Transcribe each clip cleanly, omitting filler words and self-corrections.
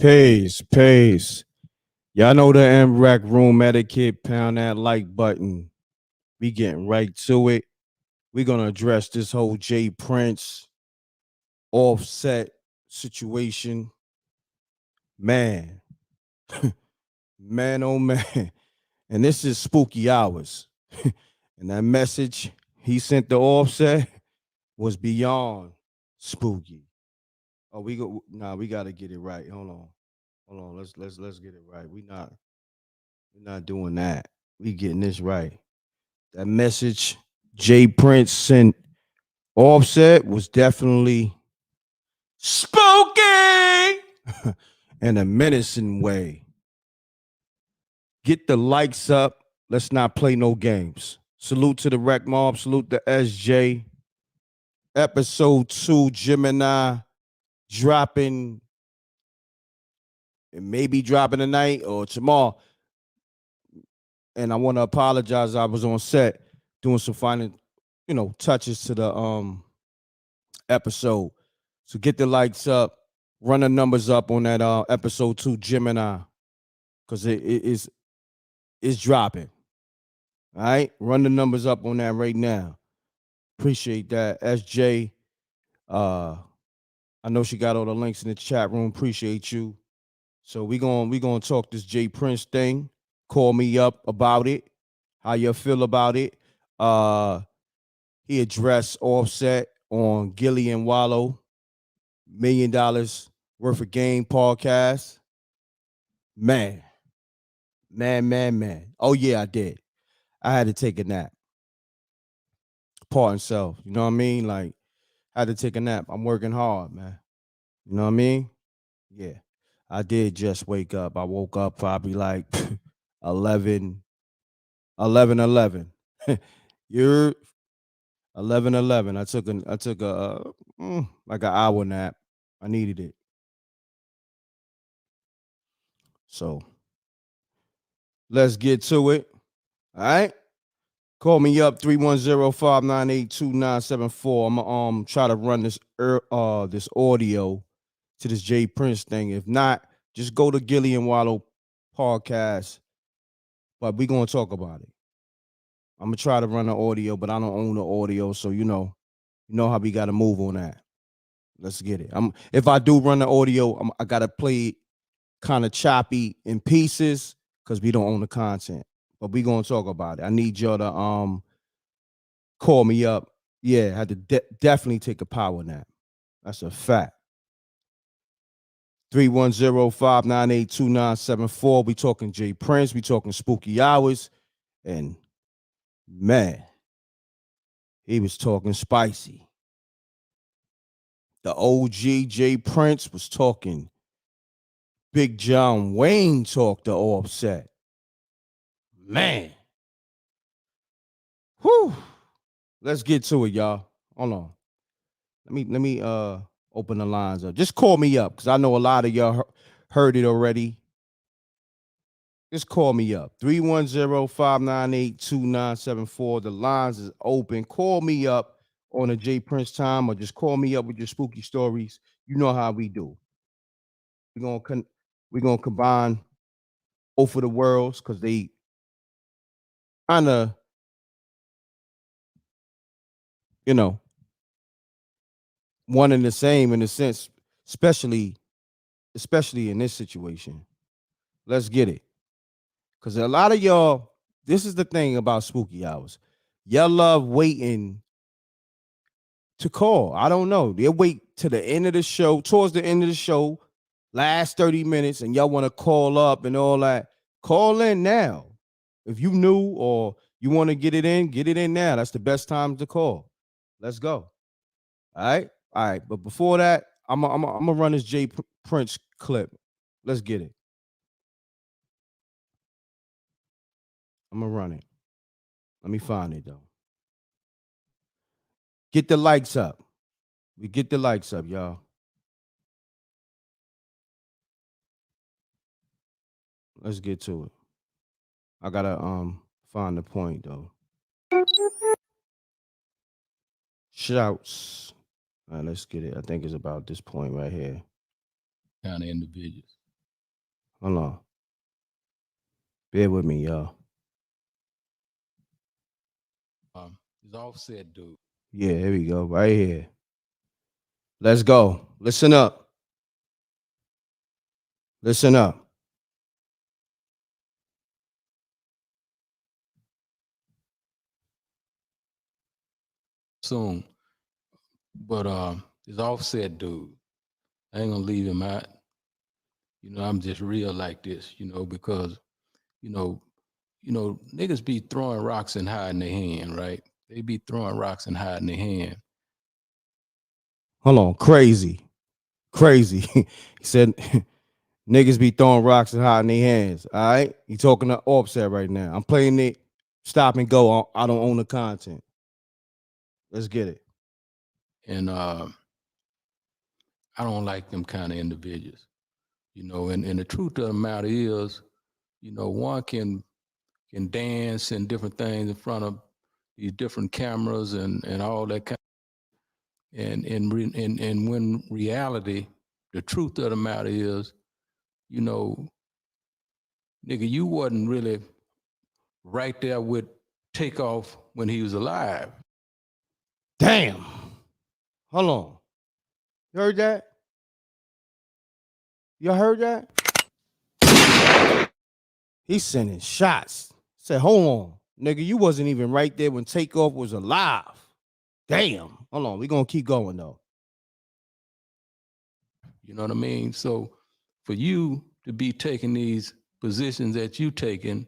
Peace. Y'all know the m.reck room etiquette. Pound that like button. We getting right to it. We're gonna address this whole J Prince offset situation. Man, man, oh man. And this is spooky hours. And that message he sent the offset was beyond spooky. Oh, we gotta get it right. Hold on. Let's get it right. We're not doing that. We getting this right. That message Jay Prince sent Offset was definitely spooky in a menacing way. Get the likes up. Let's not play no games. Salute to the Rec Mob. Salute to SJ. Episode 2, Gemini dropping. It may be dropping tonight or tomorrow. And I want to apologize. I was on set doing some final, touches to the episode. So get the likes up, run the numbers up on that episode 2 Gemini, because it's dropping. All right, run the numbers up on that right now. Appreciate that, SJ. I know she got all the links in the chat room. Appreciate you. So we gonna talk this J Prince thing. Call me up about it. How you feel about it? He addressed Offset on Gilly and Wallow $1 million worth of game podcast. Man. Oh yeah, I did. I had to take a nap. Pardon self. You know what I mean? Like, I had to take a nap. I'm working hard, man. You know what I mean? Yeah. I did just wake up. I woke up probably like 11. You're 11. I took a like an hour nap. I needed it. So let's get to it. All right. Call me up 310-598-2974. I'm gonna try to run this this audio to this J Prince thing. If not, just go to Gilly and Wallow podcast. But we're gonna talk about it. I'm gonna try to run the audio, but I don't own the audio, so you know how we gotta move on that. Let's get it. If I do run the audio, I gotta play it kind of choppy in pieces because we don't own the content. But we gonna talk about it. I need y'all to call me up. Yeah, I had to definitely take a power nap. That's a fact. 310-598-2974. We talking J Prince. We talking spooky hours. And man, he was talking spicy. The OG J Prince was talking Big John Wayne talk to Offset. Man. Whew. Let's get to it, y'all. Hold on. Let me open the lines up. Just call me up because I know a lot of y'all heard it already. Just call me up. 310-598-2974. The lines is open. Call me up on a J Prince time or just call me up with your spooky stories. You know how we do. We're gonna combine both of the worlds because they kind of, one and the same in a sense, especially in this situation. Let's get it. Because a lot of y'all, this is the thing about spooky hours. Y'all love waiting to call. I don't know. They'll wait to the end of the show, towards the end of the show, last 30 minutes, and y'all want to call up and all that. Call in now. If you new or you want to get it in now. That's the best time to call. Let's go. All right. But before that, I'm gonna run this J Prince clip. Let's get it. I'm gonna run it. Let me find it though. Get the likes up. We get the likes up, y'all. Let's get to it. I gotta find the point though. Shouts. All right, let's get it. I think it's about this point right here. Kind of individuals. Hold on. Bear with me, y'all. It's Offset, dude. Yeah, here we go. Right here. Let's go. Listen up. Listen up. Soon. But it's Offset, dude. I ain't gonna leave him out. I'm just real like this, because, you know, niggas be throwing rocks and hiding their hand, right? They be throwing rocks and hiding their hand. Hold on. Crazy. Crazy. He said niggas be throwing rocks and hiding their hands. All right. You talking to Offset right now. I'm playing it. Stop and go. I don't own the content. Let's get it. And I don't like them kind of individuals, and the truth of the matter is, one can dance and different things in front of these different cameras and all that kind and when reality, the truth of the matter is, nigga, you wasn't really right there with Takeoff when he was alive. Damn. Hold on. You heard that? You heard that? He's sending shots. Said, hold on. Nigga, you wasn't even right there when Takeoff was alive. Damn. Hold on. We gonna keep going though. You know what I mean? So for you to be taking these positions that you taking,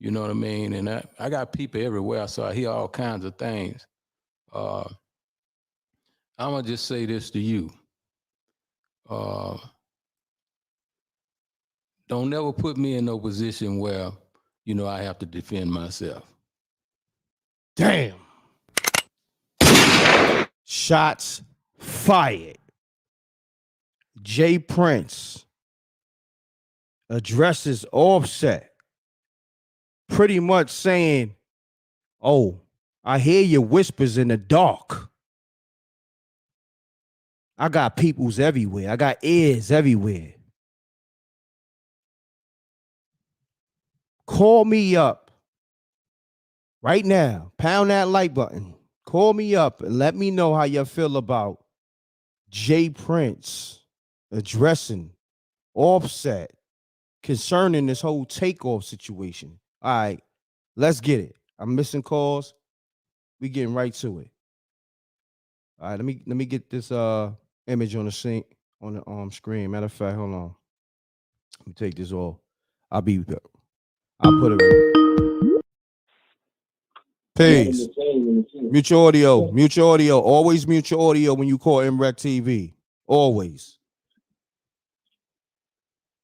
you know what I mean? And I got people everywhere, so I hear all kinds of things. I'm gonna just say this to you. Don't never put me in no position where, I have to defend myself. Damn. Shots fired. J. Prince addresses Offset, pretty much saying, oh, I hear your whispers in the dark. I got peoples everywhere. I got ears everywhere. Call me up right now. Pound that like button. Call me up and let me know how you feel about J. Prince addressing Offset concerning this whole Takeoff situation. All right, let's get it. I'm missing calls. We getting right to it. All right, let me get this image on the scene on the screen. Matter of fact, hold on. Let me take this off. I'll put it right. Peace. Mute your audio. Mute your audio. Always mute your audio when you call m.reck.tv. Always.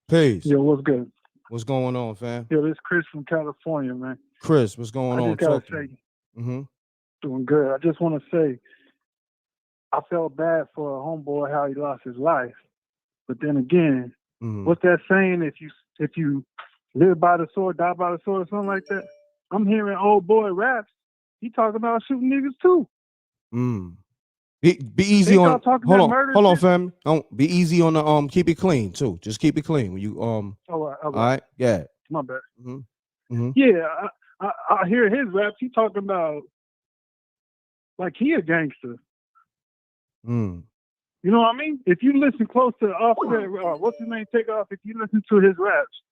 Peace. Yo, what's good? What's going on, fam? Yo, this is Chris from California, man. Chris, what's going on? I just gotta say, doing good. I just want to say, I felt bad for a homeboy how he lost his life, but then again, what's that saying? If you live by the sword, die by the sword, or something like that. I'm hearing old boy raps. He talking about shooting niggas too. Be easy on. Hold on, shit. fam. Don't be easy on the keep it clean too. Just keep it clean when you All right. All right. Yeah. My bad. Yeah, I hear his raps. He talking about like he a gangster. You know what I mean? If you listen close to Offset, what's his name? Takeoff. If you listen to his raps,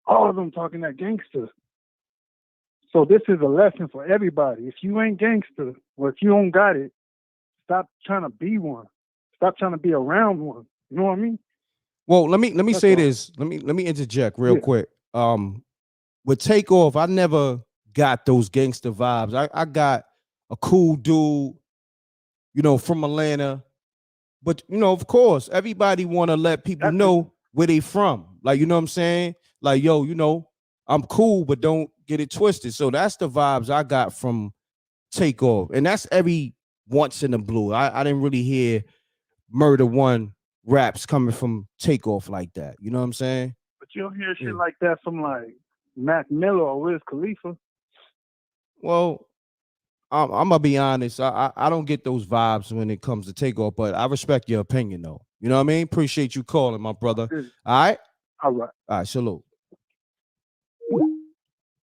all of them talking that gangster. So this is a lesson for everybody. If you ain't gangster, or if you don't got it, stop trying to be one. Stop trying to be around one. You know what I mean? Well, let me say this. Let me interject real quick. With Takeoff, I never got those gangster vibes. I got a cool dude, from Atlanta. But of course, everybody want to let people know where they from. Like, you know what I'm saying? Like, yo, I'm cool, but don't get it twisted. So that's the vibes I got from Takeoff. And that's every once in a blue. I didn't really hear Murder One raps coming from Takeoff like that. You know what I'm saying? But you don't hear shit like that from like Mac Miller or Wiz Khalifa. Well, I'm gonna be honest. I don't get those vibes when it comes to Takeoff, but I respect your opinion though. You know what I mean? Appreciate you calling, my brother. All right. All right. All right, salute.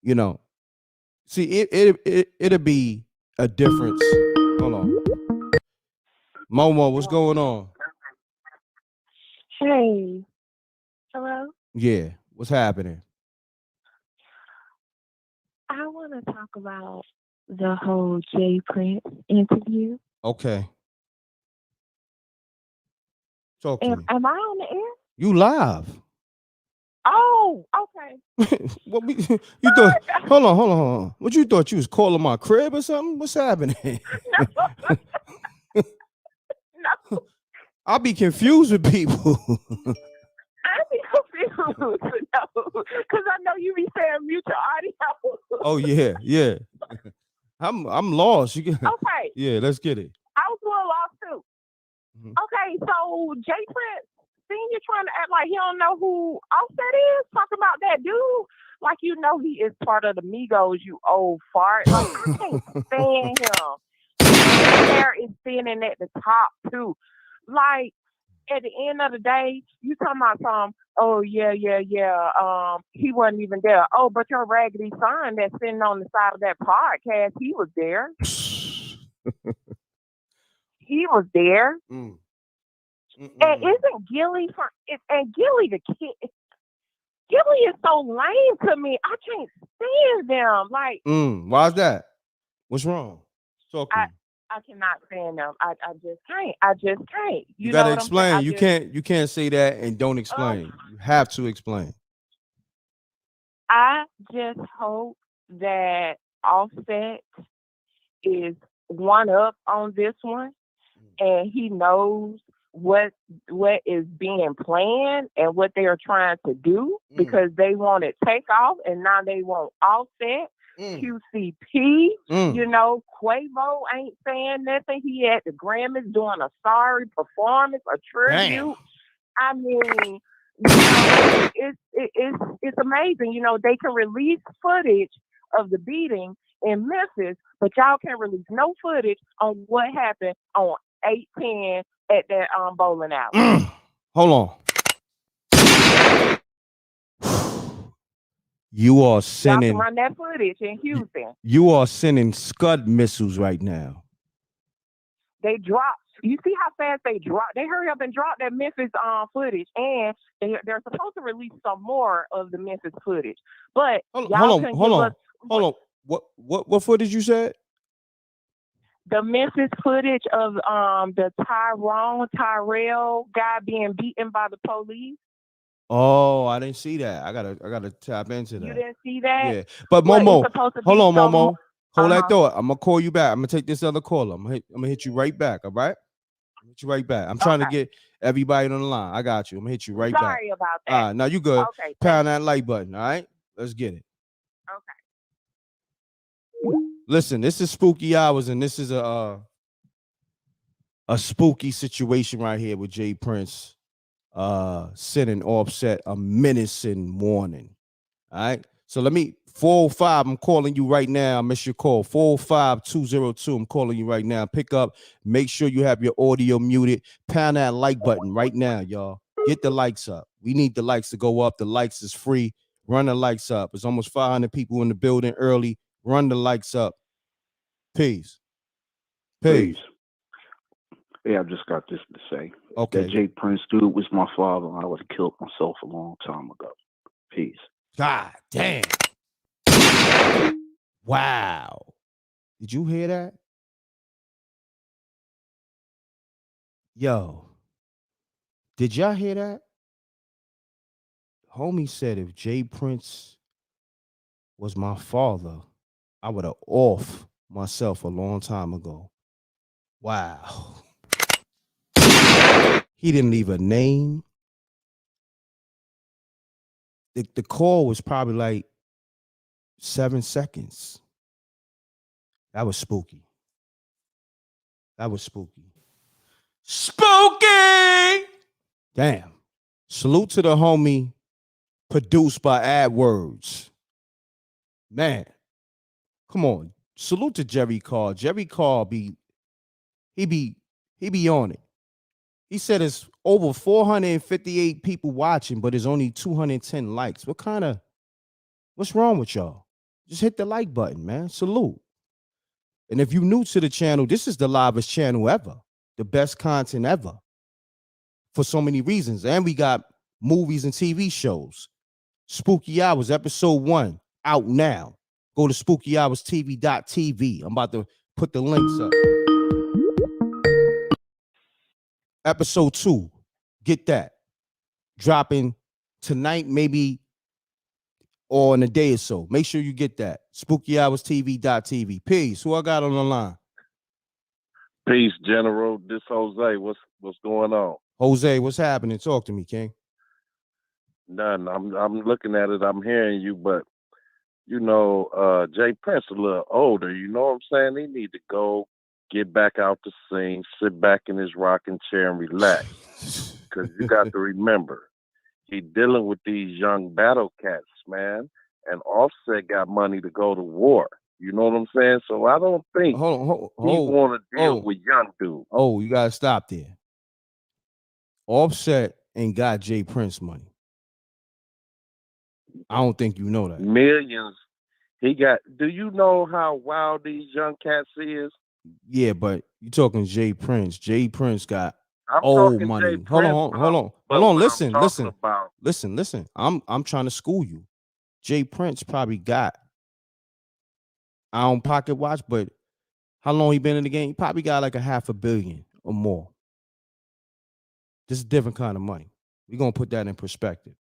You know, see, it'll be a difference. Hold on. Momo, what's going on? Hey. Hello? Yeah, what's happening? I want to talk about the whole J Prince interview. Okay. Talk to me. Am I on the air? You live. Oh, okay. What you thought? Hold on. What you thought you was calling my crib or something? What's happening? No. I'll be confused with people. I be confused. No, because I know you be saying mute your audio. Oh yeah. I'm lost. You can, Okay. yeah, let's get it. I was a little lost too. Mm-hmm. Okay, so J Prince Senior trying to act like he don't know who Offset is, talking about that dude. Like, you know, he is part of the Migos, you old fart. Like, I can't stand him. His hair is thinning at the top too. Like, at the end of the day, you talking about some, oh yeah, he wasn't even there. Oh, but your raggedy son that's sitting on the side of that podcast, he was there. He was there. Mm. And isn't Gilly and Gilly the kid? Gilly is so lame to me. I can't stand them. Like, why's that? What's wrong? Talk to me. I cannot stand them. I just can't. You gotta explain. You can't say that and don't explain. You have to explain. I just hope that Offset is one up on this one, and he knows what is being planned and what they are trying to do, because they want it Takeoff and now they want Offset. QCP, you know, Quavo ain't saying nothing. He at the Grammys doing a sorry performance, a tribute. Damn. I mean, you know, it's amazing. You know, they can release footage of the beating in Memphis, but y'all can't release no footage on what happened on 810 at that bowling alley. Hold on. You are sending. Y'all can run that footage in Houston. You are sending Scud missiles right now. They dropped. You see how fast they drop? They hurry up and drop that Memphis footage, and they're supposed to release some more of the Memphis footage. But hold on. What footage you said? The Memphis footage of the Tyrell guy being beaten by the police. Oh, I didn't see that. I gotta tap into that. You didn't see that? Yeah, but Momo, hold on, Momo. Hold that thought. I'm gonna call you back. I'm gonna take this other caller. I'm gonna hit you right back. All right? Hit you right back. I'm trying to get everybody on the line. I got you. I'm gonna hit you right back. Sorry about that. All right, now you good. Okay, pound that like button. All right, let's get it. Okay. Listen, this is spooky hours, and this is a spooky situation right here with J Prince sending Offset a menacing warning. All right. So let me 405. I'm calling you right now. I miss your call. 405-202. I'm calling you right now. Pick up. Make sure you have your audio muted. Pound that like button right now, y'all. Get the likes up. We need the likes to go up. The likes is free. Run the likes up. It's almost 500 people in the building early. Run the likes up. Peace. Yeah, I just got this to say. Okay. That J Prince dude was my father. I would have killed myself a long time ago. Peace. God damn. Wow. Did you hear that? Yo. Did y'all hear that? Homie said if J Prince was my father, I would have off myself a long time ago. Wow. He didn't leave a name. The call was probably like 7 seconds. That was spooky. Spooky! Damn. Salute to the homie produced by AdWords. Man, come on. Salute to Jerry Carr. Jerry Carr he be on it. He said it's over 458 people watching, but there's only 210 likes. What's wrong with y'all? Just hit the like button, man. Salute. And if you're new to the channel, this is the livest channel ever. The best content ever. For so many reasons. And we got movies and TV shows. Spooky Hours, episode 1, out now. Go to spookyyhourstv.tv. I'm about to put the links up. Episode 2, get that. Dropping tonight, maybe, or in a day or so. Make sure you get that. spookyyhourstv.tv. Peace. Who I got on the line? Peace, General. This Jose. What's going on? Jose, what's happening? Talk to me, King. None. I'm looking at it. I'm hearing you, but Jay Prince a little older. You know what I'm saying? He need to go get back out the scene, sit back in his rocking chair and relax. Because you got to remember, he dealing with these young battle cats, man. And Offset got money to go to war. You know what I'm saying? So I don't think he want to deal with young dudes. Oh, you gotta stop there. Offset ain't got Jay Prince money. I don't think you know that. Millions. He got. Do you know how wild these young cats is? Yeah, but you talking Jay Prince. Jay Prince got I'm old talking money. Jay Hold Prince, on. Listen. I'm trying to school you. Jay Prince probably got, I don't pocket watch, but how long he been in the game? He probably got like $500 million or more. This is a different kind of money. We're gonna put that in perspective.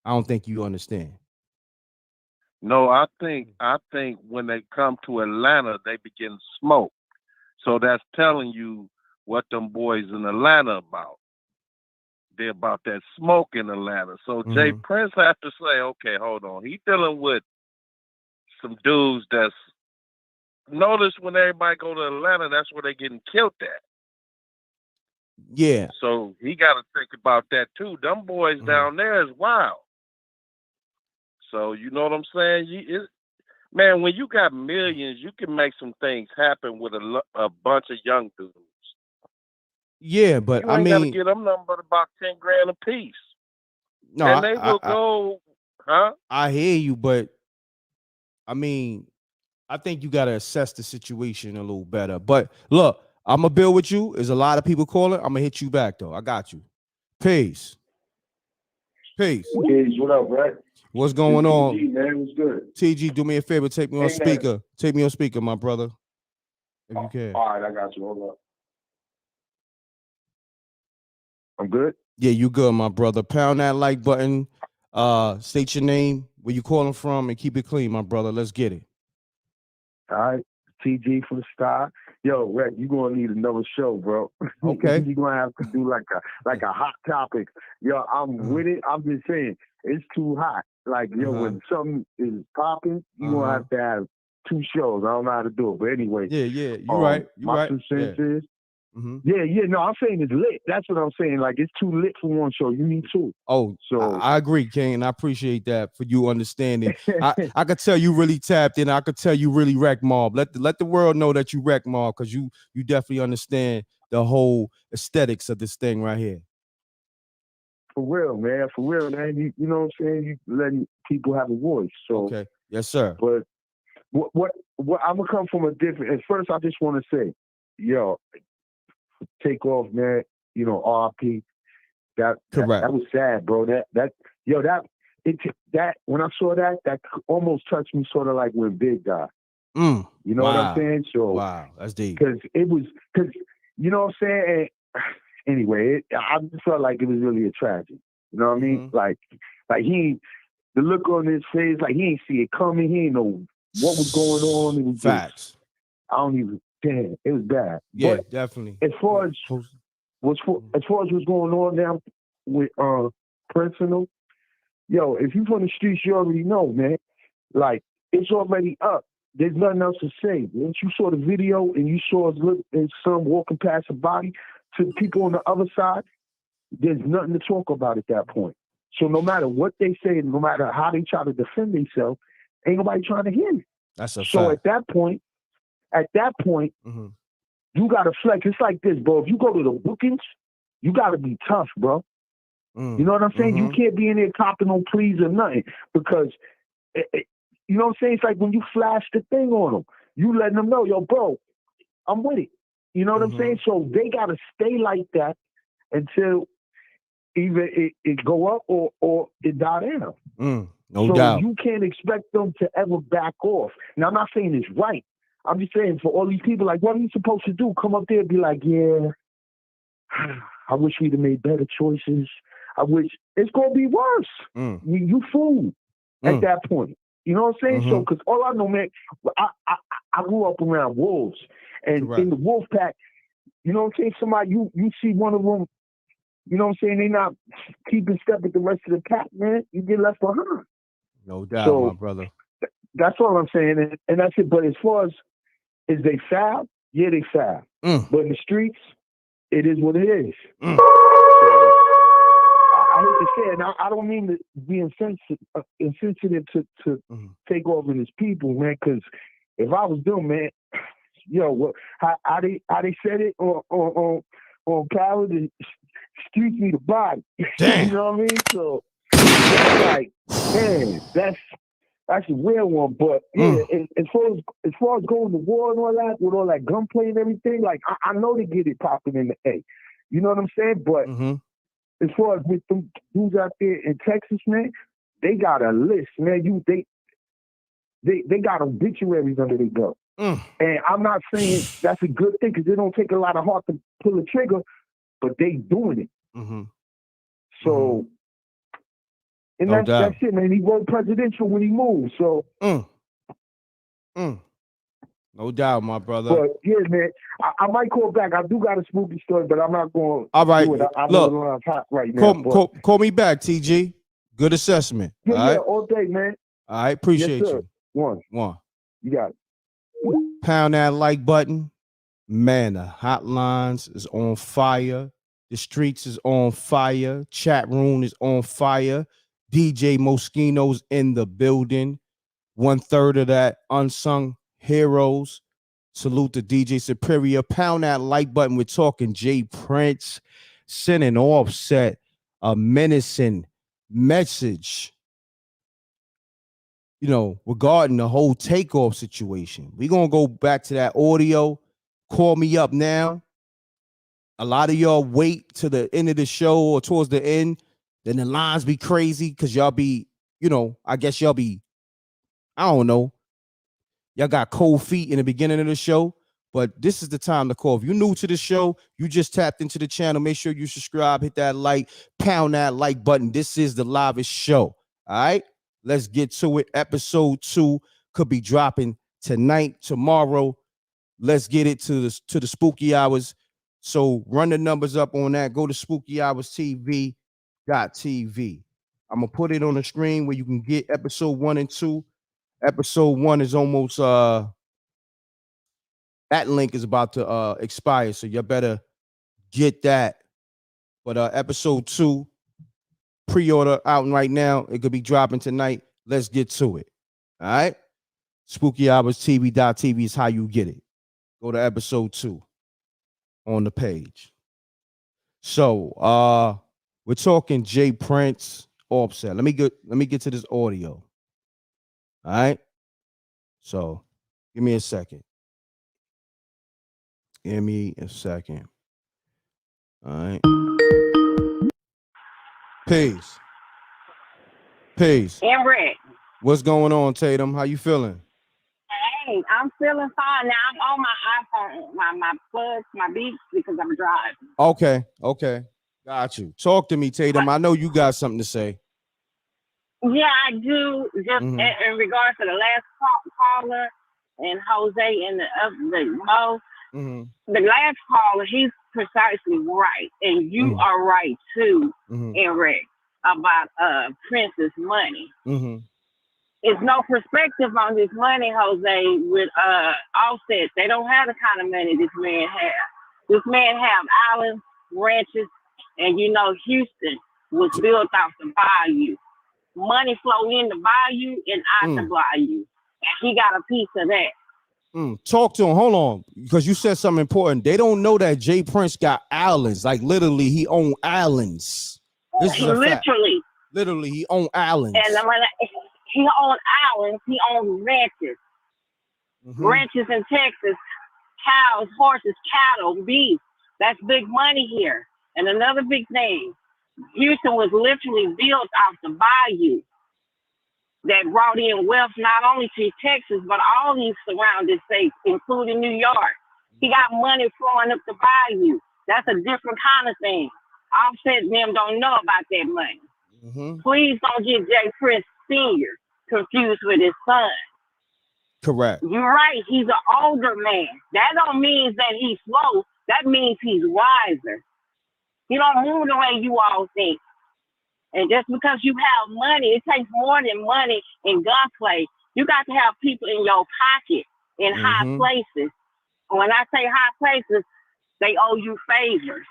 I don't think you understand. No, I think when they come to Atlanta, they begin to smoke. So that's telling you what them boys in Atlanta about. They're about that smoke in Atlanta. So Jay Prince have to say, okay, hold on. He dealing with some dudes that's, notice when everybody go to Atlanta, that's where they getting killed at. Yeah. So he got to think about that too. Them boys down there is wild. So you know what I'm saying? Man, when you got millions, you can make some things happen with a bunch of young dudes. Yeah, but you ain't gotta get them nothing but about 10 grand a piece. No, and they will go, huh? I hear you, but I mean, I think you gotta assess the situation a little better. But look, I'm gonna build with you. There's a lot of people calling. I'm gonna hit you back though. I got you. Peace. Peace. What up, Brett? What's going on? TG, man, what's good? TG, do me a favor. Take me on speaker. Man. Take me on speaker, my brother. If you can. All right, I got you. Hold up. I'm good? Yeah, you good, my brother. Pound that like button. State your name, where you calling from, and keep it clean, my brother. Let's get it. All right. TG for the Star. Yo, Rick, you're gonna need another show, bro. Okay. You're gonna have to do like a hot topic. Yo, I'm with it. I'm just saying, it's too hot. Like, yo, when something is popping, you're gonna have to have 2 shows. I don't know how to do it. But anyway. Yeah, you're right. You're my right. 2 cents is, yeah, no, I'm saying it's lit. That's what I'm saying. Like, it's too lit for one show. You need 2. Oh, so I agree, King, and I appreciate that for you understanding. I could tell you really tapped in. I could tell you really wreck mob. Let the world know that you wreck mob, because you definitely understand the whole aesthetics of this thing right here. For real, man. For real, man. You know what I'm saying? You letting people have a voice. So okay, yes, sir. But what I'm gonna come from a different. At first, I just want to say, yo, take off, man. You know, RP. That was sad, bro. That when I saw that almost touched me, sort of like when Big died. You know what I'm saying? So wow, that's deep. Because you know what I'm saying. And anyway, I just felt like it was really a tragedy. You know what I mean? Like the look on his face, like he ain't see it coming. He ain't know what was going on. It was facts. I don't even. Damn, it was bad. Yeah, but definitely. As far as what's going on now with Prince and them, yo, if you from the streets, you already know, man. Like, it's already up. There's nothing else to say. Once you saw the video and you saw his son walking past a body, to the people on the other side, there's nothing to talk about at that point. So no matter what they say, no matter how they try to defend themselves, ain't nobody trying to hear it. That's a so fact. At that point, you got to flex. It's like this, bro. If you go to the bookings you got to be tough, bro. You know what I'm saying? You can't be in there copping no pleas or nothing because, you know what I'm saying? It's like when you flash the thing on them, you letting them know, yo, bro, I'm with it. You know what I'm saying? So they got to stay like that until either it go up or it die down. No doubt. You can't expect them to ever back off. Now, I'm not saying it's right. I'm just saying for all these people, like, what are you supposed to do? Come up there and be like, yeah, I wish we'd have made better choices. I wish it's going to be worse. You fool at that point. You know what I'm saying? So, because all I know, man, I grew up around wolves. And in the wolf pack, you know what I'm saying? Somebody, you see one of them, you know what I'm saying? They not keeping step with the rest of the pack, man. You get left behind. No doubt, my brother. That's all I'm saying. And that's it. But as far as is they foul? Yeah, they foul. But in the streets, it is what it is. So, I hate to say it. Now, I don't mean to be insensitive to take over his people, man, because if I was them, man, yo, how they said it on Power, the streets need a body. Damn. You know what I mean? So that's like, man, that's a real one. But yeah, as far as going to war and all that, with all that gunplay and everything, like I know they get it popping in the A. You know what I'm saying? But as far as with them dudes out there in Texas, man, they got a list, man. They got obituaries under their belt. And I'm not saying that's a good thing because it don't take a lot of heart to pull a trigger, but they doing it. So, and No that's it, man. He wrote presidential when he moved. So, no doubt, my brother. But yeah, man, I might call back. I do got a spooky story, but I'm not going. All right, do it. I look, know it's hot right now. Call me back, TG. Good assessment. Yeah, all right? all day, man. All right, appreciate yes, you. One. You got it. Pound that like button. Man, the hotlines is on fire. The streets is on fire. Chat room is on fire. DJ Moschino's in the building. 1/3 of that unsung heroes. Salute to DJ Superior. Pound that like button. We're talking J Prince sending Offset a menacing message, regarding the whole takeoff situation. We're going to go back to that audio. Call me up now. A lot of y'all wait to the end of the show or towards the end. Then the lines be crazy because y'all be, I guess y'all be, I don't know. Y'all got cold feet in the beginning of the show. But this is the time to call. If you're new to the show, you just tapped into the channel. Make sure you subscribe, hit that like, pound that like button. This is the livest show. All right? Let's get to it. Episode 2 could be dropping tonight, tomorrow. Let's get it to the spooky hours. So run the numbers up on that. Go to spookyhourstv.tv. I'm going to put it on the screen where you can get episode 1 and 2. Episode 1 is almost that link is about to expire, so you better get that. But episode 2 pre-order out right now. It could be dropping tonight. Let's get to it. All right. spookyhourstv.tv is how you get it. Go to episode 2 on the page. So we're talking J Prince Offset. Let me get to this audio. All right. So give me a second. Give me a second. All right. Peace. m.reck. What's going on, Tatum? How you feeling? Hey, I'm feeling fine. Now I'm on my iPhone, my plugs, my beats because I'm driving. Okay. Got you. Talk to me, Tatum. I know you got something to say. Yeah, I do. Just in regards to the last caller and Jose and the Mo. The last caller, he's precisely right, and you are right too, m.reck, about Prince's money. It's no perspective on this money, Jose, with Offset. They don't have the kind of money this man has. This man have islands, ranches, and Houston was built off the bayou. Money flow in the bayou and out the bayou. And he got a piece of that. Talk to him. Hold on, because you said something important. They don't know that Jay Prince got islands. Like literally, he owned islands. This is a fact. Literally, he owned islands. And he owned islands. He owned ranches. Ranches in Texas. Cows, horses, cattle, beef. That's big money here. And another big thing, Houston was literally built off the bayou that brought in wealth not only to Texas, but all these surrounding states, including New York. He got money flowing up the bayou. That's a different kind of thing. Offset them don't know about that money. Please don't get Jay Prince Sr. confused with his son. Correct. You're right. He's an older man. That don't mean that he's slow. That means he's wiser. He don't move the way you all think. And just because you have money, it takes more than money in gunplay. You got to have people in your pocket in high places. When I say high places, they owe you favors.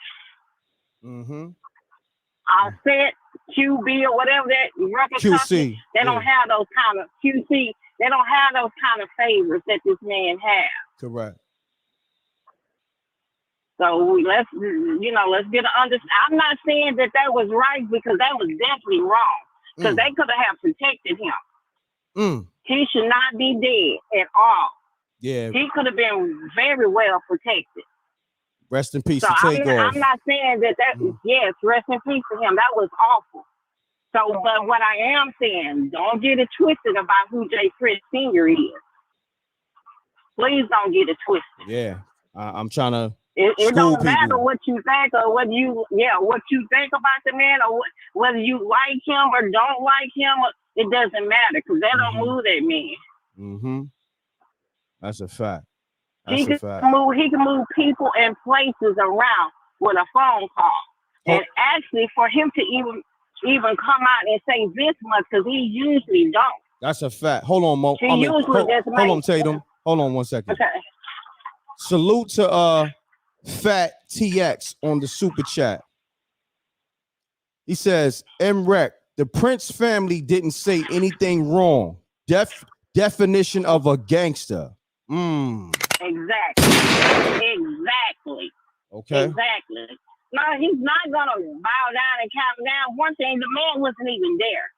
Offset, QB, or whatever that record company, they don't have those kind of QC. They don't have those kind of favors that this man has. Correct. So let's get an understanding. I'm not saying that was right, because that was definitely wrong. Because they could have protected him. He should not be dead at all. Yeah. He could have been very well protected. Rest in peace So to Takeoff. I'm not saying that yes, rest in peace to him. That was awful. So, but what I am saying, don't get it twisted about who Jay Prince Sr. is. Please don't get it twisted. Yeah. I'm trying to It don't matter what you think or what you think about the man, or whether you like him or don't like him. It doesn't matter, because they don't move that man. That's a fact. He can move people and places around with a phone call. And actually, for him to even come out and say this much, because he usually don't. That's a fact. Hold on, Mo. Hold on, Tatum. Hold on 1 second. Okay. Salute to Fat TX on the super chat. He says, m.reck, the Prince family didn't say anything wrong. Definition of a gangster. Exactly. Okay. Exactly. No, he's not gonna bow down and calm down. One thing, the man wasn't even there.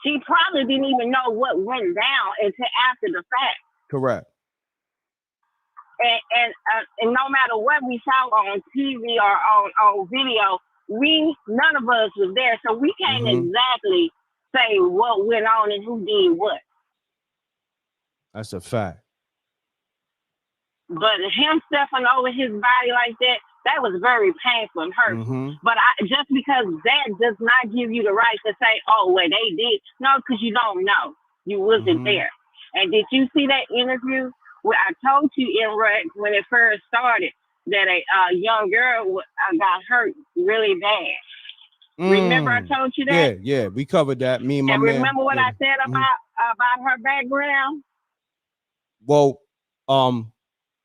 He probably didn't even know what went down until after the fact. Correct. And no matter what we saw on TV or on video, none of us was there, so we can't exactly say what went on and who did what. That's a fact. But him stepping over his body like that was very painful and hurtful. But just because that does not give you the right to say, oh, well, they did. No, because you don't know. You wasn't there. And did you see that interview where I told you, m.reck, when it first started, that a young girl got hurt really bad? Remember I told you that? Yeah, we covered that. Me and my man. Remember what I said about her background? Well,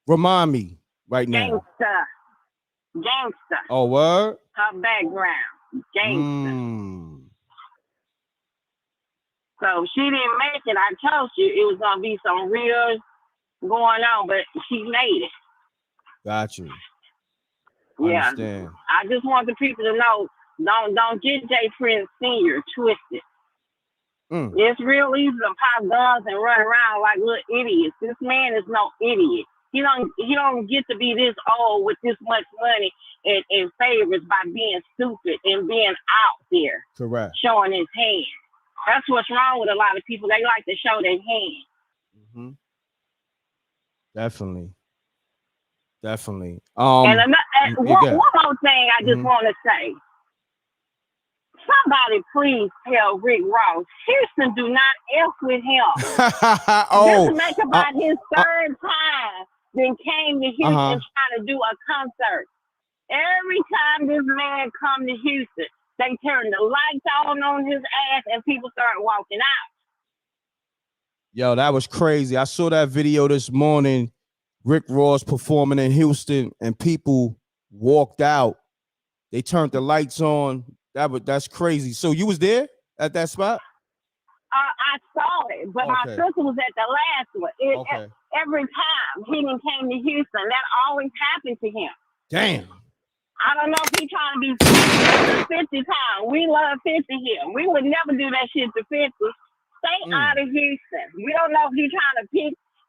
remind me right now. Gangster. Oh, word? Her background. Gangster. So she didn't make it. I told you it was gonna be some real going on, but she made it. Got you. Yeah. Understand. I just want the people to know, don't get Jay Prince Sr. twisted. It's real easy to pop guns and run around like little idiots. This man is no idiot. He don't get to be this old with this much money and favors by being stupid and being out there. Correct. Showing his hand. That's what's wrong with a lot of people. They like to show their hand. Definitely. And one more thing I just want to say. Somebody please tell Rick Ross, Houston do not F with him. This make about his third time then came to Houston trying to do a concert. Every time this man come to Houston, they turn the lights on his ass and people start walking out. Yo, that was crazy. I saw that video this morning. Rick Ross performing in Houston and people walked out. They turned the lights on. That's crazy. So you was there at that spot? I saw it, but my sister was at the last one. Every time he done came to Houston, that always happened to him. Damn. I don't know if he trying to be 50 times. We love 50 here. We would never do that shit to 50. Stay out of Houston. We don't know if you're trying to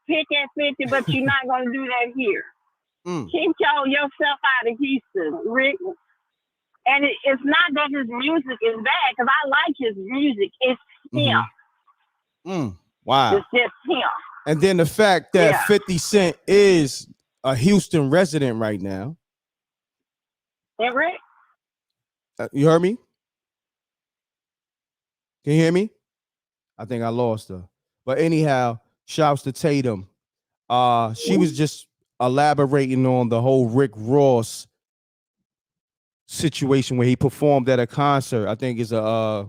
pick at 50, but you're not going to do that here. Keep yourself out of Houston, Rick. And it's not that his music is bad, because I like his music. It's him. Wow. It's just him. And then the fact that 50 Cent is a Houston resident right now. Yeah, Rick? You heard me? Can you hear me? I think I lost her. But anyhow, shouts to Tatum. She was just elaborating on the whole Rick Ross situation where he performed at a concert. I think it's a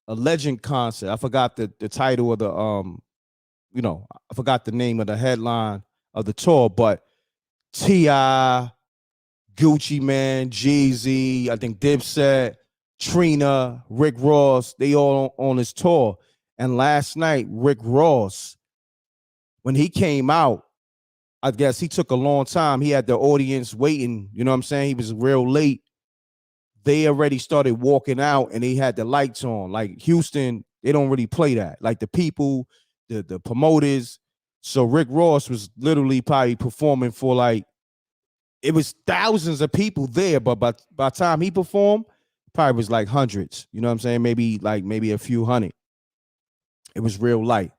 legend concert. I forgot the title of the I forgot the name of the headline of the tour, but T.I., Gucci Man, Jeezy, I think Dipset, Trina, Rick Ross, they all on his tour. And last night, Rick Ross, when he came out, I guess he took a long time. He had the audience waiting. You know what I'm saying? He was real late. They already started walking out and they had the lights on. Like Houston, they don't really play that. Like the people, the promoters. So Rick Ross was literally probably performing for like, it was thousands of people there, but by the time he performed, probably was like hundreds. You know what I'm saying? Maybe a few hundred. It was real light.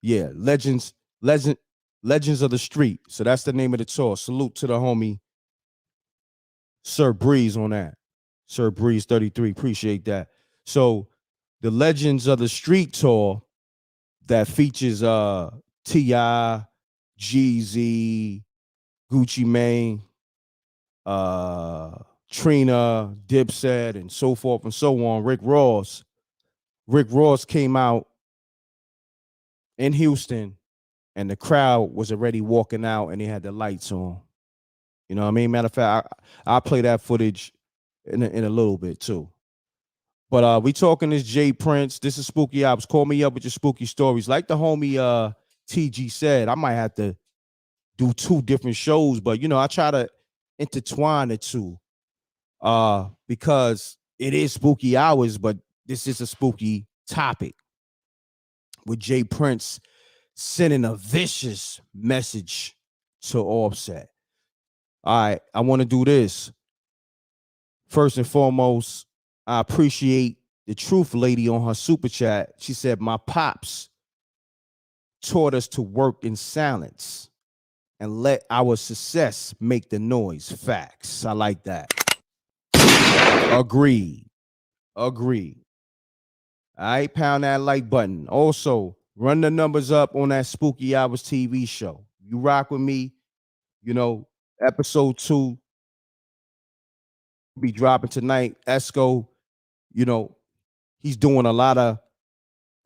Yeah, legends of the street. So that's the name of the tour. Salute to the homie Sir Breeze on that. Sir Breeze 33. Appreciate that. So the Legends of the Street tour that features T.I., Jeezy, Gucci Mane, Trina, Dipset, and so forth and so on. Rick Ross came out in Houston and the crowd was already walking out and they had the lights on. You know what I mean? Matter of fact, I'll play that footage in a little bit too. But we talking this J Prince. This is Spooky Ops. Call me up with your spooky stories. Like the homie TG said, I might have to do 2 different shows, but I try to intertwine the two. Because it is spooky hours, but this is a spooky topic with J Prince sending a vicious message to Offset. All right, I want to do this. First and foremost, I appreciate the Truth Lady on her super chat. She said, my pops taught us to work in silence and let our success make the noise. Facts. I like that. Agreed. All right, pound that like button. Also, run the numbers up on that Spooky Hours TV show. You rock with me, episode 2 be dropping tonight. Esco, he's doing a lot of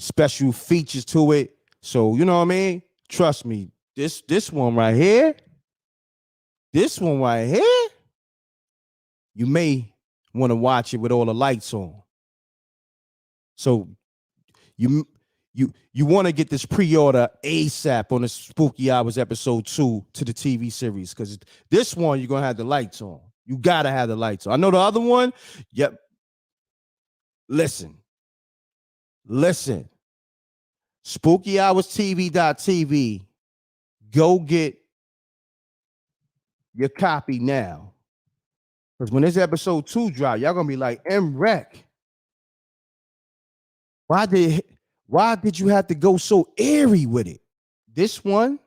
special features to it. So, you know what I mean? Trust me, this one right here, you may want to watch it with all the lights on. So you want to get this pre-order ASAP on the Spooky Hours episode 2 to the TV series, because this one you're gonna have the lights on. You gotta have the lights on. I know the other one. Yep. Listen. SpookyHoursTV.tv. Go get your copy now, because when this episode 2 drop, y'all gonna be like, m.reck, why did you have to go so airy with it? This one,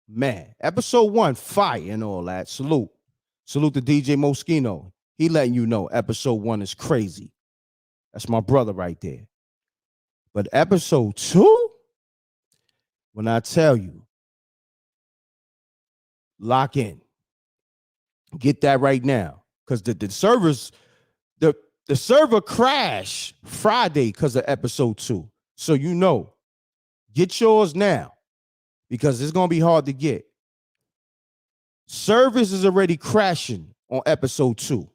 man, episode 1, fire and all that. Salute to DJ Moschino. He letting you know episode 1 is crazy. That's my brother right there. But episode 2, when I tell you, lock in. Get that right now, because the servers, the server crashed Friday because of episode 2. So get yours now, because it's gonna be hard to get. Service is already crashing on episode 2.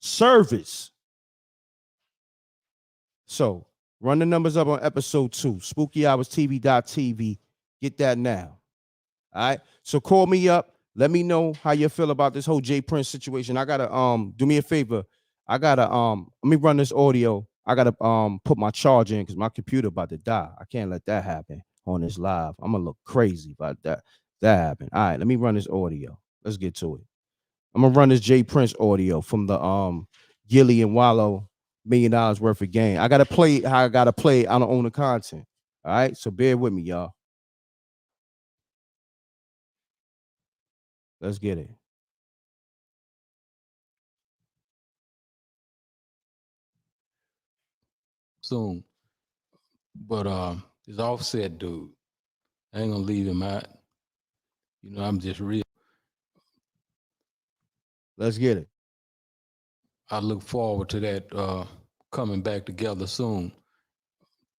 Service. So Run the numbers up on episode 2, SpookyHoursTV.tv. Get that now. All right. So call me up. Let me know how you feel about this whole J Prince situation. I gotta do me a favor. I gotta let me run this audio. I gotta put my charge in because my computer about to die. I can't let that happen on this live. I'm gonna look crazy about that. That happened. All right, let me run this audio. Let's get to it. I'm gonna run this J Prince audio from the Gilly and Wallow $1 million worth of game. I gotta play how I gotta play. I don't own the content. All right, so bear with me, y'all. Let's get it. Soon. But this Offset dude, I ain't gonna leave him out. You know, I'm just real. Let's get it. I look forward to that coming back together soon.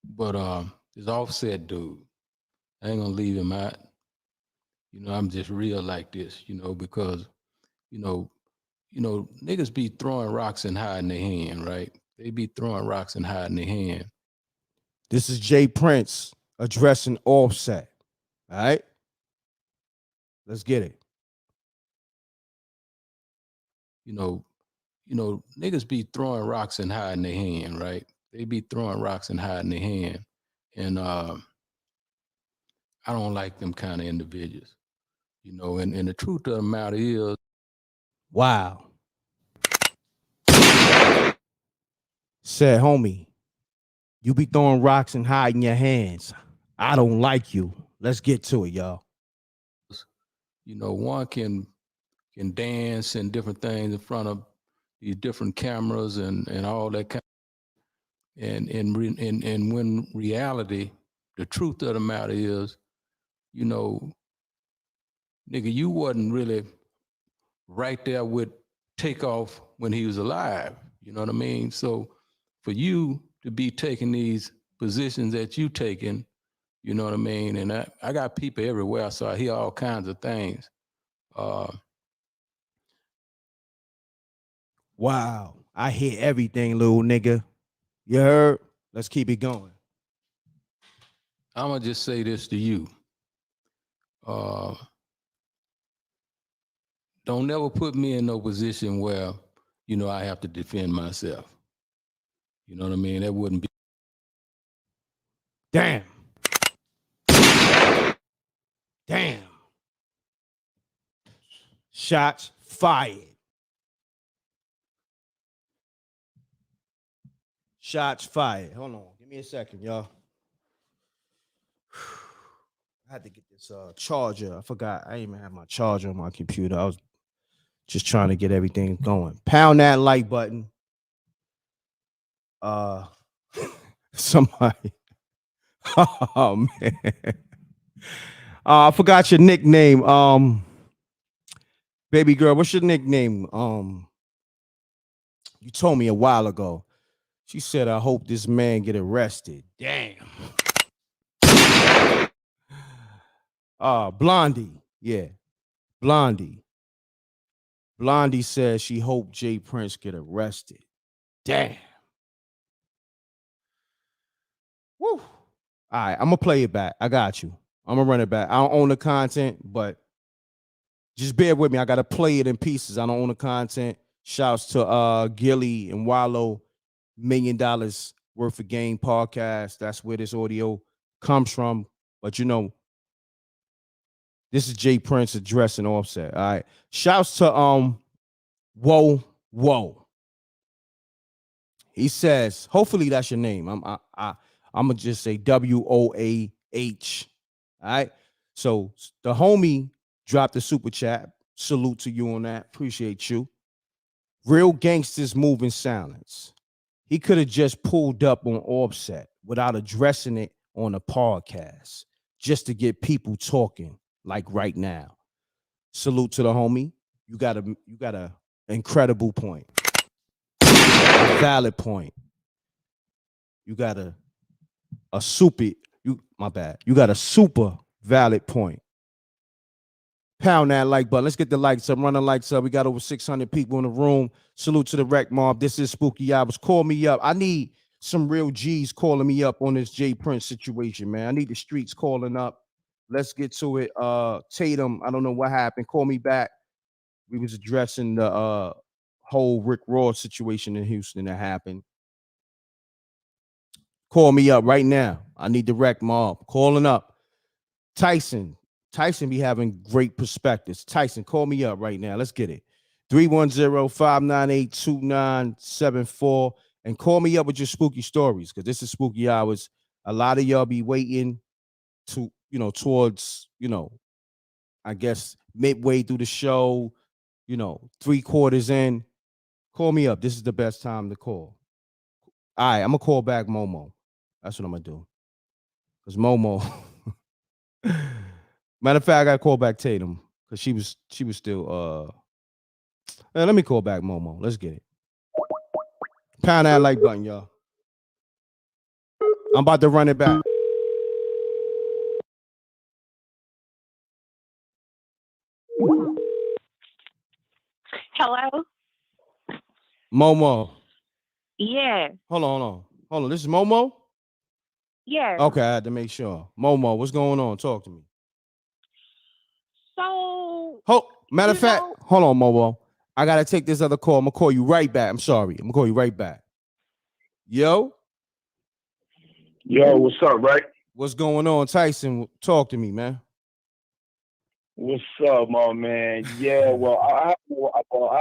But this Offset dude, I ain't gonna leave him out. You know, I'm just real like this, you know, because, you know, niggas be throwing rocks and hiding their hand, right? They be throwing rocks and hiding their hand. This is J Prince addressing Offset. All right. Let's get it. You know, niggas be throwing rocks and hiding their hand, right? They be throwing rocks and hiding their hand. And I don't like them kind of individuals. You know, and the truth of the matter is, wow. Said, homie, you be throwing rocks and hiding your hands. I don't like you. Let's get to it, y'all. you know, one can dance and different things in front of these different cameras and all that kind. And when reality, the truth of the matter is, you know, nigga, you wasn't really right there with Takeoff when he was alive. You know what I mean? So for you to be taking these positions that you taking, you know what I mean? And I got people everywhere, so I hear all kinds of things. Wow. I hear everything, little nigga. You heard? Let's keep it going. I'm going to just say this to you. Don't never put me in no position where, you know, I have to defend myself. You know what I mean? That wouldn't be. Damn. Damn. Shots fired. Shots fired. Hold on. Give me a second, y'all. I had to get this charger. I forgot. I didn't even have my charger on my computer. I was just trying to get everything going. Pound that like button. Somebody. Oh man. I forgot your nickname. Baby girl, what's your nickname? You told me a while ago. She said, I hope this man get arrested. Damn. Blondie. Yeah. Blondie. Blondie says she hoped J Prince get arrested. Damn. Woo. All right, I'm gonna play it back. I got you. I'm gonna run it back. I don't own the content, but just bear with me. I gotta play it in pieces. I don't own the content. Shouts to Gilly and Wallow, $1 million worth of game podcast. That's where this audio comes from. But you know, this is J Prince addressing Offset. All right. Shouts to Whoa. He says, hopefully that's your name. I'm gonna just say WOAH. All right. So the homie dropped the super chat. Salute to you on that. Appreciate you. Real gangsters move in silence. He could have just pulled up on Offset without addressing it on a podcast, just to get people talking like right now. Salute to the homie. You got a incredible point. A valid point. You got a super, my bad. You got a super valid point. Pound that like button. Let's get the likes up. Run the likes up. We got over 600 people in the room. Salute to the rec mob. This is Spooky Hours. Call me up. I need some real G's calling me up on this J Prince situation, man. I need the streets calling up. Let's get to it. Tatum, I don't know what happened. Call me back. We was addressing the whole Rick Ross situation in Houston that happened. Call me up right now. I need the wreck mob. Calling up. Tyson be having great perspectives. Tyson, call me up right now. Let's get it. 310-598-2974. And call me up with your spooky stories, because this is spooky hours. A lot of y'all be waiting to, towards, I guess midway through the show, 3/4 in. Call me up. This is the best time to call. All right, I'm gonna call back Momo. That's what I'm gonna do. Because Momo. Matter of fact, I gotta call back Tatum because she was still let me call back Momo. Let's get it. Pound that like button, y'all. I'm about to run it back. Hello? Momo. Yeah. Hold on. This is Momo? Yeah. Okay, I had to make sure. Momo, what's going on? Talk to me. So Matter of fact, hold on, Momo. I gotta take this other call. I'm gonna call you right back. I'm sorry. I'm gonna call you right back. Yo, what's up, right? What's going on, Tyson? Talk to me, man. What's up, my man? Yeah, well, I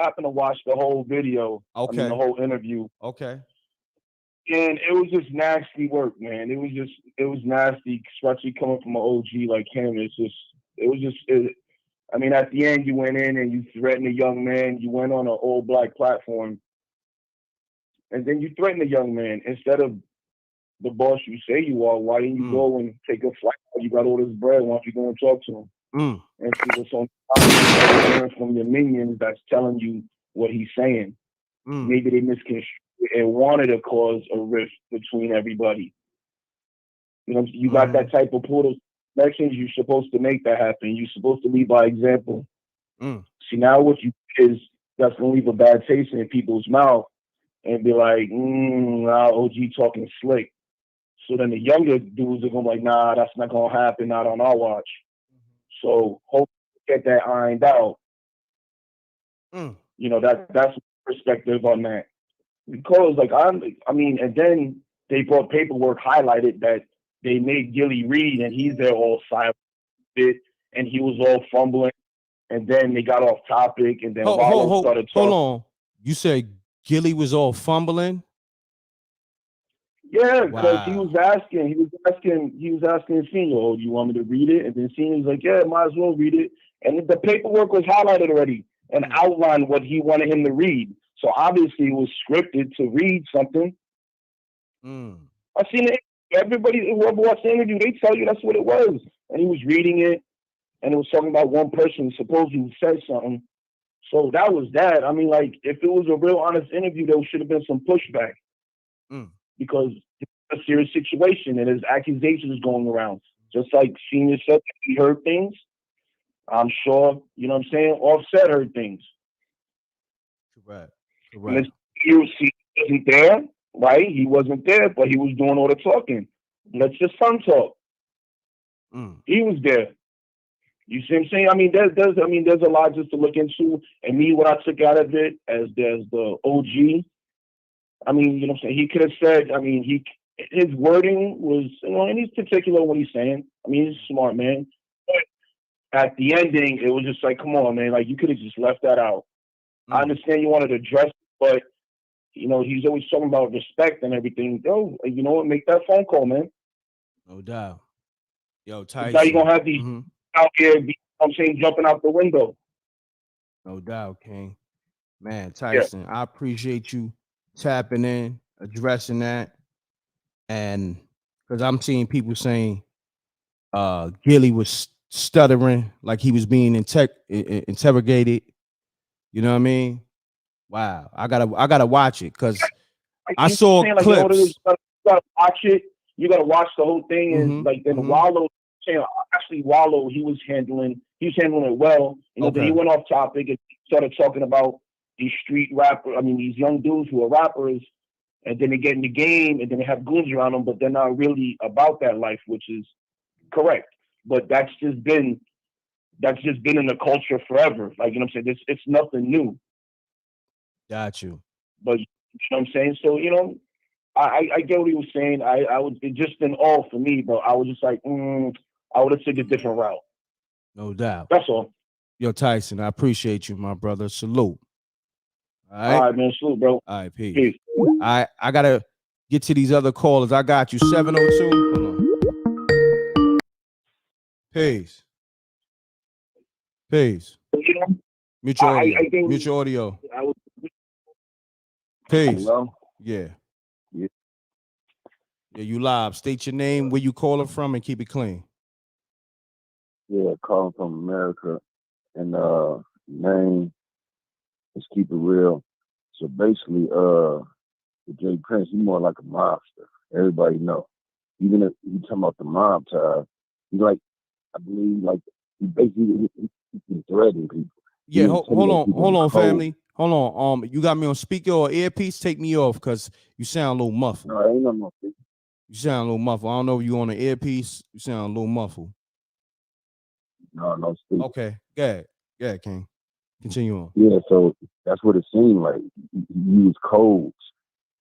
happened to watch the whole video. Okay. I mean, the whole interview. Okay. And it was just nasty work, man. It was nasty, especially coming from an OG like him. I mean, at the end, you went in and you threatened a young man. You went on an all-black platform, and then you threatened a young man instead of the boss you say you are. Why didn't you go and take a flight? You got all this bread. Why don't you go and talk to him and see what's on from your minions that's telling you what he's saying? Maybe they misconstrued and wanted to cause a rift between everybody. You got that type of portal connections. You're supposed to make that happen. You're supposed to lead by example. See, now what you is that's gonna leave a bad taste in people's mouth and be like, nah, OG talking slick. So then the younger dudes are gonna be like, nah, that's not gonna happen, not on our watch. So hopefully get that ironed out. That's my perspective on that. Because and then they brought paperwork highlighted that they made Gilly read, and he's there all silent bit, and he was all fumbling, and then they got off topic, and then Wallow started talking. Hold on. You said Gilly was all fumbling? Yeah, because he was asking Senior, oh, do you want me to read it? And then Senior was like, yeah, might as well read it. And the paperwork was highlighted already and outlined what he wanted him to read. So obviously it was scripted to read something. I seen it. Everybody, whoever watched the interview, they tell you that's what it was. And he was reading it, and it was talking about one person supposedly said something. So that was that. I mean, like, if it was a real honest interview, there should have been some pushback. Because it's a serious situation and there's accusations going around. Just like Senior said, he heard things. I'm sure, you know what I'm saying? Offset heard things. Correct. And he wasn't there, right? He wasn't there, but he was doing all the talking. Let's just son talk. He was there. You see what I'm saying? I mean, there's a lot just to look into. And me, what I took out of it as there's the OG. I mean, you know what I'm saying? He could have said, I mean, his wording was, and he's particular what he's saying. I mean, he's a smart man. But at the ending, it was just like, come on, man. Like, you could have just left that out. I understand you wanted to address it, but, he's always talking about respect and everything. Yo, you know what? Make that phone call, man. No doubt. Yo, Tyson. Now you're going to have these out here, you know what I'm saying, jumping out the window. No doubt, King. Man, Tyson, I appreciate you tapping in, addressing that. And because I'm seeing people saying Gilly was stuttering like he was being interrogated. You know what I mean? Wow. I gotta watch it because I saw clips. You gotta watch it. You gotta watch the whole thing. And like then Wallow, Wallow, he was handling it well. Then he went off topic and started talking about these street rappers. I mean, these young dudes who are rappers and then they get in the game, and then they have goons around them, but they're not really about that life, which is correct. But that's just been in the culture forever. Like, you know what I'm saying? It's nothing new. Got you. But you know what I'm saying? So, you know, I get what he was saying. I was, it just been all for me, but I was just like, I would have taken a different route. No doubt. That's all. Yo, Tyson, I appreciate you, my brother. Salute. All right. All right, man. Salute, bro. All right, peace. Peace. I gotta get to these other callers. I got you. 702. Hold on. Peace. Peace. Mute your audio. Mute your audio. Peace. Hello? Yeah. Yeah. Yeah, you live. State your name, where you calling from, and keep it clean. Yeah, calling from America. And name is Keep It Real. So basically, Jay Prince, he's more like a mobster. Everybody know. Even if you talking about the mob ties, he like, I believe, like, he basically he threatening people. Yeah, hold on, family. Hold on. You got me on speaker or earpiece? Take me off because you sound a little muffled. No, ain't no speaker. You sound a little muffled. I don't know if you on an earpiece. You sound a little muffled. No speaker. Okay, go ahead, King. Continue on. Yeah, so that's what it seemed like. He used codes,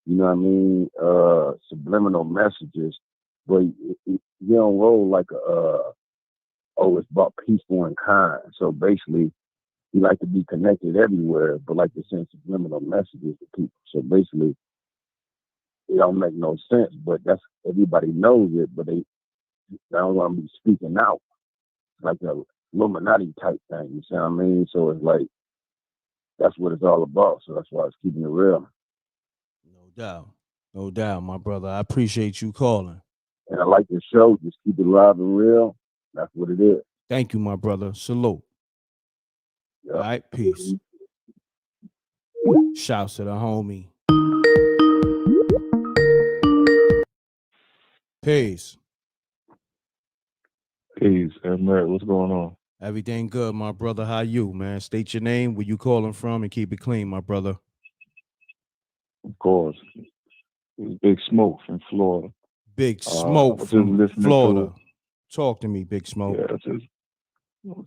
you know what I mean? Subliminal messages, but you don't roll like it's about peaceful and kind. So basically, you like to be connected everywhere, but like to send subliminal messages to people. So basically, it don't make no sense, but that's, everybody knows it, but they don't want to be speaking out, like a Illuminati type thing. You see what I mean? So it's like, that's what it's all about. So that's why it's keeping it real. No doubt, my brother. I appreciate you calling. And I like the show. Just keep it live and real. That's what it is. Thank you, my brother. Salute. Yep. All right, peace. Shouts to the homie. Peace. Peace. m.reck, what's going on? Everything good, my brother. How you, man? State your name, where you calling from, and keep it clean, my brother. Of course. It's Big Smoke from Florida. Big Smoke from Florida. Talk to me, Big Smoke. Yeah,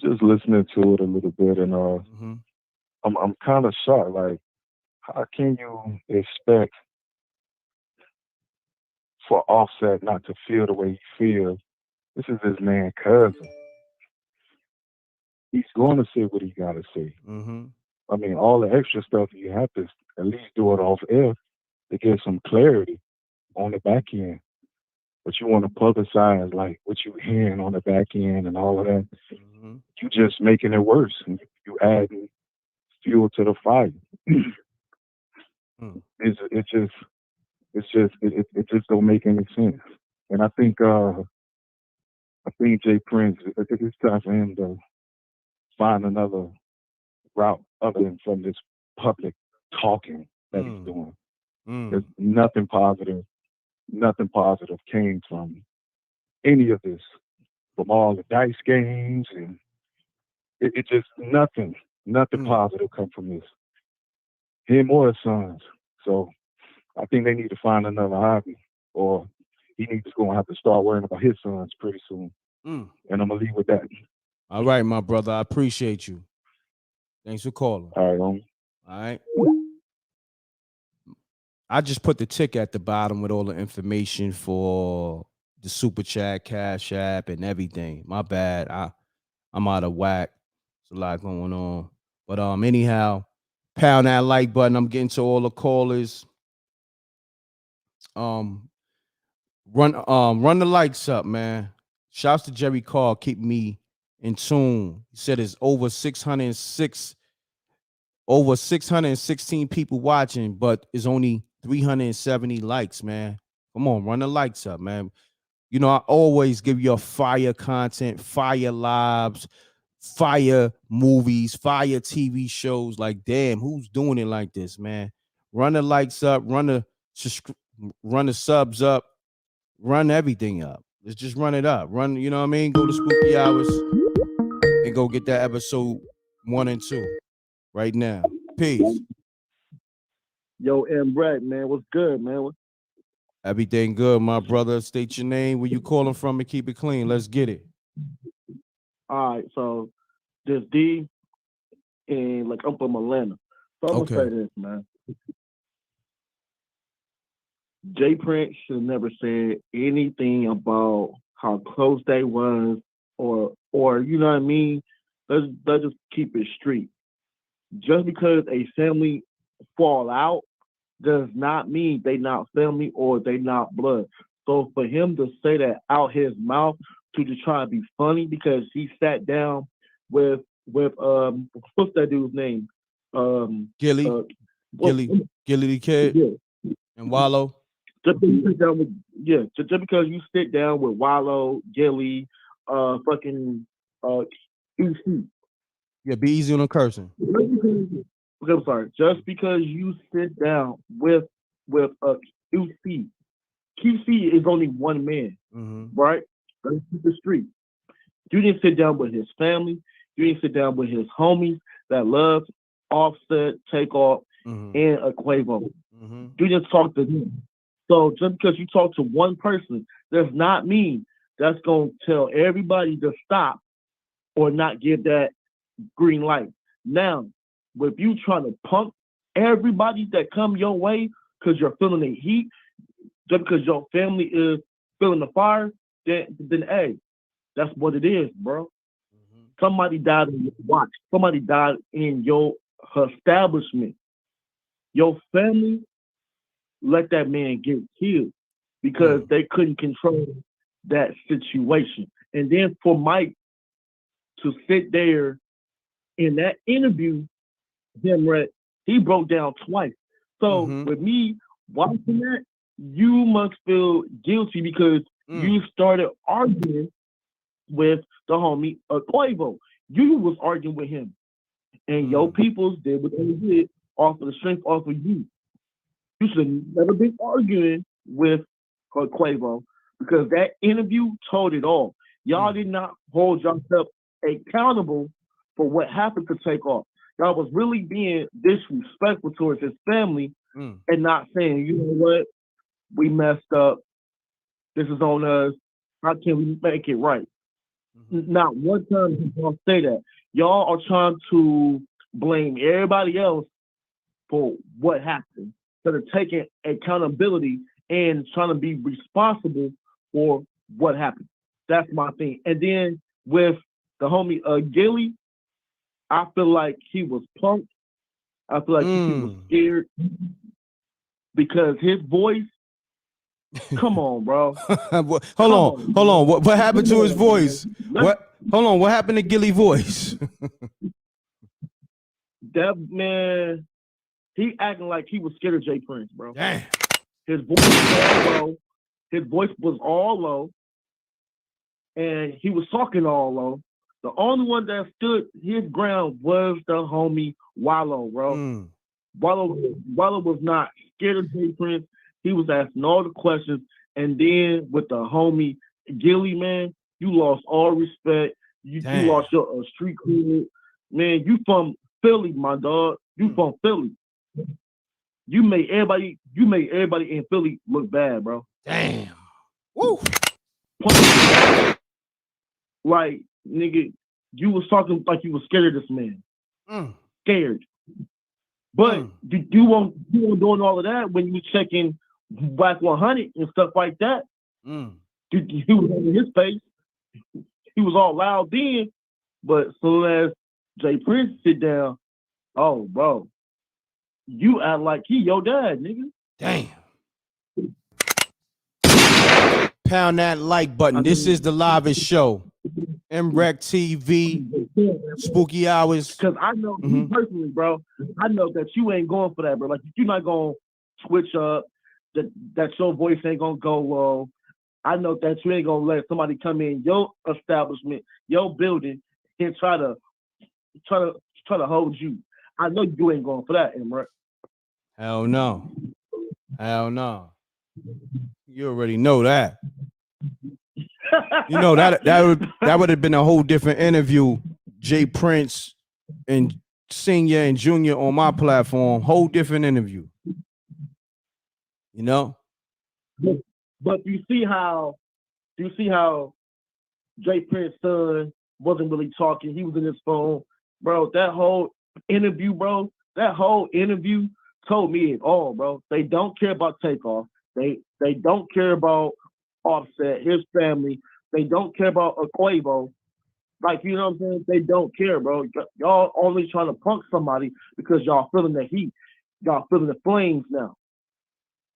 just listening to it a little bit, and I'm kind of shocked. Like, how can you expect for Offset not to feel the way he feels? This is his man cousin. He's going to say what he got to say. I mean, all the extra stuff, you have to at least do it off air to get some clarity on the back end. But you want to publicize like what you hearing on the back end and all of that. You just making it worse. And you adding fuel to the fire. It just don't make any sense. And I think Jay Prince, I think it's time for him to find another route other than from this public talking that he's doing. There's nothing positive came from any of this, from all the dice games, and it just nothing positive come from this. Him or his sons. So I think they need to find another hobby, or he needs to go and have to start worrying about his sons pretty soon. And I'm gonna leave with that. All right, my brother. I appreciate you. Thanks for calling. All right, homie. All right. I just put the tick at the bottom with all the information for the Super Chat, Cash App, and everything. My bad. I'm out of whack. There's a lot going on. But anyhow, pound that like button. I'm getting to all the callers. Run the likes up, man. Shouts to Jerry Carr, keep me in tune. He said it's over 616 people watching, but it's only 370 likes, man. Come on, run the likes up, man. You know, I always give you a fire content, fire lives, fire movies, fire TV shows. Like, damn, who's doing it like this, man? Run the likes up, run the subs up, run everything up. Let's just run it up. Run, you know what I mean? Go to Spooky Hours and go get that episode 1 and 2 right now. Peace. Yo, m.reck, man, what's good, man? Everything good, my brother. State your name, where you calling from, and keep it clean. Let's get it. All right, so this D, and like I'm from Atlanta. So I'm gonna say this, man. Jay Prince should never said anything about how close they was, or you know what I mean. Let's just keep it street. Just because a family fall out does not mean they not family or they not blood. So for him to say that out his mouth to just try to be funny because he sat down with what's that dude's name? Gilly, Gilly the Kid, yeah. and Wallow. Just because you sit down with just because you sit down with Wallow, Gilly, fucking EC. Yeah, be easy on the cursing. I'm sorry. Just because you sit down with QC, QC is only one man, right? Let's keep the street. You didn't sit down with his family. You didn't sit down with his homies that love Offset, Takeoff, and a Quavo. You just talk to them. So just because you talk to one person does not mean that's going to tell everybody to stop or not give that green light. Now, if you trying to punk everybody that come your way because you're feeling the heat, just because your family is feeling the fire, then hey, that's what it is, bro. Somebody died in your watch. Somebody died in your establishment. Your family let that man get killed because they couldn't control that situation. And then for Mike to sit there in that interview, he broke down twice. So with me watching that, you must feel guilty because you started arguing with the homie Quavo. You was arguing with him. And your peoples did what they did off of the strength off of you. You should have never been arguing with Quavo because that interview told it all. Y'all did not hold yourself accountable for what happened to Takeoff. Y'all was really being disrespectful towards his family and not saying, you know what, we messed up. This is on us. How can we make it right? Not one time did y'all say that. Y'all are trying to blame everybody else for what happened instead of taking accountability and trying to be responsible for what happened. That's my thing. And then with the homie Gilly, I feel like he was punked. I feel like he was scared because his voice. Come on, bro. Hold on. What happened to his voice? What? Hold on. What happened to Gilly's voice? That man, he acting like he was scared of Jay Prince, bro. Damn. His voice was all low. His voice was all low, and he was talking all low. The only one that stood his ground was the homie Wallow, bro. Wallow was not scared of Jay Prince. He was asking all the questions. And then with the homie Gilly, man, you lost all respect. You lost your street cred. Man, you from Philly, my dog. You from Philly. You made everybody in Philly look bad, bro. Damn. Woo. Like, nigga, you was talking like you was scared of this man. Scared. But you won't doing all of that when you checking Black 100 and stuff like that. He was in his face. He was all loud then, but as soon as Jay Prince sit down, oh, bro, you act like he your dad, nigga. Damn. Pound that like button. This is the livest show. m.reck TV, Spooky Hours. Because I know you personally, bro, I know that you ain't going for that, bro. Like, you're not going to switch up, that your voice ain't going to go low. I know that you ain't going to let somebody come in your establishment, your building, and try to hold you. I know you ain't going for that, m.reck. Hell no. Hell no. You already know that. You know that would have been a whole different interview. Jay Prince and Senior and Junior on my platform, whole different interview. You know? But you see how Jay Prince's son wasn't really talking. He was in his phone. Bro, that whole interview, told me it all, bro. They don't care about Takeoff. They don't care about Offset, his family. They don't care about Quavo. Like, you know what I'm saying? They don't care, bro. Y'all only trying to punk somebody because y'all feeling the heat. Y'all feeling the flames now.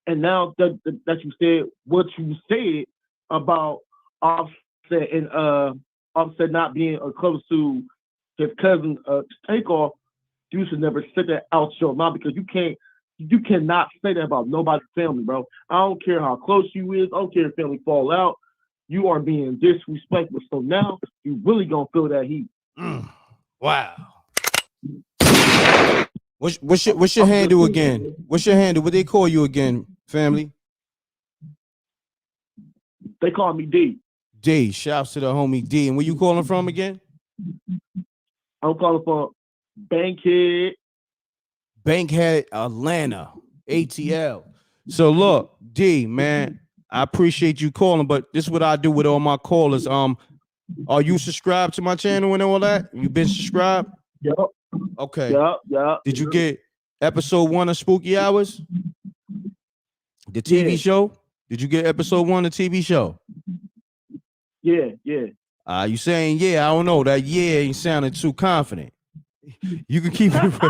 And now that you said what you said about Offset and Offset not being close to his cousin Takeoff, you should never say that out your mouth because you cannot say that about nobody's family, bro. I don't care how close you is. I don't care if family fall out. You are being disrespectful. So now you really gonna feel that heat. Wow. What's your handle again? What's your handle? What they call you again, family? They call me D. D. Shouts to the homie D. And where you calling from again? I'm calling from Bankhead. Bankhead, Atlanta, ATL. So look, D, man, I appreciate you calling, but this is what I do with all my callers. Are you subscribed to my channel and all that? You been subscribed? Yep. Okay. Yep. Did you get episode 1 of Spooky Hours? The TV show? Did you get episode 1 of the TV show? Yeah. You saying yeah? I don't know. That yeah ain't sounding too confident. You can keep it.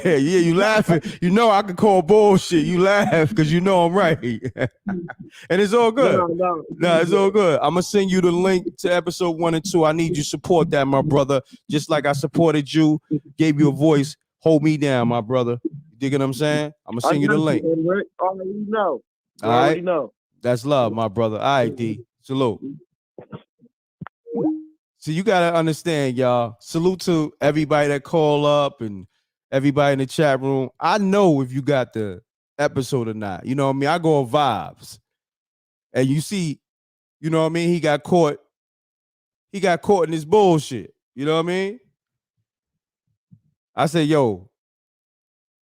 Yeah. You laughing. You know I can call bullshit. You laugh because you know I'm right, and it's all good. No, it's all good. I'm gonna send you the link to episode 1 and 2. I need you to support that, my brother. Just like I supported you, gave you a voice. Hold me down, my brother. You dig what I'm saying? I'm gonna send you the link. Already know. All right. That's love, my brother. All right, D. Salute. So you gotta understand, y'all. Salute to everybody that call up and everybody in the chat room. I know if you got the episode or not. You know what I mean? I go on vibes. And you see, you know what I mean? He got caught in this bullshit. You know what I mean? I said, yo,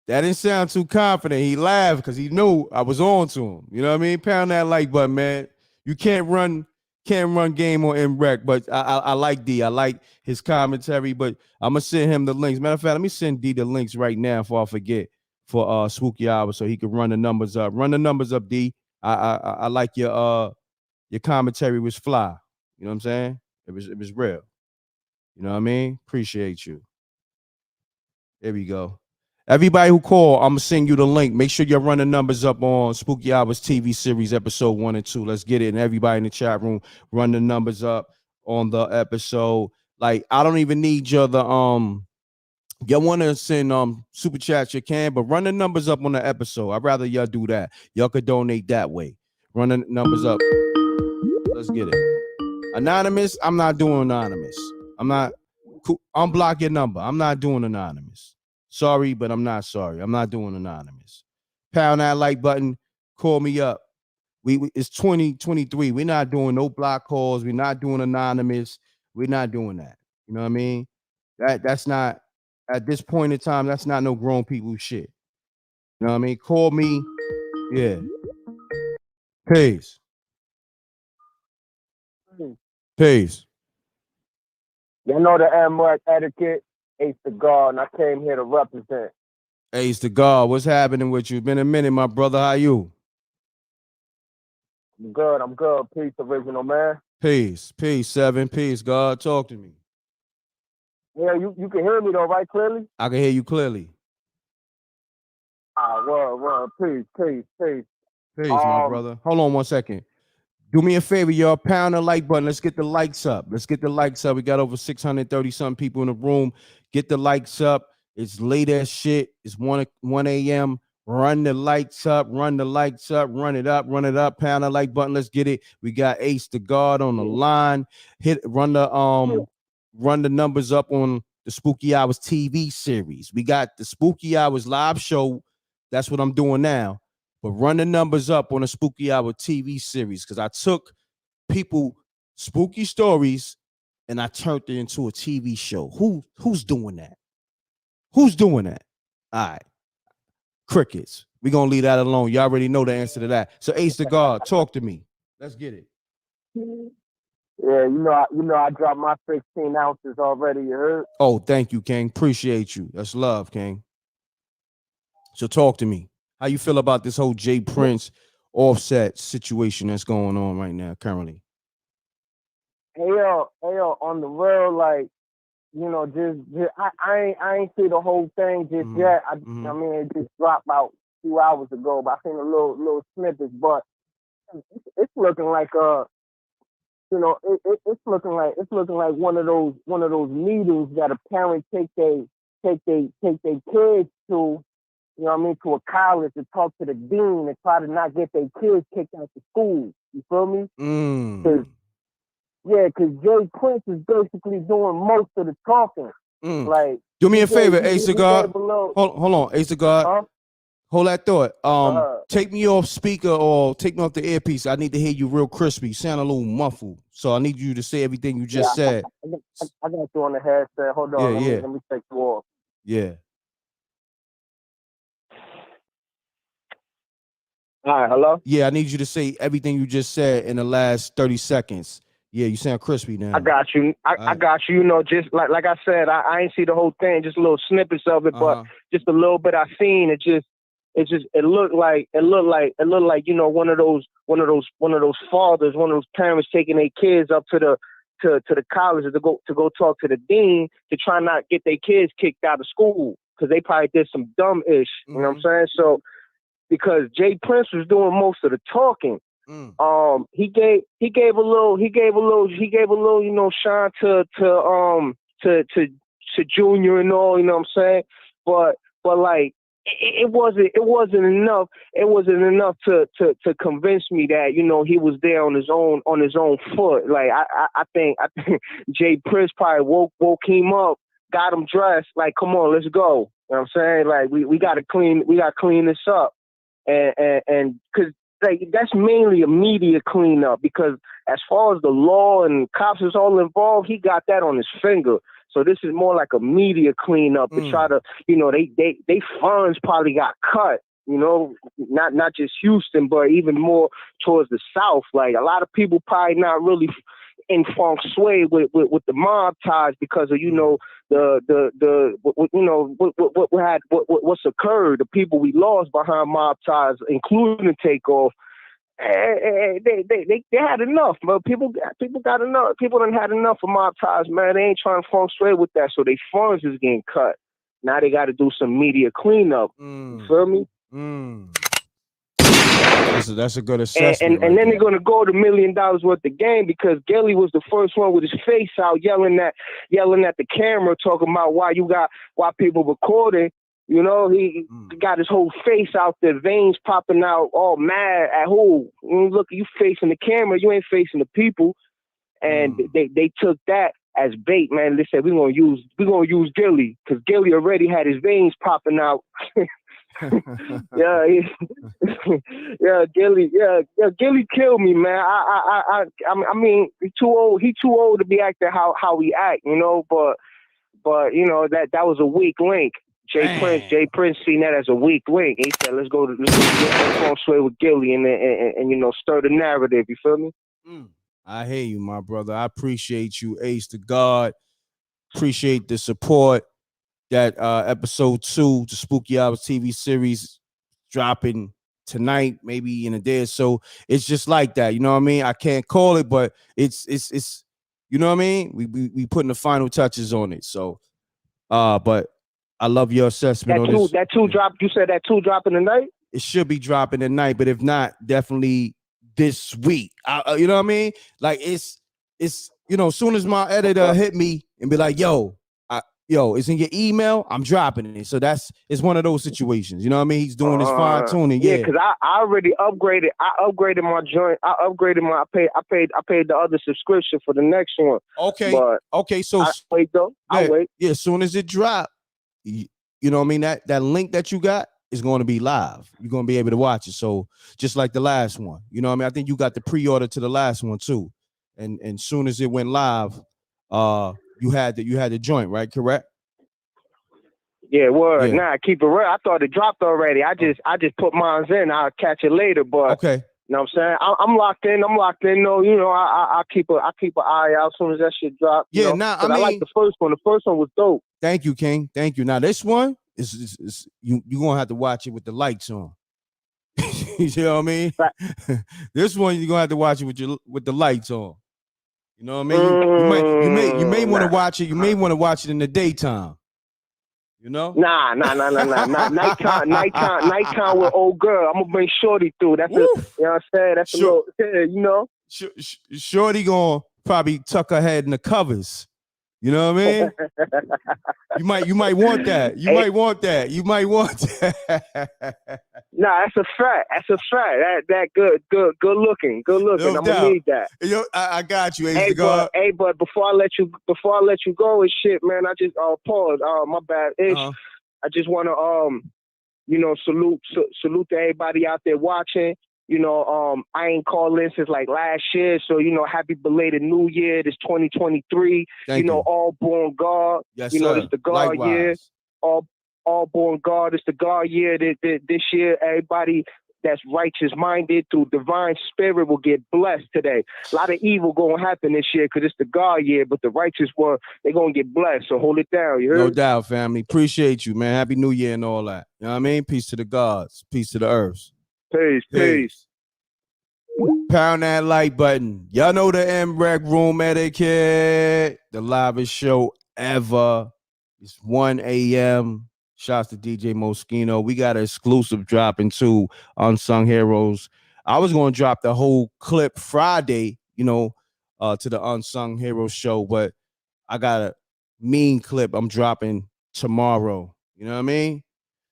that didn't sound too confident. He laughed because he knew I was on to him. You know what I mean? Pound that like button, man. You can't run game on m.reck, but I like D. I like his commentary, but I'm gonna send him the links. Matter of fact, let me send D the links right now before I forget for Spooky Hour so he can run the numbers up. Run the numbers up, D. I like your commentary was fly. You know what I'm saying? It was real. You know what I mean? Appreciate you. There we go. Everybody who call, I'm gonna send you the link. Make sure you run the numbers up on Spooky Hours TV series episode 1 and 2. Let's get it. And everybody in the chat room, run the numbers up on the episode. Like, I don't even need your y'all want to send super chats, you can, but run the numbers up on the episode. I'd rather y'all do that. Y'all could donate that way. Run the numbers up. Let's get it. Anonymous, I'm not doing anonymous. I'm not. Unblock your number. I'm not doing anonymous. Sorry, but I'm not sorry. I'm not doing anonymous. Pound that like button. Call me up. It's 2023. We're not doing no block calls. We're not doing anonymous. We're not doing that. You know what I mean? That's not at this point in time. That's not no grown people shit. You know what I mean? Call me. Yeah. Peace. Peace. You know the m.reck etiquette. Ace the God, and I came here to represent. Ace the God, what's happening with you? Been a minute, my brother. How you? I'm good. Peace, original man. Peace, 7. Peace, God. Talk to me. Yeah, you can hear me though, right? Clearly? I can hear you clearly. Word. Peace. Peace, my brother. Hold on 1 second. Do me a favor, y'all. Pound the like button. Let's get the likes up. We got over 630 something people in the room. Get the likes up. It's late as shit. It's 1 a.m. Run the likes up. Run it up. Pound the like button. Let's get it. We got Ace the God on the line. Run the numbers up on the Spooky Hours TV series. We got the Spooky Hours live show. That's what I'm doing now. But run the numbers up on a Spooky Hour TV series because I took people spooky stories and I turned it into a TV show. Who's doing that? All right. Crickets. We're gonna leave that alone. You already know the answer to that. So Ace the God, talk to me. Let's get it. Yeah, I dropped my 16 ounces already, you heard? Oh, thank you, King. Appreciate you. That's love, King. So talk to me. How you feel about this whole J Prince Offset situation that's going on right now, currently? Hey yo, on the real, like, I ain't see the whole thing just yet. I mean, it just dropped about 2 hours ago, but I seen a little snippets. But it's looking like it's looking like one of those meetings that a parent take their kids to. You know what I mean, to a college to talk to the dean and try to not get their kids kicked out of school. You feel me? Because Jay Prince is basically doing most of the talking. Like, do me a favor, Ace of God. Hold on, Ace of God. Huh? Hold that thought. Take me off speaker or take me off the earpiece. I need to hear you real crispy. You sound a little muffled. So I need you to say everything you just said. I got you on the headset. Hold on. Let me take you off. Yeah. All right, hello? Yeah, I need you to say everything you just said in the last 30 seconds. Yeah, you sound crispy now. I got you. I got you. Just like I said, I ain't see the whole thing, just little snippets of it, but just a little bit I seen. It looked like one of those fathers, one of those parents taking their kids up to the college to go talk to the dean to try not get their kids kicked out of school because they probably did some dumb ish. You know what I'm saying? So because Jay Prince was doing most of the talking. He gave a little, shine to Junior and all, you know what I'm saying? But like it wasn't enough. It wasn't enough to convince me that, he was there on his own foot. Like I think Jay Prince probably woke him up, got him dressed, like, come on, let's go. You know what I'm saying? Like we gotta clean this up. And because like that's mainly a media cleanup, because as far as the law and cops is all involved, he got that on his finger. So this is more like a media cleanup to try to, they funds probably got cut, not just Houston, but even more towards the South. Like a lot of people probably not really in feng shui with the mob ties because of, what's occurred, the people we lost behind mob ties, including Takeoff. They had enough, but people got enough. People done had enough of mob ties, man. They ain't trying to feng shui with that, so they funds is getting cut. Now they got to do some media cleanup. You feel me? That's a good assessment. And then they're gonna go to $1 million worth of game because Gilly was the first one with his face out yelling at the camera, talking about why people recording. He got his whole face out there, veins popping out, all mad at who? Look, you facing the camera, you ain't facing the people. And they took that as bait, man. They said we're gonna use Gilly because Gilly already had his veins popping out. Gilly killed me, man. I mean, he's too old. He too old to be acting how he act, But that was a weak link. Jay Prince seen that as a weak link. He said, let's go get feng shui with Gilly and stir the narrative. You feel me? I hear you, my brother. I appreciate you, Ace the God. Appreciate the support. That episode 2, the Spooky Hours TV series, dropping tonight, maybe in a day or so. It's just like that, you know what I mean? I can't call it, but it's you know what I mean? We putting the final touches on it. So, but I love your assessment on this. That 2 drop. You said that 2 dropping tonight? It should be dropping tonight, but if not, definitely this week. You know what I mean? Like it's as soon as my editor hit me and be like, yo, it's in your email, I'm dropping it. So it's one of those situations. You know what I mean? He's doing his fine tuning. Yeah, because I already upgraded. I upgraded my joint. I upgraded my. I paid the other subscription for the next one. Okay. But okay. So I wait though. I wait. Yeah. As soon as it drop, you know what I mean? That link that you got is going to be live. You're going to be able to watch it. So just like the last one, you know what I mean? I think you got the pre-order to the last one too. And soon as it went live, you had the joint, right? Correct? Yeah, word. Yeah. Nah, keep it real. I thought it dropped already. I just put mine in. I'll catch it later. But okay. You know what I'm saying? I'm locked in. I'm locked in. No, you know, I keep an eye out as soon as that shit drop. Yeah, I like the first one. The first one was dope. Thank you, King. Thank you. Now this one is you gonna have to watch it with the lights on. You know what I mean? Right. This one you're gonna have to watch it with the lights on. You know what I mean? You may want to watch it. You may want to watch it in the daytime. You know? Nah. Nighttime with old girl. I'm gonna bring Shorty through. That's you know what I'm saying? That's a little, you know. Shorty gonna probably tuck her head in the covers. You know what I mean? You might want that. You might want that. Nah, that's a fact. That good looking. No I'm gonna need that. Yo, I got you. But before I let you go and shit, man, I just pause. My bad. I just wanna salute to everybody out there watching. I ain't called in since like last year, so happy belated New Year. This 2023. Thank you. All born God. Yes, sir. It's the God Likewise. year. All born God. It's the God year. This year, everybody that's righteous minded through divine spirit will get blessed today. A lot of evil gonna happen this year because it's the God year, but the righteous one, they gonna get blessed. So hold it down. You heard? No doubt, family. Appreciate you, man. Happy New Year and all that. You know what I mean? Peace to the gods. Peace to the earth. Peace. Pound that like button. Y'all know the m.reck room etiquette. The livest show ever. It's 1 a.m. Shouts to DJ Moschino. We got an exclusive dropping too, Unsung Heroes. I was going to drop the whole clip Friday, to the Unsung Heroes show, but I got a mean clip I'm dropping tomorrow. You know what I mean?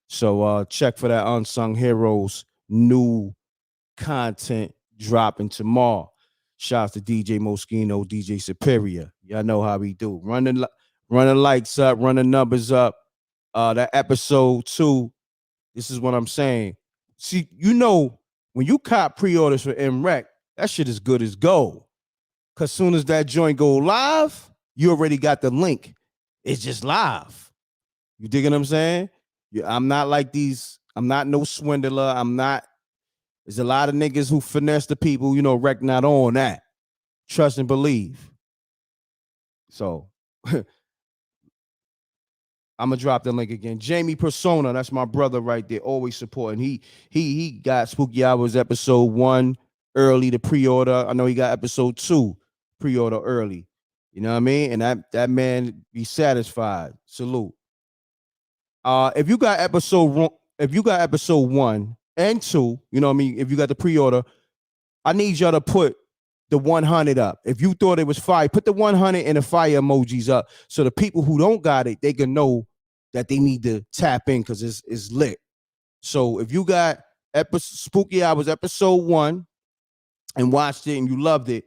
So check for that Unsung Heroes new content dropping tomorrow. Shouts to DJ Moschino, DJ Superior. Y'all know how we do. Run the likes up, run the numbers up. That episode 2, this is what I'm saying. See, when you cop pre-orders for m.reck, that shit is good as gold. Cause soon as that joint go live, you already got the link. It's just live. You dig what I'm saying? I'm not like these. I'm not no swindler. There's a lot of niggas who finesse the people, wreck not on that. Trust and believe. So I'm gonna drop the link again. Jamie Persona, that's my brother right there, always supporting. He got Spooky Hours episode 1 early to pre-order. I know he got episode 2 pre-order early. You know what I mean? And that man be satisfied. Salute. If you got episode 1 and 2, you know what I mean? If you got the pre-order, I need y'all to put the 100 up. If you thought it was fire, put the 100 and the fire emojis up so the people who don't got it, they can know that they need to tap in because it's lit. So if you got Spooky Hours episode 1 and watched it and you loved it,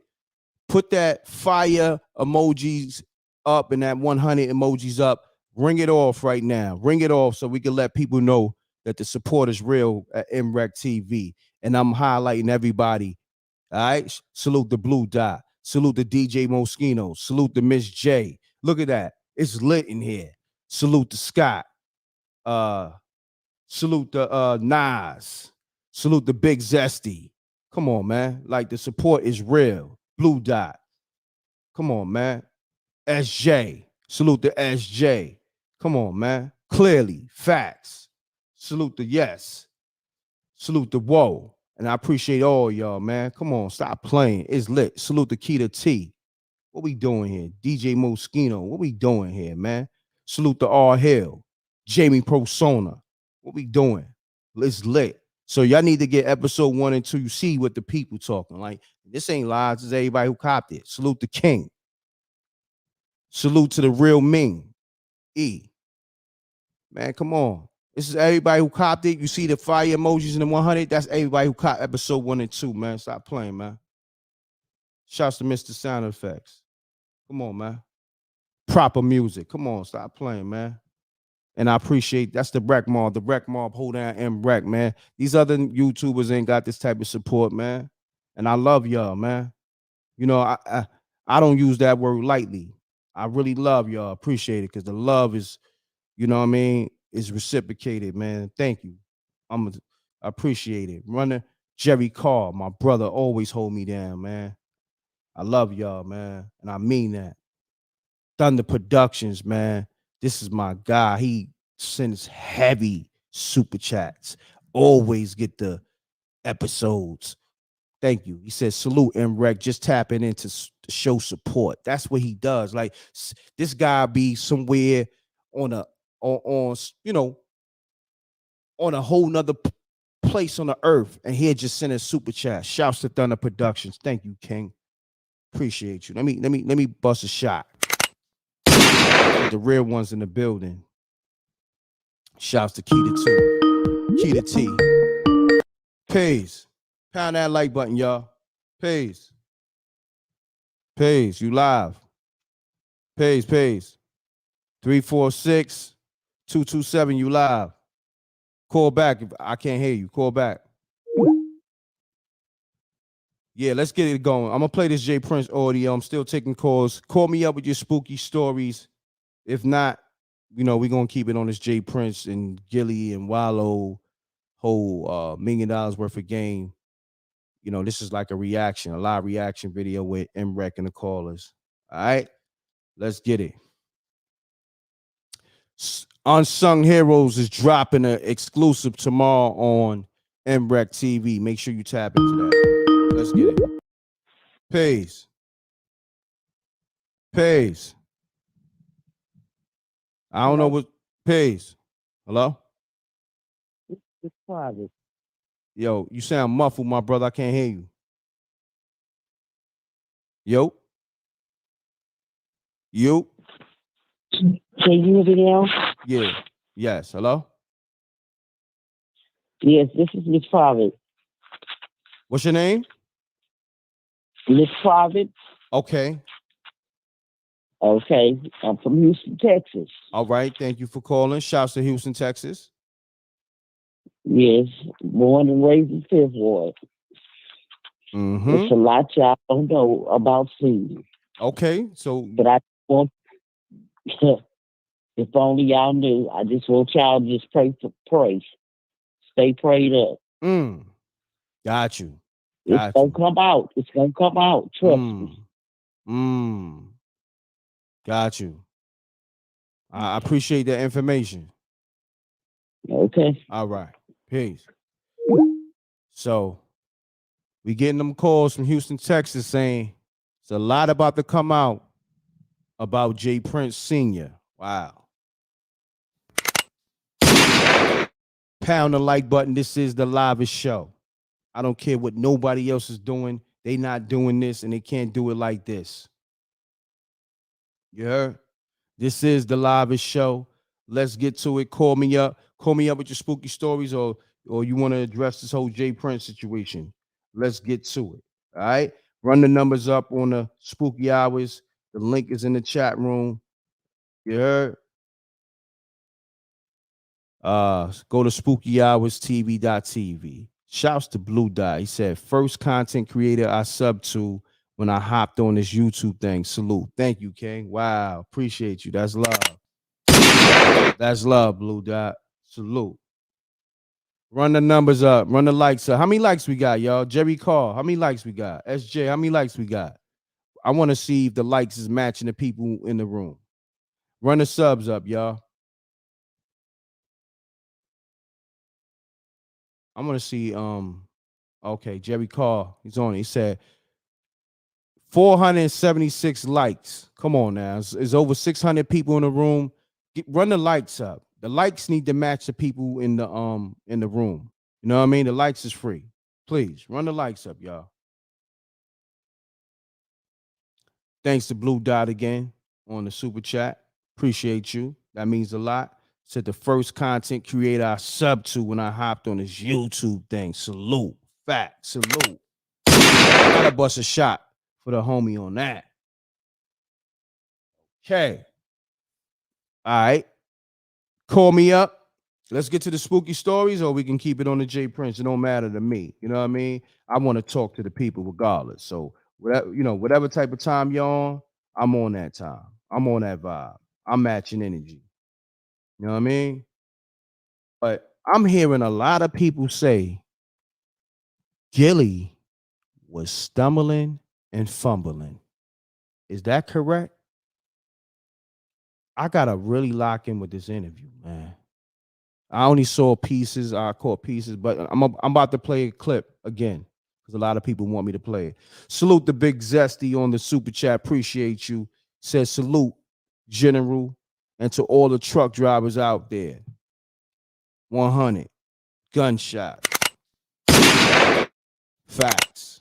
put that fire emojis up and that 100 emojis up. Ring it off right now. Ring it off so we can let people know that the support is real at m.reck TV. And I'm highlighting everybody. All right. Salute the Blue Dot. Salute the DJ Moschino. Salute the Miss J. Look at that. It's lit in here. Salute the Scott. Salute the Nas. Salute the Big Zesty. Come on, man. Like the support is real. Blue Dot. Come on, man. SJ. Salute the SJ. Come on, man. Clearly. Facts. Salute the Yes. Salute the Whoa. And I appreciate all y'all, man. Come on, stop playing. It's lit. Salute the Keita T. What we doing here? DJ Moschino. What we doing here, man? Salute the R Hill. Jamie Persona. What we doing? It's lit. So y'all need to get episode 1 and 2. You see what the people talking. Like, this ain't lies. This is everybody who copped it. Salute the King. Salute to the real Ming. E. Man, come on. This is everybody who copped it. You see the fire emojis in the 100. That's everybody who copped episode 1 and 2, man. Stop playing, man. Shouts to Mr. Sound Effects. Come on, man. Proper music. Come on, stop playing, man. And I appreciate that's the Breck Mob. The Breck Mob hold down m.reck, man. These other YouTubers ain't got this type of support, man. And I love y'all, man. I don't use that word lightly. I really love y'all. Appreciate it because the love is, you know what I mean? is reciprocated, man. Thank you. I appreciate it. Runner Jerry Carr, my brother, always hold me down, man. I love y'all, man, and I mean that. Thunder Productions, man. This is my guy. He sends heavy super chats. Always get the episodes. Thank you. He says, salute m.reck, just tapping into show support. That's what he does. Like this guy be somewhere on a on you know on a whole nother place on the earth, and he'll just send a super chat. Shouts to Thunder Productions. Thank you, King. Appreciate you. Let me bust a shot. The real ones in the building. Shouts to Keita T. Pays. Pound that like button, y'all. Pays. You live. Pays. 346-227, you live. Call back if I can't hear you. Call back. Yeah, let's get it going. I'm gonna play this J Prince audio. I'm still taking calls. Call me up with your spooky stories. If not, we're gonna keep it on this J Prince and Gilly and Wallow whole $1 million worth of game. This is like a live reaction video with m.reck and the callers. All right, let's get it. Unsung Heroes is dropping an exclusive tomorrow on m.reck TV. Make sure you tap into that. Let's get it. Pays. I don't know what pays. Hello? It's private. Yo, you sound muffled, my brother. I can't hear you. Yo. Can you hear me now? Yeah. Yes. Hello? Yes, this is Miss Private. What's your name? Miss Private. Okay. I'm from Houston, Texas. All right. Thank you for calling. Shouts to Houston, Texas. Yes, born and raised in Fifth Ward. Mm-hmm. It's a lot y'all don't know about Senior. Okay, so. But I want, if only y'all knew, I just want y'all to just pray. Stay prayed up. Got you. It's gonna come out. Trust me. Got you. I appreciate that information. Okay. All right. Peace. So we getting them calls from Houston, Texas saying it's a lot about to come out about J Prince Sr. Wow. Pound the like button. This is the livest show. I don't care what nobody else is doing. They not doing this and they can't do it like this. You heard? This is the livest show. Let's get to it. Call me up. Call me up with your spooky stories or you want to address this whole J Prince situation. Let's get to it. All right. Run the numbers up on the spooky hours. The link is in the chat room. You heard? Go to spookyhourstv.tv. Shouts to Blue Dot. He said, first content creator I sub to when I hopped on this YouTube thing. Salute. Thank you, King. Wow. Appreciate you. That's love. That's love, Blue Dot. Salute. Run the numbers up. Run the likes up. How many likes we got, y'all? Jerry Carr. How many likes we got? SJ. How many likes we got? I want to see if the likes is matching the people in the room. Run the subs up, y'all. I want to see. Okay, Jerry Carr. He's on it. He said 476 likes. Come on now. It's over 600 people in the room. Run the likes up. The likes need to match the people in the room. You know what I mean? The likes is free. Please run the likes up, y'all. Thanks to Blue Dot again on the super chat. Appreciate you. That means a lot. Said the first content creator I sub to when I hopped on this YouTube thing. Salute. Fact. Salute. Gotta bust a shot for the homie on that. Okay. All right. Call me up. Let's get to the spooky stories, or we can keep it on the J Prince. It don't matter to me. You know what I mean? I want to talk to the people regardless. So whatever type of time you're on, I'm on that time. I'm on that vibe. I'm matching energy. You know what I mean? But I'm hearing a lot of people say Gilly was stumbling and fumbling. Is that correct? I gotta really lock in with this interview, man. I only saw pieces. I caught pieces, but I'm about to play a clip again because a lot of people want me to play it. Salute the big Zesty on the super chat. Appreciate you. Says salute, General, and to all the truck drivers out there. 100 gunshots. Facts.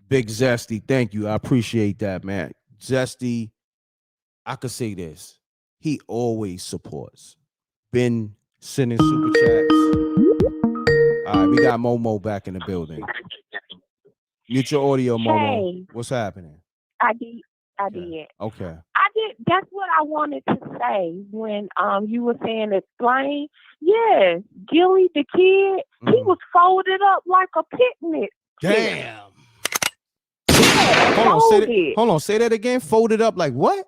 Big Zesty, thank you. I appreciate that, man. Zesty, I could say this. He always supports. Been sending super chats. All right, we got Momo back in the building. Mute your audio, Momo. Hey. What's happening? I did. Okay. I did. That's what I wanted to say when you were saying explain. Yes, Gilly the kid, he was folded up like a picnic. Damn. Yeah, Hold on. Say that again. Folded up like what?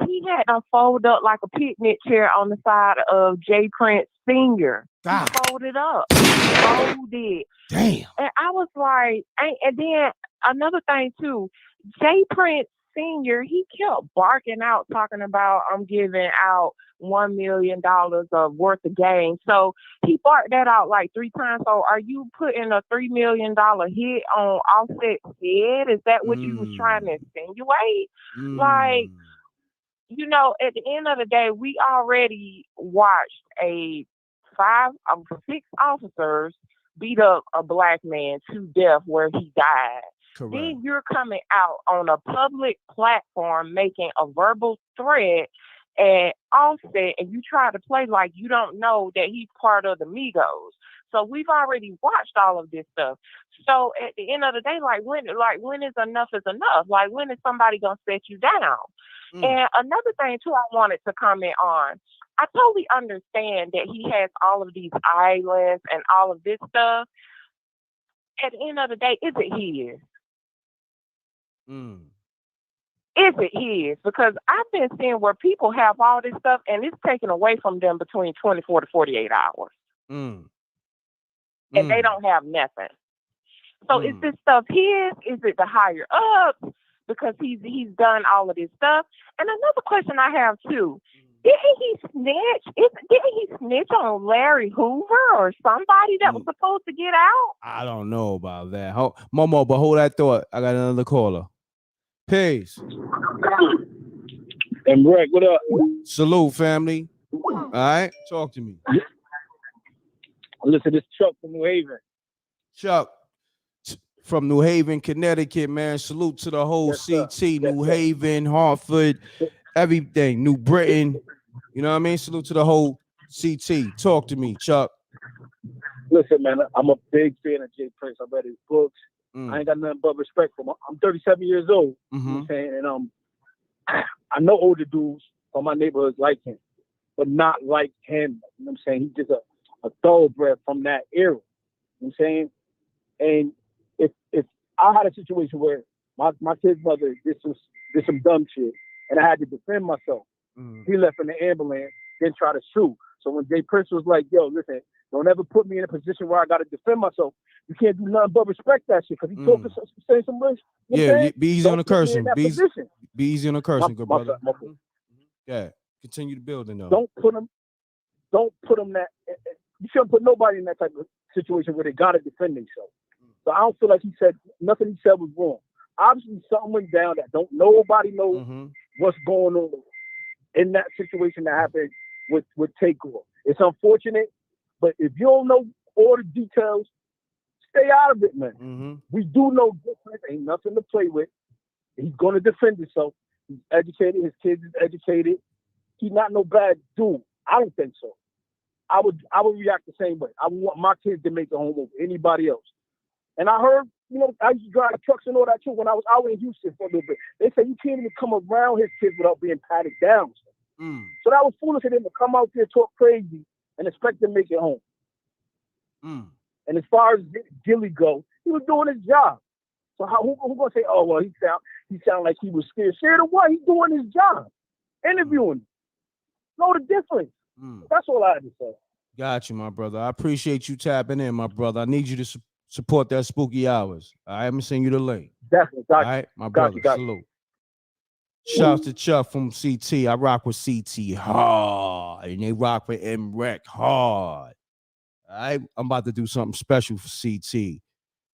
He had them folded up like a picnic chair on the side of J. Prince Sr. He folded up. Folded. Damn. And I was like, and then another thing too, J. Prince Sr., he kept barking out, talking about, I'm giving out $1 million of worth of game. So he barked that out like 3 times. So are you putting a $3 million hit on Offset's head? Is that what you was trying to insinuate? Like, you know, at the end of the day, we already watched 6 officers beat up a black man to death where he died. Correct. Then you're coming out on a public platform making a verbal threat at Offset, and you try to play like you don't know that he's part of the Migos. So we've already watched all of this stuff. So at the end of the day, when is enough is enough? Like, when is somebody gonna set you down? And another thing too, I wanted to comment on. I totally understand that he has all of these islands and all of this stuff. At the end of the day, is it his? Is it his? Because I've been seeing where people have all this stuff and it's taken away from them between 24 to 48 hours. And they don't have nothing. So is this stuff his? Is it the higher up? Because he's done all of this stuff. And another question I have too, didn't he snitch on Larry Hoover or somebody that was supposed to get out? I don't know about that. Momo, but hold that thought. I got another caller. Peace. m.reck, what up? Salute, family. All right, talk to me. Listen, this Chuck from New Haven. Chuck from New Haven, Connecticut, man. Salute to the whole CT, New Haven, Hartford, everything, New Britain. You know what I mean? Salute to the whole CT. Talk to me, Chuck. Listen, man, I'm a big fan of J. Prince. I read his books. I ain't got nothing but respect for him. I'm 37 years old. You know what I'm saying? And I know older dudes from my neighborhoods like him, but not like him. You know what I'm saying? He's just a thoroughbred from that era. You know what I'm saying? And if I had a situation where my kid's mother did some dumb shit and I had to defend myself, he left in the ambulance, then try to sue. So when Jay Prince was like, yo, listen, don't ever put me in a position where I got to defend myself. You can't do nothing but respect that shit because he talking saying some rich. Yeah, be easy on the cursing. Be easy on the cursing, good brother. Yeah, continue to build though. Don't put him that. You shouldn't put nobody in that type of situation where they got to defend themselves. So I don't feel like nothing he said was wrong. Obviously, something went down that nobody knows what's going on in that situation that happened with Takeoff. It's unfortunate, but if you don't know all the details, stay out of it, man. We do know different. Ain't nothing to play with. He's going to defend himself. He's educated. His kids is educated. He's not no bad dude. I don't think so. I would react the same way. I would want my kids to make the home over anybody else. And I heard, I used to drive trucks and all that too when I was out in Houston for a little bit. They said you can't even come around his kids without being patted down. So that was foolish of them to come out there, talk crazy, and expect them to make it home. And as far as Gilly go, he was doing his job. So who gonna say, oh well, he sound like he was scared? Scared of what? He's doing his job, interviewing. know the difference. That's all I had to say. Got you, my brother. I appreciate you tapping in, my brother. I need you to support that Spooky Hours. I'm gonna send you the link. Definitely. All right, my brother. Salute. Shouts to Chuck from CT. I rock with CT hard, and they rock with m.reck hard. All right, I'm about to do something special for CT. You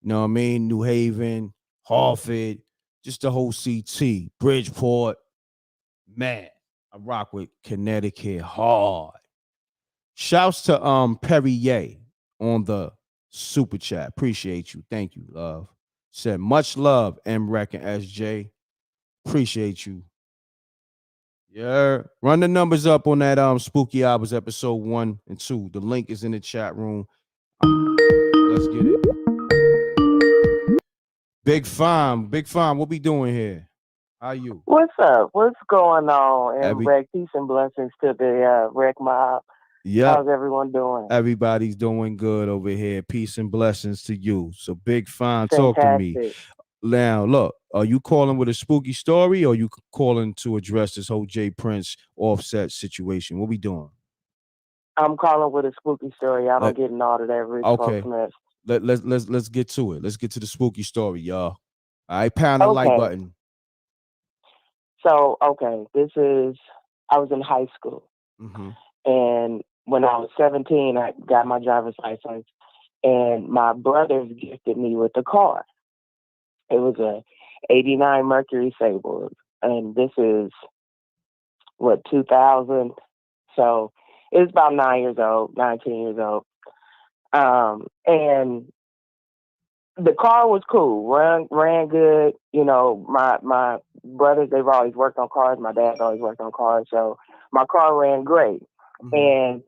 know what I mean? New Haven, Hartford, just the whole CT, Bridgeport. Man, I rock with Connecticut hard. Shouts to Perrier on the super chat. Appreciate you. Thank you, love. Said much love, m.reck and SJ. Appreciate you. Yeah. Run the numbers up on that Spooky Hours episode 1 and 2. The link is in the chat room. Let's get it. Big Fine, what we doing here? How you? What's up? What's going on? m.reck, peace and blessings to the Wreck Mob. Yeah. How's everyone doing? Everybody's doing good over here. Peace and blessings to you. So Big Fine, Fantastic. talk to me. Now, look, are you calling with a spooky story or are you calling to address this whole J Prince Offset situation? What we doing? I'm calling with a spooky story. I don't get in all of that rich folks mess. Let's get to it. Let's get to the spooky story, y'all. All right, pound the like button. So, I was in high school. Mm-hmm. And when I was 17, I got my driver's license. And my brothers gifted me with a car. It was a 89 Mercury Sable. And this is, 2000? So it was about 19 years old. And the car was cool, ran good. You know, my brothers, they've always worked on cars. My dad's always worked on cars. So my car ran great. Mm-hmm. And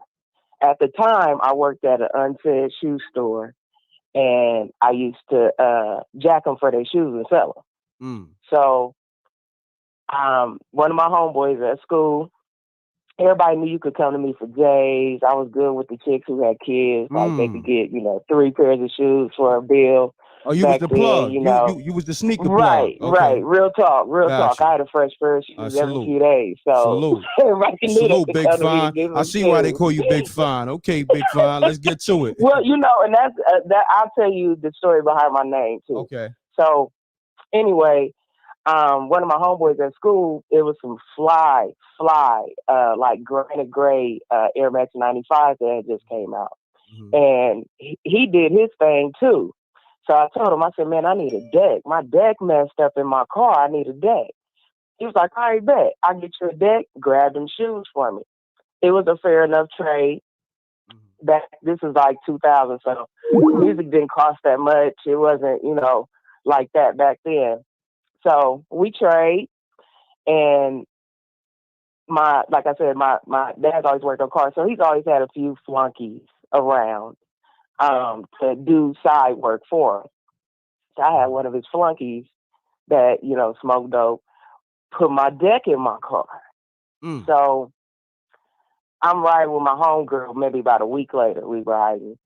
at the time, I worked at an unsaid shoe store. And I used to jack them for their shoes and sell them. So one of my homeboys at school, everybody knew you could come to me for J's. I was good with the chicks who had kids. Like they could get, 3 pairs of shoes for a bill. Oh, you was the plug. You was the sneaker plug. Right. Real talk. I had a fresh pair of shoes every few days. So everybody knew they could Big come Fine. to me. I see why they call you Big Fine. Okay, Big Fine. Let's get to it. Well, and that's that. I'll tell you the story behind my name too. Okay. So anyway, one of my homeboys at school, it was some fly, like granite gray Air Max 95 that had just came out. Mm-hmm. And he did his thing too. So I told him, I said, man, I need a deck. My deck messed up in my car. I need a deck. He was like, all right, bet. I'll get you a deck. Grab them shoes for me. It was a fair enough trade. This is like 2000, so music didn't cost that much. It wasn't, like that back then. So we trade, and like I said, my dad's always worked on cars, so he's always had a few flunkies around to do side work for him. So I had one of his flunkies that, smoked dope, put my deck in my car. So I'm riding with my homegirl, maybe about a week later, we riding.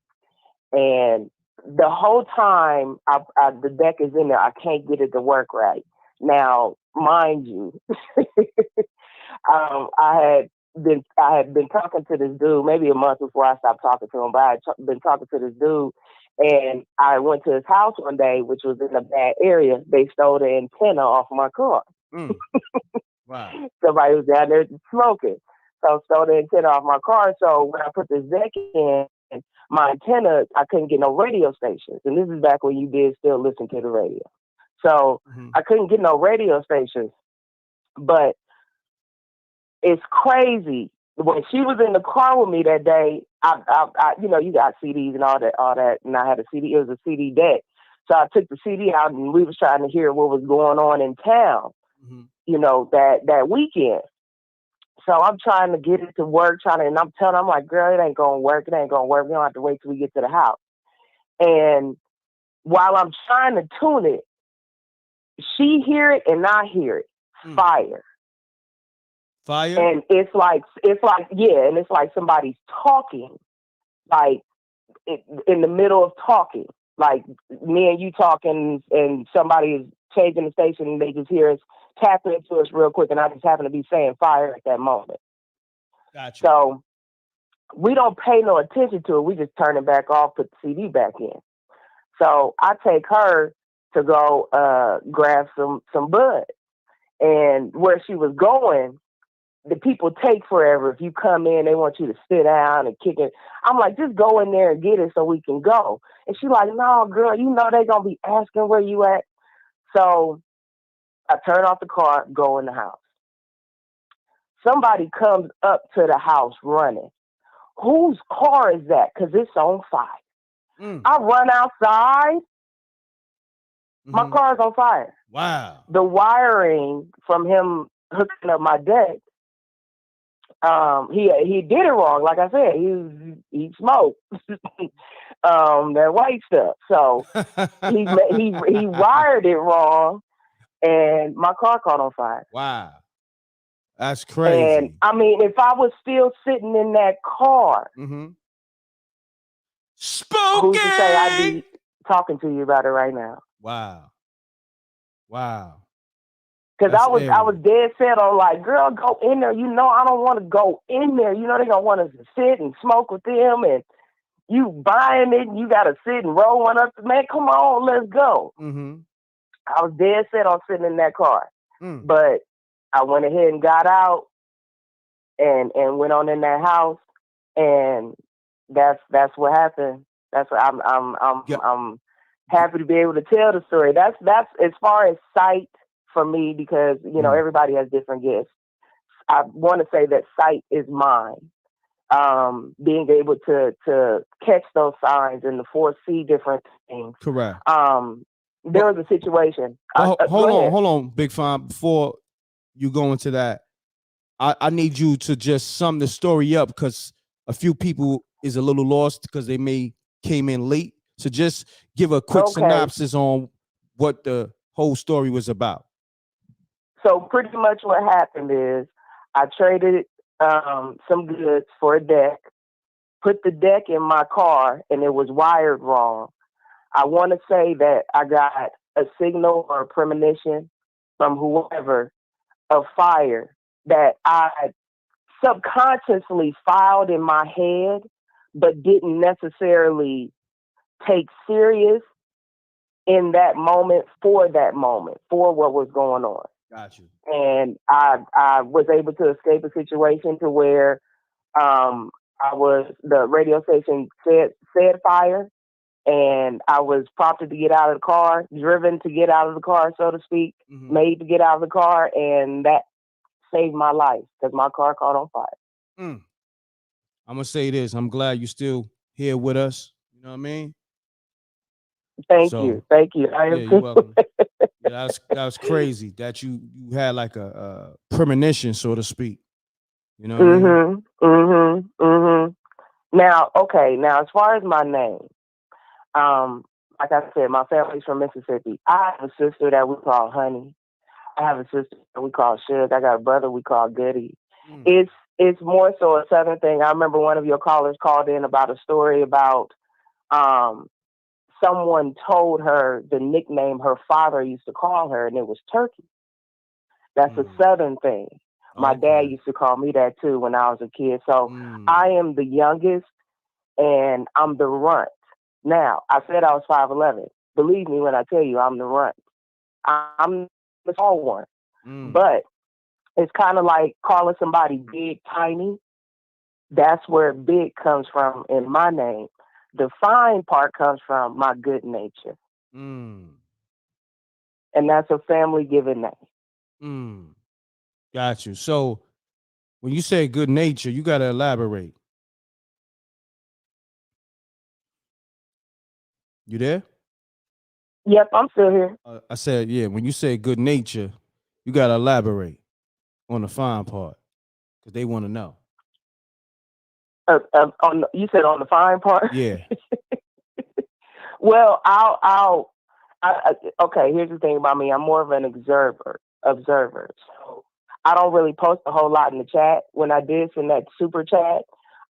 And the whole time the deck is in there, I can't get it to work right. Now, mind you, I had been talking to this dude maybe a month before I stopped talking to him, but I had been talking to this dude, and I went to his house one day, which was in a bad area. They stole the antenna off my car. Wow. Somebody was down there smoking. So stole the antenna off my car. So when I put this deck in, my antenna, I couldn't get no radio stations. And this is back when you did still listen to the radio. So I couldn't get no radio stations. But it's crazy. When she was in the car with me that day, I you got CDs and all that, and I had a CD. It was a CD deck. So I took the CD out, and we was trying to hear what was going on in town, that weekend. So I'm trying to get it to work, and I'm like, girl, it ain't gonna work. We don't have to wait till we get to the house. And while I'm trying to tune it, she hear it and I hear it. Fire. And it's like, and it's like somebody's talking, like in the middle of talking, like me and you talking, and somebody is changing the station, and they just hear us tapping into us real quick, and I just happen to be saying fire at that moment. Gotcha. So we don't pay no attention to it. We just turn it back off, put the CD back in. So I take her to go grab some bud. And where she was going, the people take forever. If you come in, they want you to sit down and kick it. I'm like, just go in there and get it so we can go. And she's like, no, girl, you know they're going to be asking where you at. So I turn off the car, go in the house. Somebody comes up to the house running. Whose car is that? Because it's on fire. I run outside. My car's on fire. Wow. The wiring from him hooking up my deck, he did it wrong. Like I said, he smoked that white stuff. So he wired it wrong, and my car caught on fire. Wow. That's crazy. And I mean, if I was still sitting in that car, spooky, who's to say I'd be talking to you about it right now? Wow. Wow. Because I was dead set on like, girl, go in there. You know, I don't want to go in there. You know, they're going to want us to sit and smoke with them. And you buying it, and you got to sit and roll one up. Man, come on, let's go. I was dead set on sitting in that car. But I went ahead and got out and went on in that house. And that's what happened. That's what I'm happy to be able to tell the story. That's as far as sight for me, because you know everybody has different gifts. I want to say that sight is mine. Being able to catch those signs and to foresee different things. Correct. There was a situation. Hold on, Big Fine. Before you go into that, I need you to just sum the story up, because a few people is a little lost because they may came in late. So just give a quick synopsis on what the whole story was about. So pretty much what happened is I traded some goods for a deck, put the deck in my car, and it was wired wrong. I want to say that I got a signal or a premonition from whoever of fire that I subconsciously filed in my head, but didn't necessarily take serious in that moment, for what was going on. Got you. And I was able to escape a situation to where the radio station said fire, and I was prompted to get out of the car, driven to get out of the car, so to speak, made to get out of the car, and that saved my life because my car caught on fire. I'm gonna say this. I'm glad you're still here with us. You know what I mean? Thank you. You're welcome. Yeah, that was crazy that you had like a premonition, so to speak. You know what I mean? Now, as far as my name, like I said, my family's from Mississippi. I have a sister that we call Honey. I have a sister that we call Suge. I got a brother we call Goody. It's more so a Southern thing. I remember one of your callers called in about a story about someone told her the nickname her father used to call her, and it was Turkey. That's a Southern thing. My dad used to call me that too when I was a kid. So I am the youngest, and I'm the runt. Now, I said I was 5'11". Believe me when I tell you I'm the runt. I'm the tall one. But it's kind of like calling somebody big, tiny. That's where big comes from in my name. The fine part comes from my good nature. And that's a family given name. Got you. So when you say good nature, you got to elaborate. You there? Yep, I'm still here. I said, yeah, when you say good nature, you got to elaborate on the fine part, because they want to know. You said on the fine part? Yeah. Well, okay, here's the thing about me. I'm more of an observer. So I don't really post a whole lot in the chat. When I did send that super chat,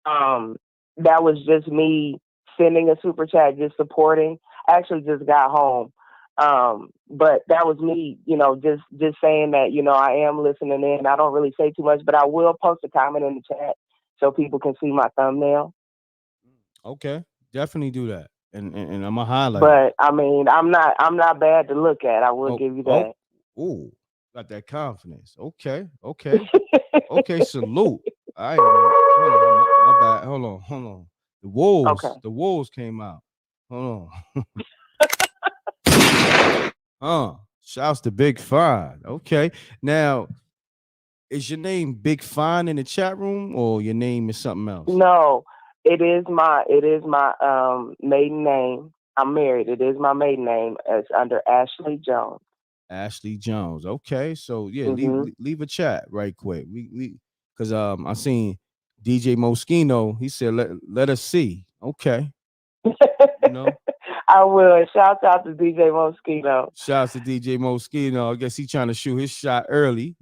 that was just me sending a super chat, just supporting. I actually just got home. But that was me, just saying that, I am listening in. I don't really say too much, but I will post a comment in the chat so people can see my thumbnail. Okay, definitely do that, and I'm gonna highlight it. But I mean, I'm not bad to look at. I will give you that. Ooh, got that confidence. Okay. Salute. All right, hold on, my bad. Hold on. The wolves came out. Hold on. Shouts to Big Fine. Okay, now is your name Big Fine in the chat room, or your name is something else? No, it is my maiden name. I'm married. It is my maiden name. It's under Ashley Jones. Ashley Jones. Okay, so yeah, leave a chat right quick. We because I seen DJ Moschino. He said let us see. Okay, I will. Shout out to DJ Moschino. Shouts to DJ Moschino. I guess he trying to shoot his shot early.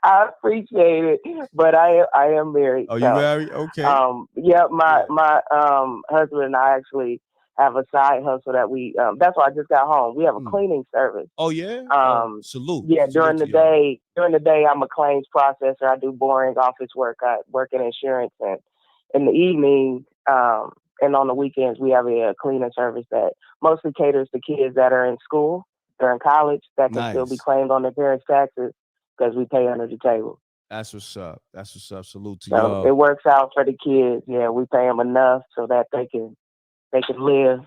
I appreciate it, but I am married. Oh, you married? Okay. Yeah, my husband and I actually have a side hustle that we. That's why I just got home. We have a cleaning service. Oh yeah. Salute. Yeah, Salute during the day, I'm a claims processor. I do boring office work. I work in insurance, and in the evening, and on the weekends, we have a cleaning service that mostly caters to kids that are in school, they're in college, that can still be claimed on their parents' taxes because we pay under the table. That's what's up. Salute to So y'all. it works out for the kids. Yeah, we pay them enough so that they can live.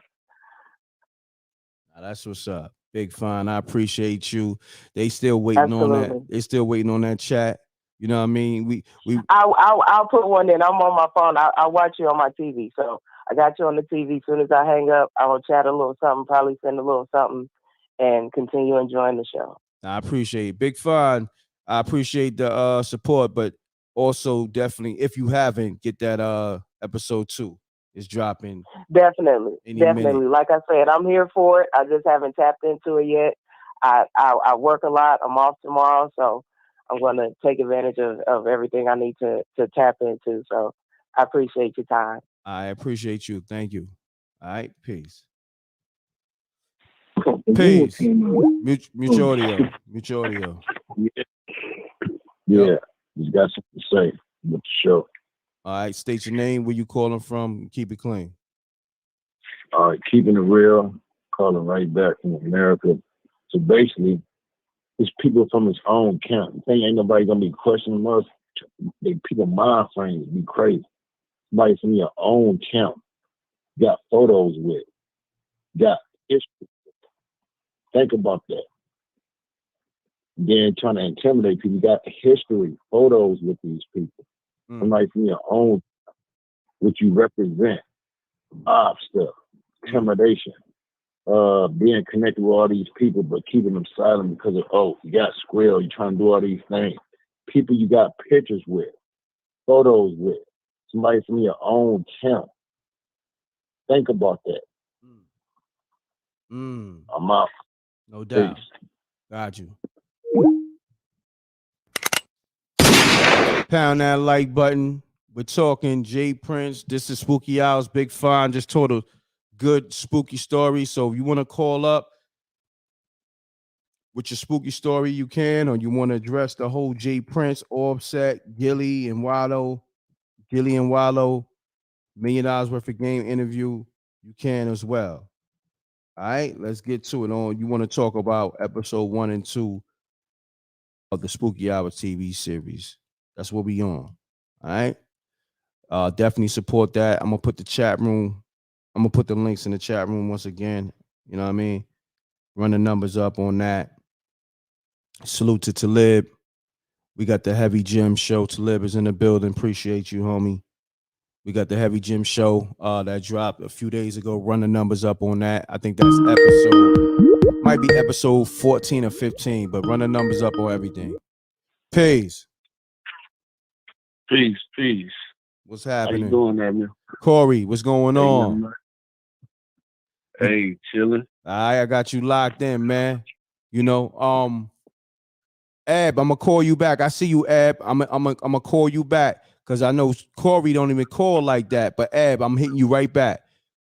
Now, that's what's up. Big Fine. I appreciate you. They still waiting on that. They still waiting on that chat. You know what I mean? I'll put one in. I'm on my phone. I watch you on my TV. So I got you on the TV. As soon as I hang up, I will chat a little something, probably send a little something, and continue enjoying the show. I appreciate it. Big Fine. I appreciate the support, but also definitely, if you haven't, get that episode 2. It's dropping. Definitely. Minute. Like I said, I'm here for it. I just haven't tapped into it yet. I work a lot. I'm off tomorrow, so I'm going to take advantage of everything I need to tap into. So I appreciate your time. I appreciate you. Thank you. All right. Peace. Mutual audio. Yeah. You got something to say with the show. All right. State your name, where you calling from. Keep it clean. All right. Keeping it real. Calling right back from America. So basically, it's people from his own camp. I think ain't nobody gonna be questioning us. People mind frames be crazy. Somebody from your own camp got photos with, got history. Think about that. Then trying to intimidate people, got history, photos with these people. Somebody from your own, what you represent, mob stuff, intimidation, being connected with all these people, but keeping them silent because of, you got squirrel, you trying to do all these things. People you got pictures with, photos with, somebody from your own camp. Think about that. I'm out. No doubt. Peace. Got you. Pound that like button. We're talking J Prince. This is Spooky Hours. Big Fine just told a good spooky story. So if you want to call up with your spooky story, you can, or you want to address the whole J Prince, Offset, Gilly and Wallow, $1 million worth of game interview, you can as well. All right, let's get to it. On you want to talk about episode 1 and 2 of the Spooky Hour TV series. That's what we on. All right. Definitely support that. I'm gonna put the chat room. I'm gonna put the links in the chat room once again. You know what I mean? Run the numbers up on that. Salute to Talib. We got the Heavy Gym show. Talib is in the building. Appreciate you, homie. We got the Heavy Gym show that dropped a few days ago. Run the numbers up on that. I think that's might be episode 14 or 15, but run the numbers up on everything. Peace. Peace. What's happening? How you doing there, man? Corey, what's going on? Hey, chilling. I got you locked in, man. You know, Ab, I'm gonna call you back. I see you, Ab. I'm gonna call you back because I know Corey don't even call like that. But Ab, I'm hitting you right back.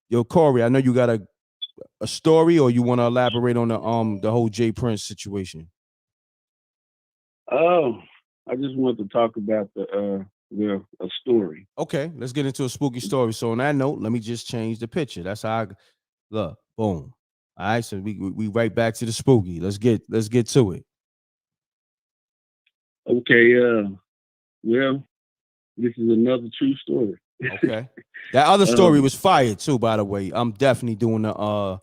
Yo, Corey, I know you got a story, or you want to elaborate on the whole Jay Prince situation? Oh, I just want to talk about a story. Okay, let's get into a spooky story. So on that note, let me just change the picture. That's how I look. Boom. All right, so we right back to the spooky. Let's get to it. Okay, well, this is another true story. Okay. That other story was fire too, by the way. I'm definitely doing a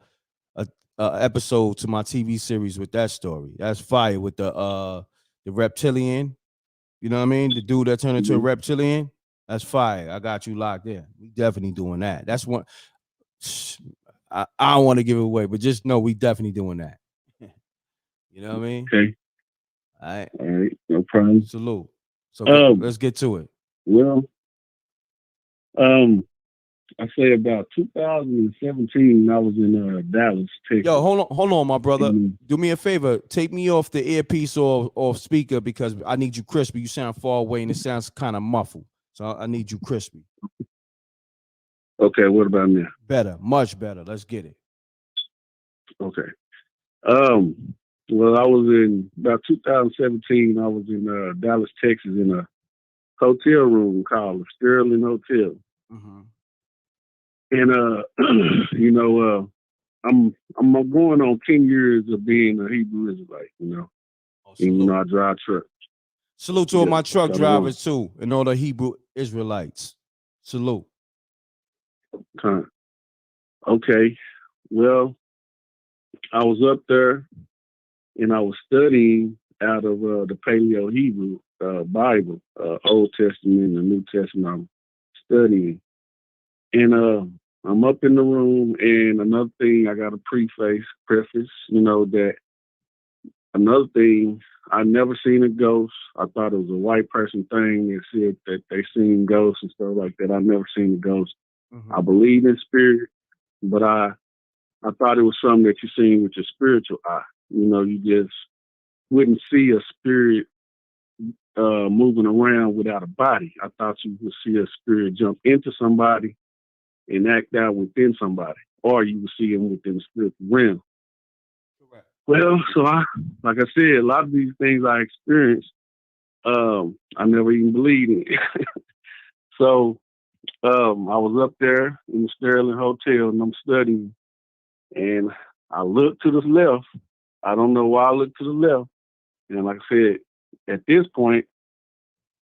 episode to my TV series with that story. That's fire with the reptilian. You know what I mean? The dude that turned into a reptilian. That's fire. I got you locked in. We definitely doing that. That's one. I don't want to give it away, but just know we definitely doing that. You know what I mean? Okay. All right. No problem. Salute. So let's get to it. Well, I say about 2017, I was in Dallas, Texas. Yo, hold on, my brother. Do me a favor. Take me off the earpiece or speaker, because I need you crispy. You sound far away and it sounds kind of muffled. So I need you crispy. Okay, what about now? Better, much better. Let's get it. Okay. Well, I was in about 2017. I was in Dallas, Texas, in a hotel room called the Sterling Hotel. Mm-hmm. And you know, I'm going on 10 years of being a Hebrew Israelite. You know, and you know I drive trucks. Salute to all my truck drivers too, and all the Hebrew Israelites. Salute. Okay. Well, I was up there and I was studying out of the Paleo Hebrew Bible, Old Testament and New Testament. I'm studying. And I'm up in the room, and another thing I got to preface, you know, that another thing, I never seen a ghost. I thought it was a white person thing that said that they seen ghosts and stuff like that. I never seen a ghost. I believe in spirit, but I thought it was something that you seen with your spiritual eye. You know, you just wouldn't see a spirit moving around without a body. I thought you would see a spirit jump into somebody and act out within somebody, or you would see them within the spiritual realm. Correct. Well, so like I said, a lot of these things I experienced, I never even believed in. So I was up there in the Sterling Hotel and I'm studying, and I looked to the left. I don't know why I looked to the left. And like I said, at this point,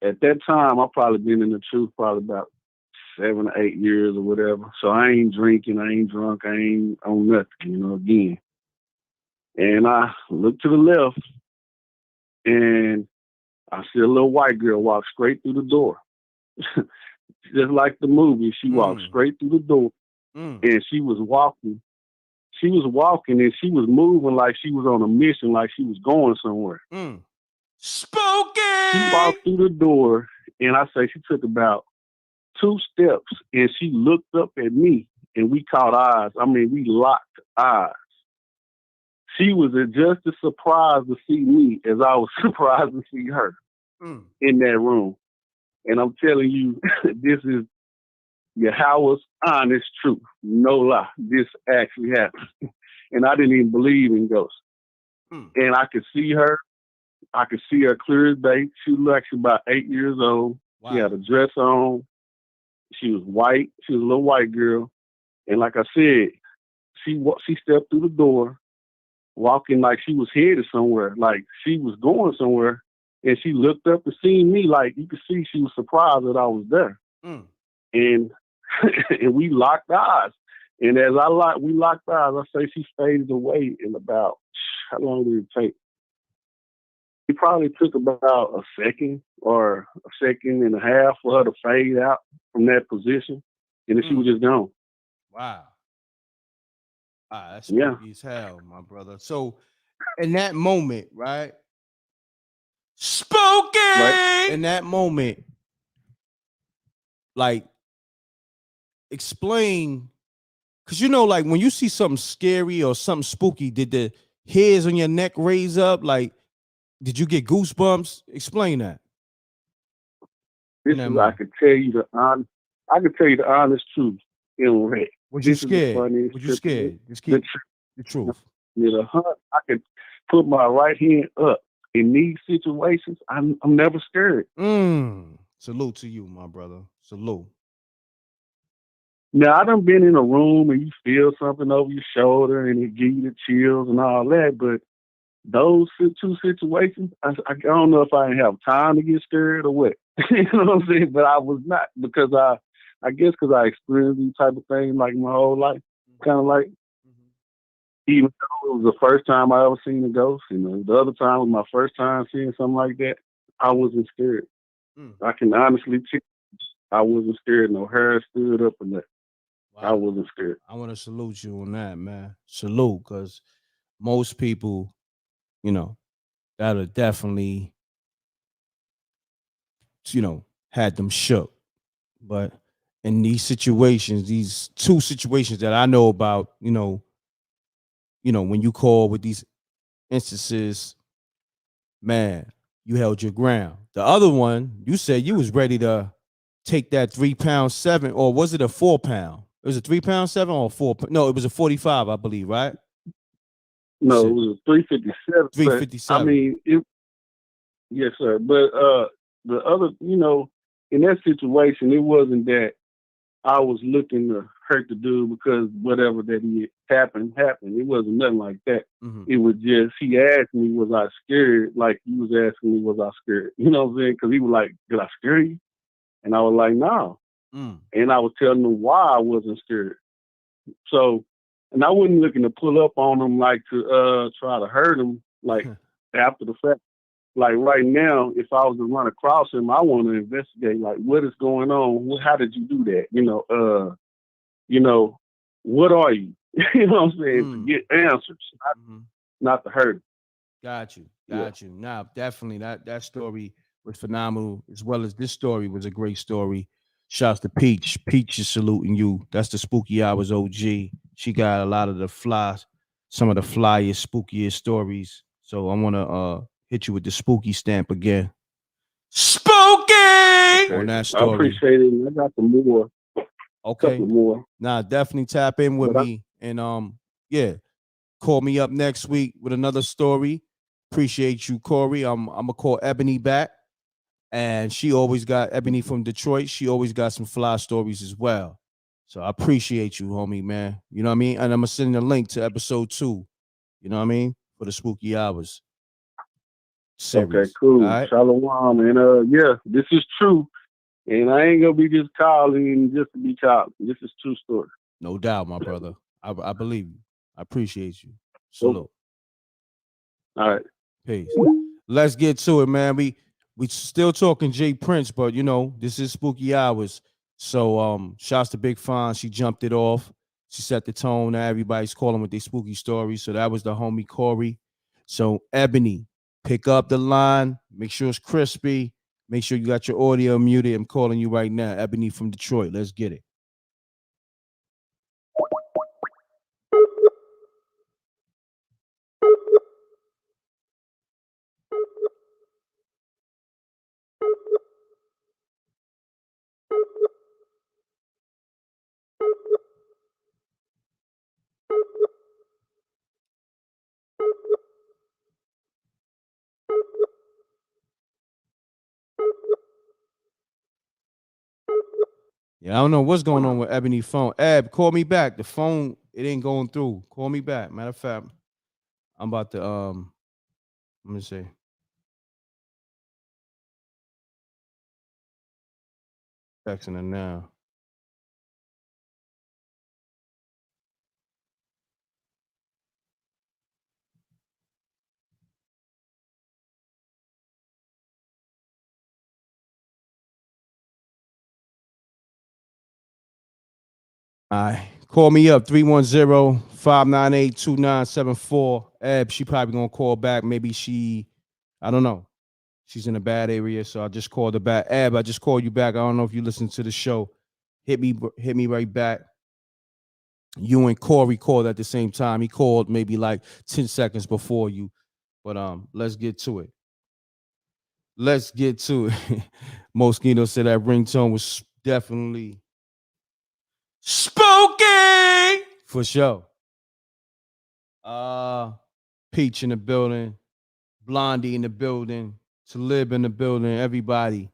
at that time, I've probably been in the truth probably about 7 or 8 years or whatever. So I ain't drinking, I ain't drunk, I ain't on nothing, you know, again. And I look to the left and I see a little white girl walk straight through the door. Just like the movie, she walked straight through the door and she was walking. She was walking and she was moving like she was on a mission, like she was going somewhere. Spooky! She walked through the door and I say she took about 2 steps and she looked up at me and we caught eyes. I mean, we locked eyes. She was just as surprised to see me as I was surprised to see her in that room. And I'm telling you, this is Yahweh's honest truth. No lie. This actually happened. And I didn't even believe in ghosts. And I could see her. I could see her clear as day. She was actually about 8 years old. Wow. She had a dress on. She was white. She was a little white girl. And like I said, she stepped through the door, walking like she was headed somewhere, like she was going somewhere. And she looked up to see me, like you could see she was surprised that I was there. And and we locked eyes. And as we locked eyes, I say she faded away in about, how long did it take? It probably took about a second or a second and a half for her to fade out from that position. And then she was just gone. Wow. That's spooky as hell, my brother. So in that moment, right? Spooky! Right? In that moment, like, explain, because you know, like when you see something scary or something spooky, did the hairs on your neck raise up? Like, did you get goosebumps? Explain that. This is, I could tell you the honest truth, m.reck. Was you scared? funniest Was you trip. scared? Just keep the truth. With a hunt, I could put my right hand up. In these situations, I'm never scared. Salute to you, my brother. Salute. Now, I done been in a room and you feel something over your shoulder and it give you the chills and all that, but those two situations, I don't know if I didn't have time to get scared or what. You know what I'm saying? But I was not, because I guess because I experienced these type of things like my whole life, kind of like, even though it was the first time I ever seen a ghost, the other time was my first time seeing something like that, I wasn't scared. I can honestly tell you, I wasn't scared. No hair stood up or nothing. Wow. I wasn't scared. I want to salute you on that, man. Salute, because most people, that'll definitely, had them shook. But in these situations, these two situations that I know about, when you call with these instances, man, you held your ground. The other one, you said you was ready to take that 3 pound 7, or was it a 4 pound? It was a 3 pound 7 or a 4? No, it was a 45, I believe, right? No, it was a 357. 357. I mean, yes, sir. But the other, in that situation, it wasn't that I was looking to hurt the dude because whatever that he happened. It wasn't nothing like that. Mm-hmm. It was just, he asked me, was I scared? Like he was asking me, was I scared? You know what I'm saying? Because he was like, did I scare you? And I was like, no. And I was telling him why I wasn't scared. So, and I wasn't looking to pull up on him like to try to hurt him like after the fact. Like right now, if I was to run across him, I want to investigate like what is going on. How did you do that? What are you? You know what I'm saying? To get answers, not to hurt him. Got you. Now, definitely that story was phenomenal, as well as this story was a great story. Shouts to Peach. Peach is saluting you. That's the Spooky Hours OG. She got a lot of some of the flyest, spookiest stories. So I want to hit you with the spooky stamp again. Spooky! Okay. On that story. I appreciate it. I got some more. Okay. Couple more. Nah, definitely tap in with me. And call me up next week with another story. Appreciate you, Corey. I'm gonna call Ebony back. And she always got Ebony from Detroit. She always got some fly stories as well. So I appreciate you, homie, man. You know what I mean? And I'm gonna send a link to episode 2. You know what I mean? For the Spooky Hours series. Okay, cool. All right? Shalom. And this is true. And I ain't gonna be just calling just to be calling. This is true story. No doubt, my brother. I believe you. I appreciate you. Salute. All right. Peace. Let's get to it, man. We still talking Jay Prince, but this is Spooky Hours. So shouts to Big Fawn. She jumped it off. She set the tone. Now everybody's calling with their spooky stories. So that was the homie Corey. So Ebony, pick up the line. Make sure it's crispy. Make sure you got your audio muted. I'm calling you right now. Ebony from Detroit. Let's get it. Yeah, I don't know what's going on with Ebony phone. Eb, call me back. The phone, it ain't going through. Call me back. Matter of fact, I'm about to let me see. Texting her now. All right. Call me up, 310-598-2974. Eb, she probably gonna call back. Maybe I don't know. She's in a bad area, so I just called her back. Eb, I just called you back. I don't know if you listen to the show. Hit me right back. You and Corey called at the same time. He called maybe like 10 seconds before you. But let's get to it. Moschino said that ringtone was definitely spooky. Spooky for sure. Peach in the building, Blondie in the building, Talib in the building, everybody.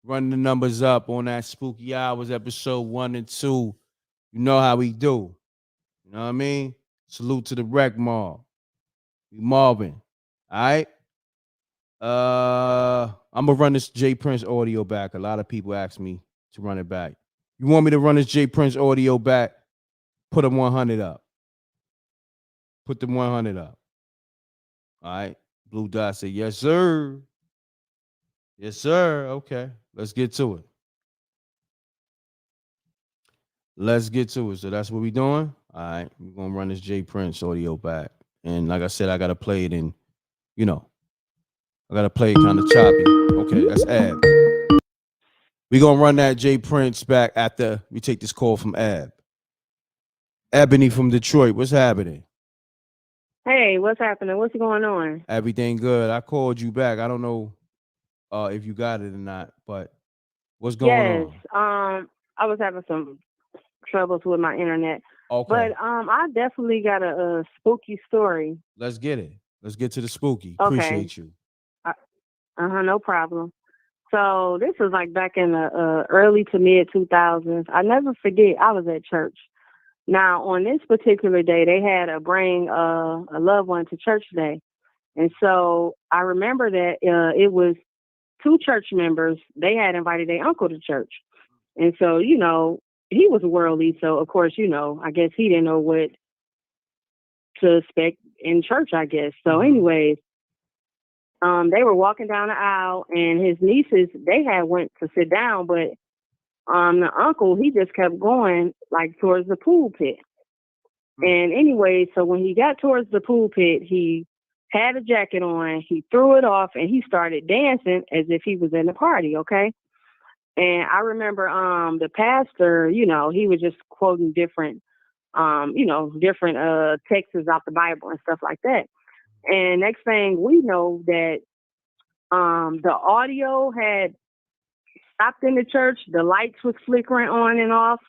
Running the numbers up on that Spooky Hours episode 1 and 2. You know how we do. You know what I mean? Salute to the Wreck Mob. We mobbing. All right. I'm gonna run this J Prince audio back. A lot of people ask me to run it back. You want me to run this J Prince audio back? Put a 100 up. Put the 100 up. All right. Blue Dot said, yes, sir. Yes, sir. Okay. Let's get to it. Let's get to it. So that's what we're doing. All right. We're gonna run this J Prince audio back. And like I said, I gotta play it in, I gotta play it kind of choppy. Okay, that's Ab. We're gonna run that J Prince back after we take this call from Ab. Ebony from Detroit, what's happening? Hey, what's happening? What's going on? Everything good. I called you back. I don't know if you got it or not, but what's going on? Yes. I was having some troubles with my internet. Okay. But I definitely got a spooky story. Let's get it. Let's get to the spooky. Okay. Appreciate you. No problem. So this was like back in the early to mid 2000s. I never forget, I was at church. Now, on this particular day, they had a bring a loved one to church day. And so I remember that it was 2 church members. They had invited their uncle to church. And so, he was worldly. So, of course, I guess he didn't know what to expect in church, I guess. So anyways, they were walking down the aisle, and his nieces, they had went to sit down, but the uncle, he just kept going like towards the pool pit. And anyway, so when he got towards the pool pit, he had a jacket on, he threw it off, and he started dancing as if he was in the party, okay? And I remember the pastor, he was just quoting different texts out the Bible and stuff like that. And next thing we know that the audio had stopped in the church, the lights was flickering on and off.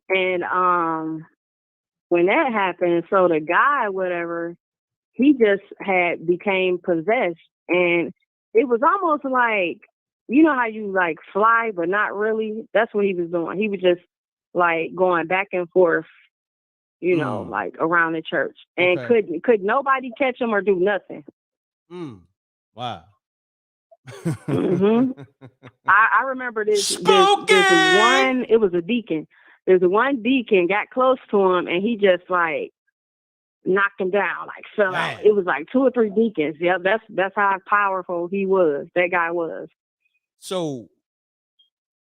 And when that happened, so the guy, whatever, he just became possessed. And it was almost like, you know how you like fly, but not really? That's what he was doing. He was just like going back and forth, like around the church. And could nobody catch him or do nothing. Wow. I remember this one, it was a deacon. There's one deacon got close to him, and he just like knocked him down, like fell out. It was like 2 or 3 deacons. Yeah, that's how powerful he was. That guy was. So,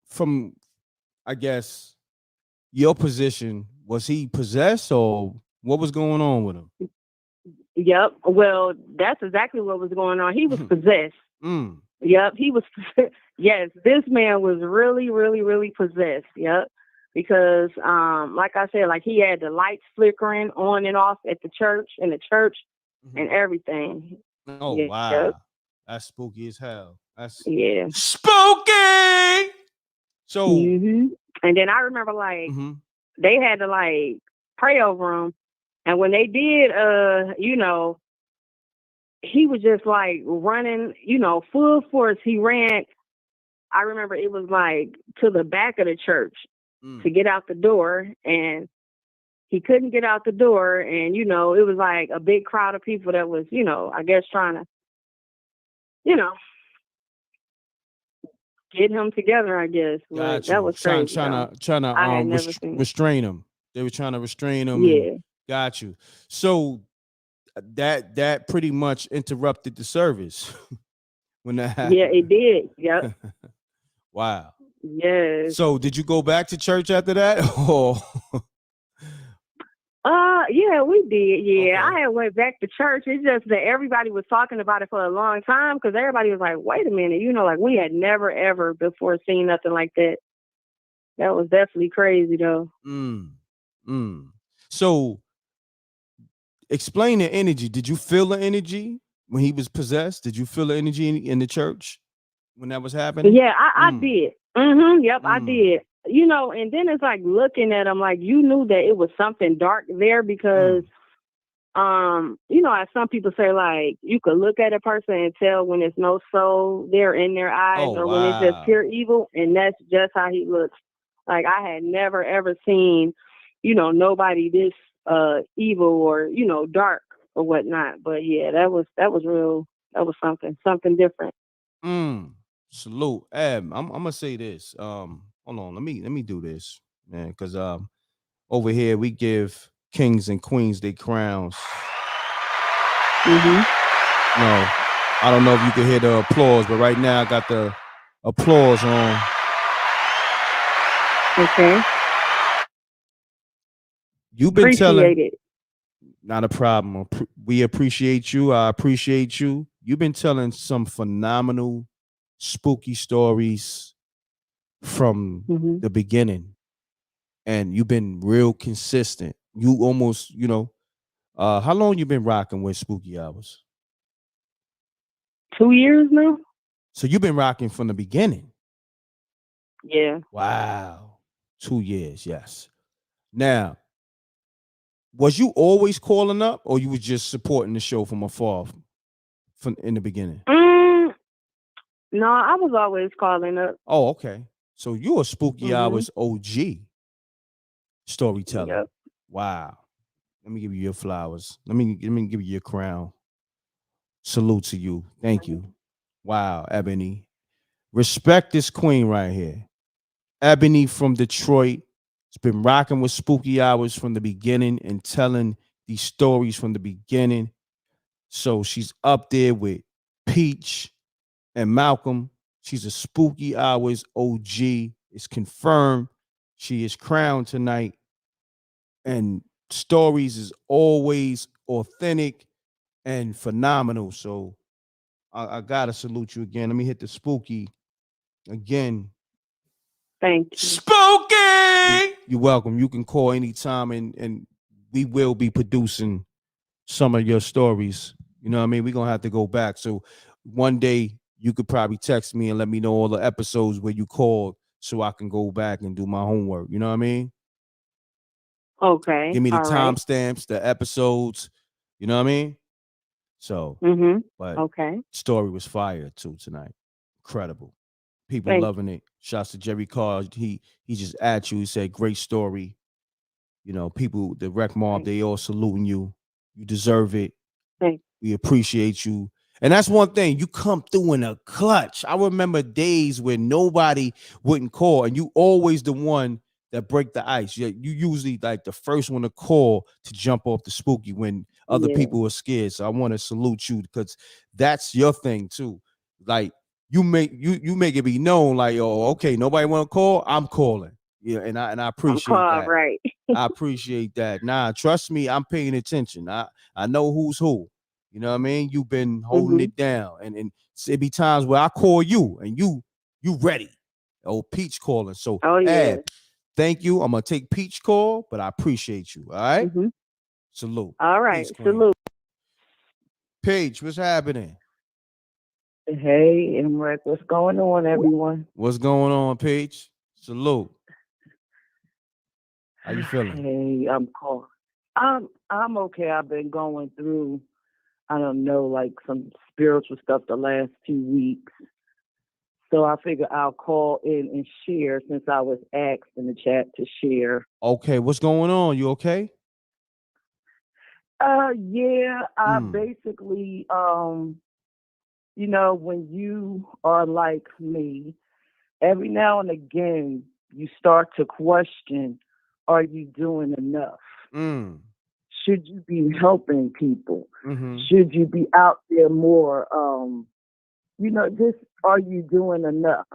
from, I guess, your position, was he possessed or what was going on with him? Yep. Well, that's exactly what was going on. He was possessed. Yep. He was. Yes, this man was really, really, really possessed. Yep. Because, like I said, like he had the lights flickering on and off at the church, and everything. Oh, yeah. Wow. Yep. That's spooky as hell. That's spooky. So, and then I remember like they had to like pray over him, and when they did, he was just like running, full force. He ran. I remember it was like to the back of the church to get out the door, and he couldn't get out the door. And, it was like a big crowd of people that was, I guess trying to, get him together, I guess. But that was crazy. Trying to restrain him. They were trying to restrain him. Yeah. Got you. So that pretty much interrupted the service when that happened. Yeah, it did. Yep. Wow. Yes. So did you go back to church after that? Or yeah, we did. Yeah, okay. I had went back to church. It's just that everybody was talking about it for a long time because everybody was like, wait a minute, like we had never ever before seen nothing like that. That was definitely crazy though. So explain the energy. Did you feel the energy when he was possessed? Did you feel the energy in the church when that was happening? Yeah, I did. Yep, I did. you know, and then it's like looking at them like you knew that it was something dark there because you know, as some people say, like you could look at a person and tell when there's no soul there in their eyes or when it's just pure evil, and that's just how he looks. Like I had never ever seen, you know, nobody this evil or, you know, dark or whatnot. But yeah, that was real. That was something different. Salute. I'm gonna say this. Hold on, let me do this, man, because over here we give kings and queens their crowns. No, I don't know if you can hear the applause, but right now I got the applause on. Okay. You've been telling. It. Not a problem. We appreciate you. I appreciate you. You've been telling some phenomenal, spooky stories from the beginning, and you've been real consistent. You almost, you know, how long you been rocking with Spooky Hours? 2 years now. So you've been rocking from the beginning. Yeah. Wow. 2 years, yes. Now, was you always calling up, or you was just supporting the show from afar, from in the beginning? No, I was always calling up. Oh, okay. So you're a Spooky Hours OG storyteller. Yep. Wow. Let me give you your flowers. Let me give you your crown. Salute to you. Thank you. Wow, Ebony. Respect this queen right here. Ebony from Detroit. Has been rocking with Spooky Hours from the beginning and telling these stories from the beginning. So she's up there with Peach and Malcolm. She's a Spooky Hours OG. It's confirmed. She is crowned tonight. And stories is always authentic and phenomenal. So I gotta salute you again. Let me hit the spooky again. Thank you. Spooky! You're welcome. You can call anytime and we will be producing some of your stories. You know what I mean? We're gonna have to go back. So one day you could probably text me and let me know all the episodes where you called so I can go back and do my homework. You know what I mean? Okay. Give me the All timestamps, the episodes. You know what I mean? So, but okay. story was fire too tonight. Incredible. People Thank loving it. Shouts to Jerry Carr. He just at you. He said, great story. You know, people, the rec mob, they all saluting you. You deserve it. We appreciate you. And that's one thing, you come through in a clutch. I remember days where nobody wouldn't call, and you always the one that break the ice. You usually like the first one to call to jump off the spooky when other people are scared. So I want to salute you because that's your thing too. Like you make it be known, like, oh, okay, nobody want to call, I'm calling. Yeah, and I appreciate that. Right. I appreciate that. Nah, trust me, I'm paying attention. I know who's who. You know what I mean? You've been holding it down. And it be times where I call you and you ready. Oh, Peach calling. So Ab, thank you. I'm gonna take Peach call, but I appreciate you. All right. Salute. All right. Peace, salute. Paige, what's happening? Hey, m.reck, what's going on, everyone? What's going on, Paige? Salute. How you feeling? Hey, I'm calling. I'm okay. I've been going through, I don't know, like some spiritual stuff the last 2 weeks. So I figure I'll call in and share since I was asked in the chat to share. Okay, what's going on? You okay? Yeah, I basically, you know, when you are like me, every now and again, you start to question, are you doing enough? Should you be helping people? Should you be out there more? You know, just are you doing enough?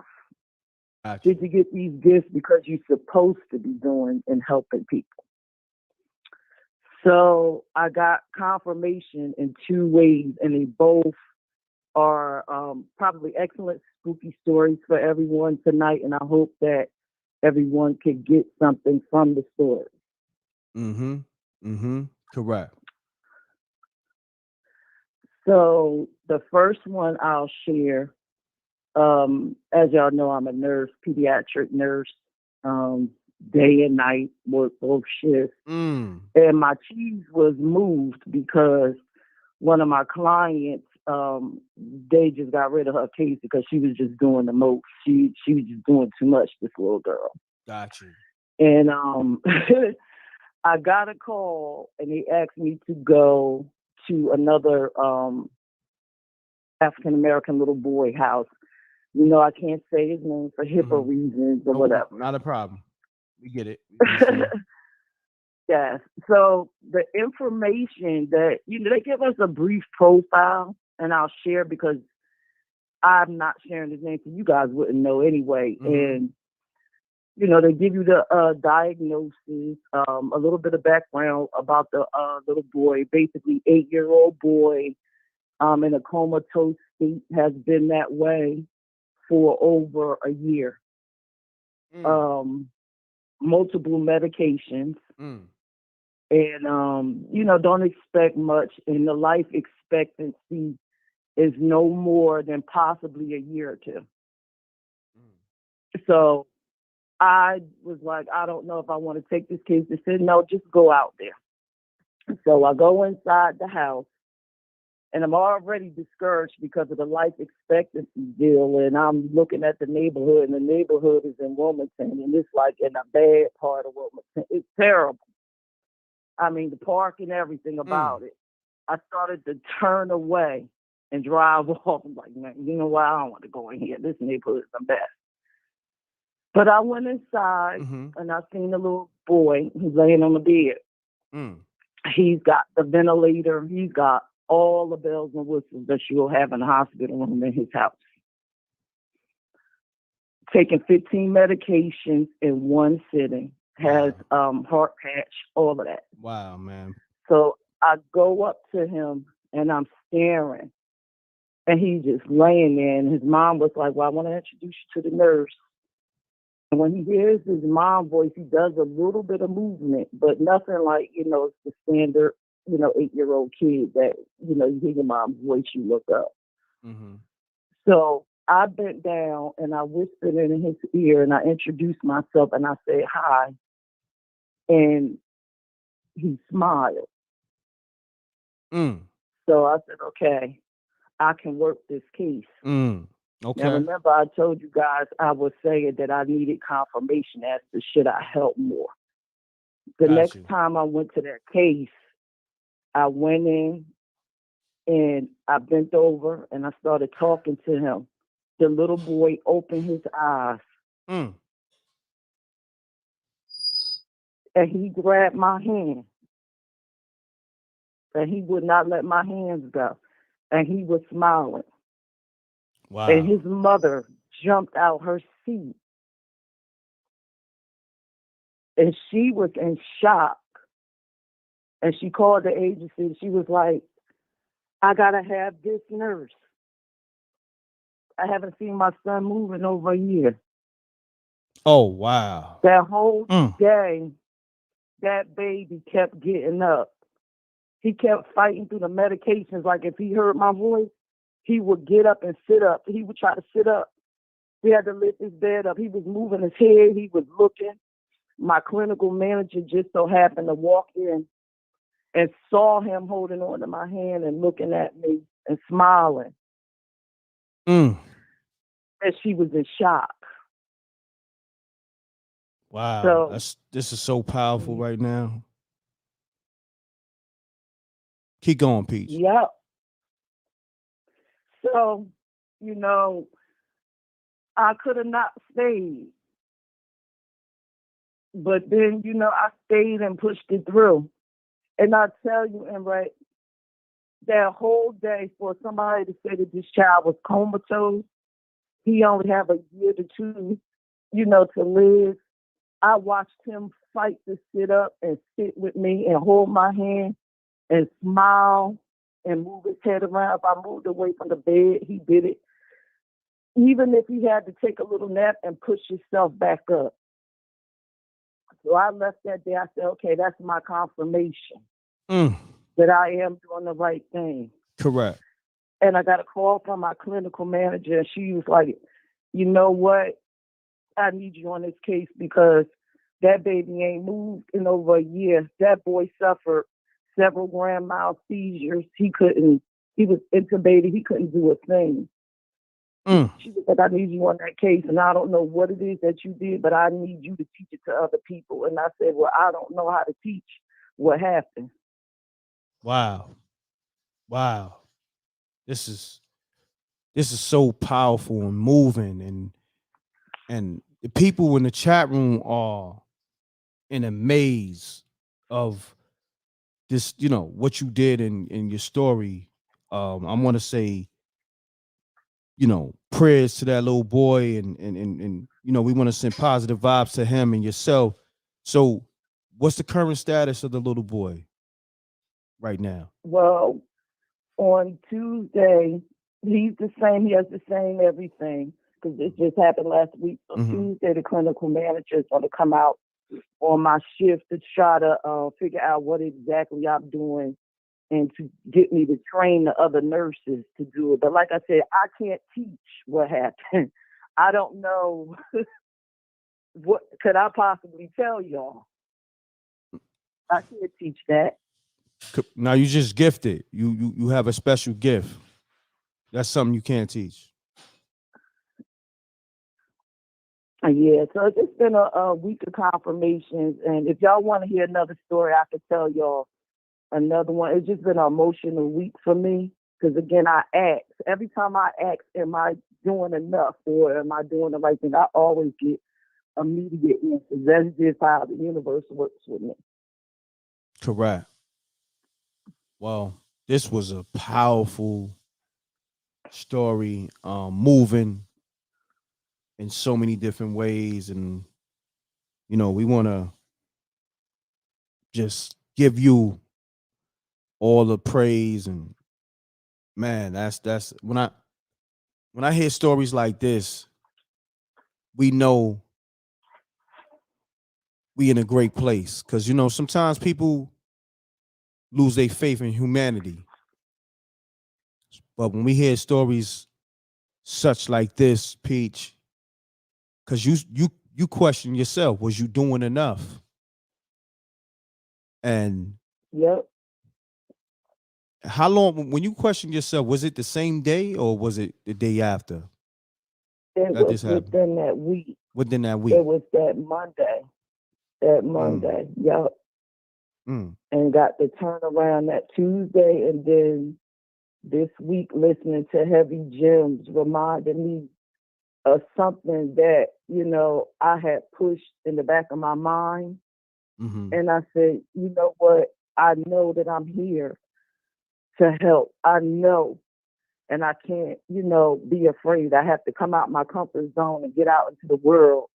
Did you get these gifts because you're supposed to be doing and helping people? So I got confirmation in 2 ways, and they both are probably excellent spooky stories for everyone tonight, and I hope that everyone could get something from the story. Correct. So the first one I'll share, as y'all know, I'm a nurse, pediatric nurse. day and night, worked both shifts. And my cheese was moved because one of my clients, they just got rid of her case because she was just doing the most. She was just doing too much, this little girl. Gotcha. And I got a call and they asked me to go to another African American little boy house. You know, I can't say his name for HIPAA reasons or whatever. Not a problem. We get it. Yes. So the information that, you know, they give us a brief profile and I'll share because I'm not sharing his name so you guys wouldn't know anyway. And, you know, they give you the diagnosis, a little bit of background about the little boy, basically 8-year-old boy in a comatose state, has been that way for over a year. Multiple medications. And, you know, don't expect much. And the life expectancy is no more than possibly a year or two. So I was like, I don't know if I want to take this case. They said, no, just go out there. So I go inside the house and I'm already discouraged because of the life expectancy deal. And I'm looking at the neighborhood and the neighborhood is in Wilmington and it's like in a bad part of Wilmington. It's terrible. I mean, the park and everything about it. I started to turn away and drive off. I'm like, man, you know what? I don't want to go in here. This neighborhood is a mess. But I went inside and I seen a little boy who's laying on the bed. He's got the ventilator. He's got all the bells and whistles that you'll have in a hospital room in his house. Taking 15 medications in one sitting. Has heart patch, all of that. Wow, man. So I go up to him and I'm staring. And he's just laying there. And his mom was like, well, I want to introduce you to the nurse. And when he hears his mom's voice, he does a little bit of movement, but nothing like, you know, it's the standard, you know, 8-year-old kid that, you know, you hear your mom's voice, you look up. So I bent down and I whispered in his ear and I introduced myself and I said, hi. And he smiled. So I said, okay, I can work this case. Okay. Now, remember, I told you guys I was saying that I needed confirmation as to should I help more. The next time I went to that case, I went in and I bent over and I started talking to him. The little boy opened his eyes. And he grabbed my hand. And he would not let my hands go. And he was smiling. Wow. And his mother jumped out her seat. And she was in shock. And she called the agency. She was like, I got to have this nurse. I haven't seen my son move in over a year. Oh, wow. That whole day, that baby kept getting up. He kept fighting through the medications. Like if he heard my voice, he would get up and sit up. He would try to sit up. He had to lift his bed up. He was moving his head. He was looking. My clinical manager just so happened to walk in and saw him holding on to my hand and looking at me and smiling. And she was in shock. Wow. So, this is so powerful right now. Keep going, Peach. Yep. So, you know, I could have not stayed. But then, you know, I stayed and pushed it through. And I tell you, m.reck, that whole day for somebody to say that this child was comatose, he only have a year to 2, you know, to live. I watched him fight to sit up and sit with me and hold my hand and smile and move his head around. If I moved away from the bed, he did it. Even if he had to take a little nap and push himself back up. So I left that day. I said, okay, that's my confirmation that I am doing the right thing. Correct. And I got a call from my clinical manager, and she was like, you know what? I need you on this case because that baby ain't moved in over a year. That boy suffered several grand mal seizures. He was intubated. He couldn't do a thing. She was like, I need you on that case, and I don't know what it is that you did, but I need you to teach it to other people. And I said, well, I don't know how to teach what happened. Wow. This is so powerful and moving, and the people in the chat room are in a maze of this, what you did in your story. I want to say, prayers to that little boy, and we want to send positive vibes to him and yourself. So what's the current status of the little boy right now? Well, on Tuesday, he's the same. He has the same everything because this just happened last week. So Tuesday, the clinical manager is going to come out on my shift to try to figure out what exactly I'm doing and to get me to train the other nurses to do it. But like I said, I can't teach what happened. I don't know what could I possibly tell y'all. I can't teach that. Now you just gifted. You have a special gift. That's something you can't teach. Yeah, so it's just been a week of confirmations. And if y'all want to hear another story, I could tell y'all another one. It's just been an emotional week for me. Because again, I ask. Every time I ask, am I doing enough or am I doing the right thing? I always get immediate answers. That's just how the universe works with me. Correct. Well, this was a powerful story, moving in so many different ways, and we want to just give you all the praise. And man, that's when I hear stories like this, we know we in a great place, because sometimes people lose their faith in humanity, but when we hear stories such like this, Peach, because you question yourself, was you doing enough? And yep. How long, when you question yourself, was it the same day or was it the day after? It was within that week. Within that week. It was that Monday. Yep. And got the turnaround that Tuesday, and then this week listening to Heavy Gems reminded me of something that, I had pushed in the back of my mind. And I said, you know what? I know that I'm here to help. I know. And I can't, be afraid. I have to come out my comfort zone and get out into the world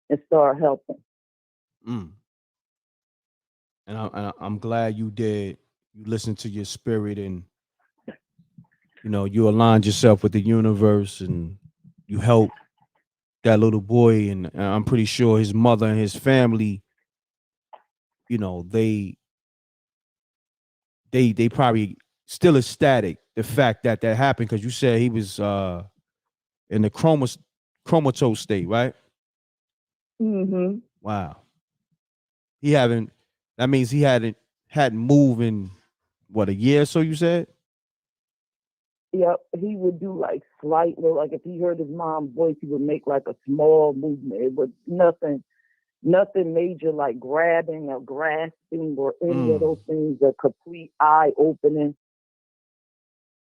and start helping. And I'm glad you did. You listened to your spirit, and you aligned yourself with the universe, and you helped that little boy. And I'm pretty sure his mother and his family, they probably still ecstatic the fact that happened, because you said he was in the comatose state, right? Wow. That means he hadn't moved in what, a year or so, you said? Yep, he would do like slightly, like if he heard his mom's voice, he would make like a small movement. It was nothing major, like grabbing or grasping or any of those things, a complete eye opening.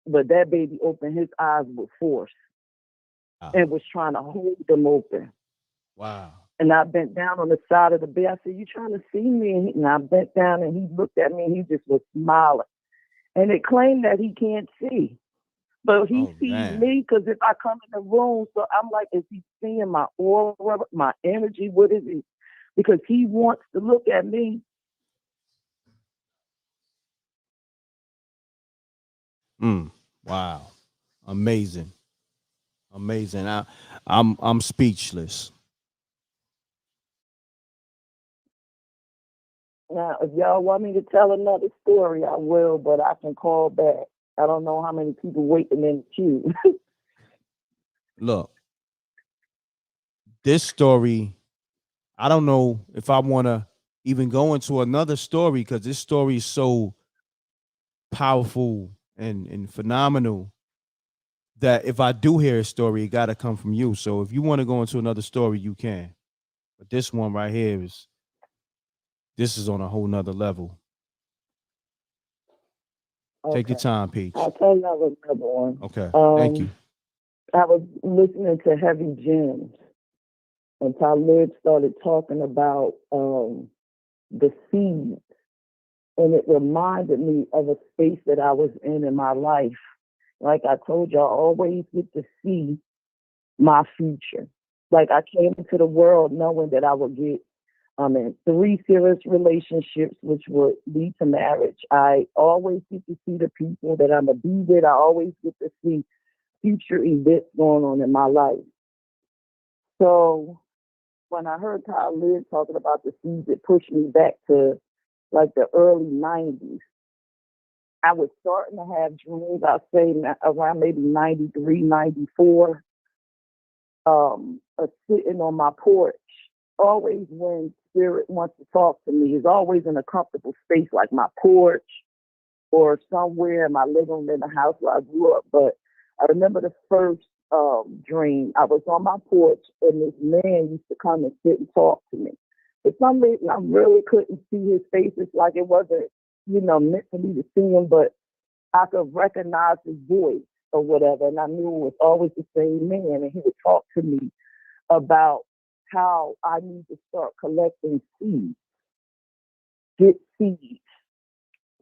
But that baby opened his eyes with force and was trying to hold them open. Wow. And I bent down on the side of the bed. I said, "You trying to see me?" And I bent down and he looked at me and he just was smiling. And it claimed that he can't see. But he sees me, because if I come in the room, so I'm like, is he seeing my aura, my energy? What is he? Because he wants to look at me. Wow. Amazing. I'm speechless. Now, if y'all want me to tell another story, I will, but I can call back. I don't know how many people waiting in the queue. Look, this story, I don't know if I want to even go into another story because this story is so powerful and phenomenal that if I do hear a story, it got to come from you. So if you want to go into another story, you can. But this one right here is on a whole nother level. Okay. Take your time, Peach. I'll tell you another one. Okay. Thank you. I was listening to Heavy Gems, and Talib started talking about the seeds, and it reminded me of a space that I was in my life. Like I told you, I always get to see my future. Like I came into the world knowing that I would get in 3 serious relationships, which would lead to marriage. I always get to see the people that I'm going to be with. I always get to see future events going on in my life. So when I heard Talib talking about the seeds, it pushed me back to like the early 90s. I was starting to have dreams, I'd say around maybe 93, 94, sitting on my porch. Always when spirit wants to talk to me is always in a comfortable space like my porch or somewhere in my living room in the house where I grew up. But I remember the first dream. I was on my porch and this man used to come and sit and talk to me. For some reason, I really couldn't see his face. It's like it wasn't, meant for me to see him, but I could recognize his voice or whatever. And I knew it was always the same man. And he would talk to me about how I need to start collecting seeds, get seeds,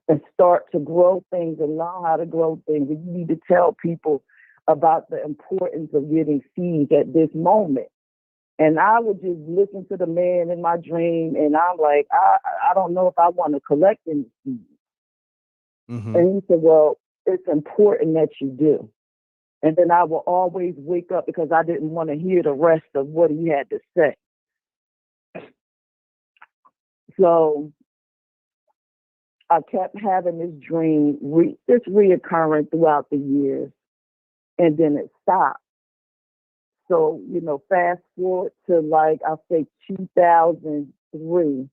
and start to grow things and learn how to grow things. And you need to tell people about the importance of getting seeds at this moment. And I would just listen to the man in my dream, and I'm like, I don't know if I want to collect any seeds. Mm-hmm. And he said, well, it's important that you do. And then I will always wake up because I didn't want to hear the rest of what he had to say. So I kept having this dream, just reoccurring throughout the years, and then it stopped. So, fast forward to I'll say 2003,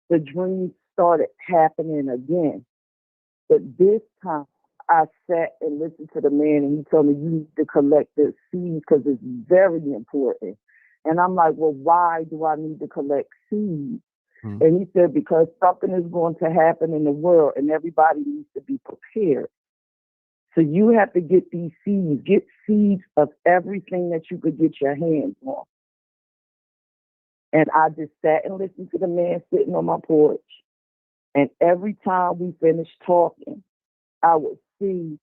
the dream started happening again. But this time I sat and listened to the man and he told me you need to collect the seeds because it's very important. And I'm like, well, why do I need to collect seeds? Mm-hmm. And he said, because something is going to happen in the world and everybody needs to be prepared. So you have to get these seeds, get seeds of everything that you could get your hands on. And I just sat and listened to the man sitting on my porch. And every time we finished talking, I would see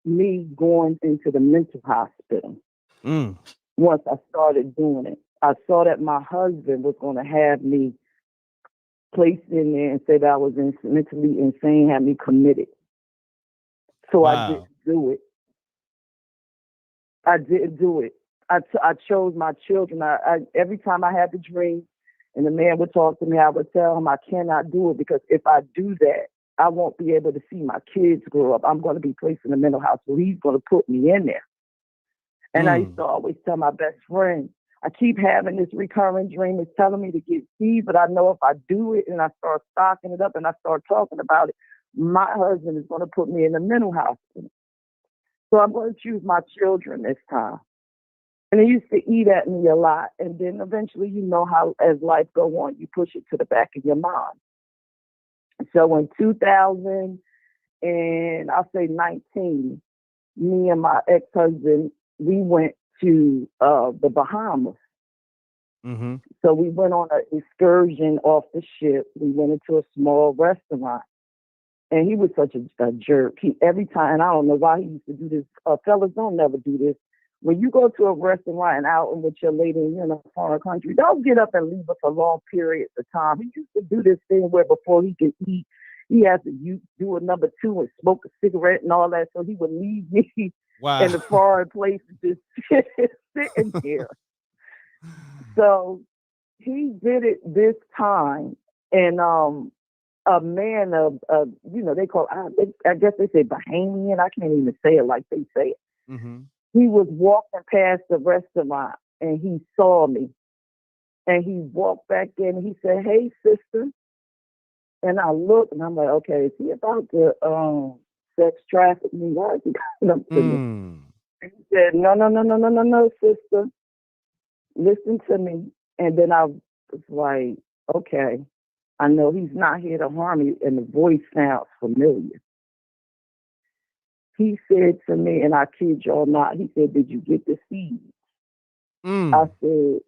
me going into the mental hospital. Once I started doing it, I saw that my husband was going to have me placed in there and said I was mentally insane, had me committed. So wow. I didn't do it. I chose my children. I every time I had the dream and the man would talk to me, I would tell him I cannot do it because if I do that, I won't be able to see my kids grow up. I'm going to be placed in a mental hospital. He's going to put me in there. And I used to always tell my best friend, I keep having this recurring dream. It's telling me to get seeds, but I know if I do it and I start stocking it up and I start talking about it, my husband is going to put me in a mental hospital. So I'm going to choose my children this time. And he used to eat at me a lot. And then eventually, how as life go on, you push it to the back of your mind. So in 2000 and I'll say 19, me and my ex-husband, we went to the Bahamas. Mm-hmm. So we went on an excursion off the ship. We went into a small restaurant. And he was such a jerk. Every time, and I don't know why he used to do this. Fellas don't never do this. When you go to a restaurant and out and with your lady and you're in a foreign country, don't get up and leave us for long periods of time. He used to do this thing where before he could eat, he has to do a number 2 and smoke a cigarette and all that. So he would leave me in the foreign place and just sitting here. So he did it this time. And a man of, they call, I guess they say Bahamian. I can't even say it like they say it. Mm-hmm. He was walking past the restaurant and he saw me. And he walked back in and he said, "Hey, sister." And I looked and I'm like, okay, is he about to sex traffic me? Why is he coming up to me? And he said, no, no, no, no, no, no, no, sister. Listen to me. And then I was like, okay, I know he's not here to harm you. And the voice sounds familiar. He said to me, and I kid y'all not, he said, "Did you get the seed?" I said,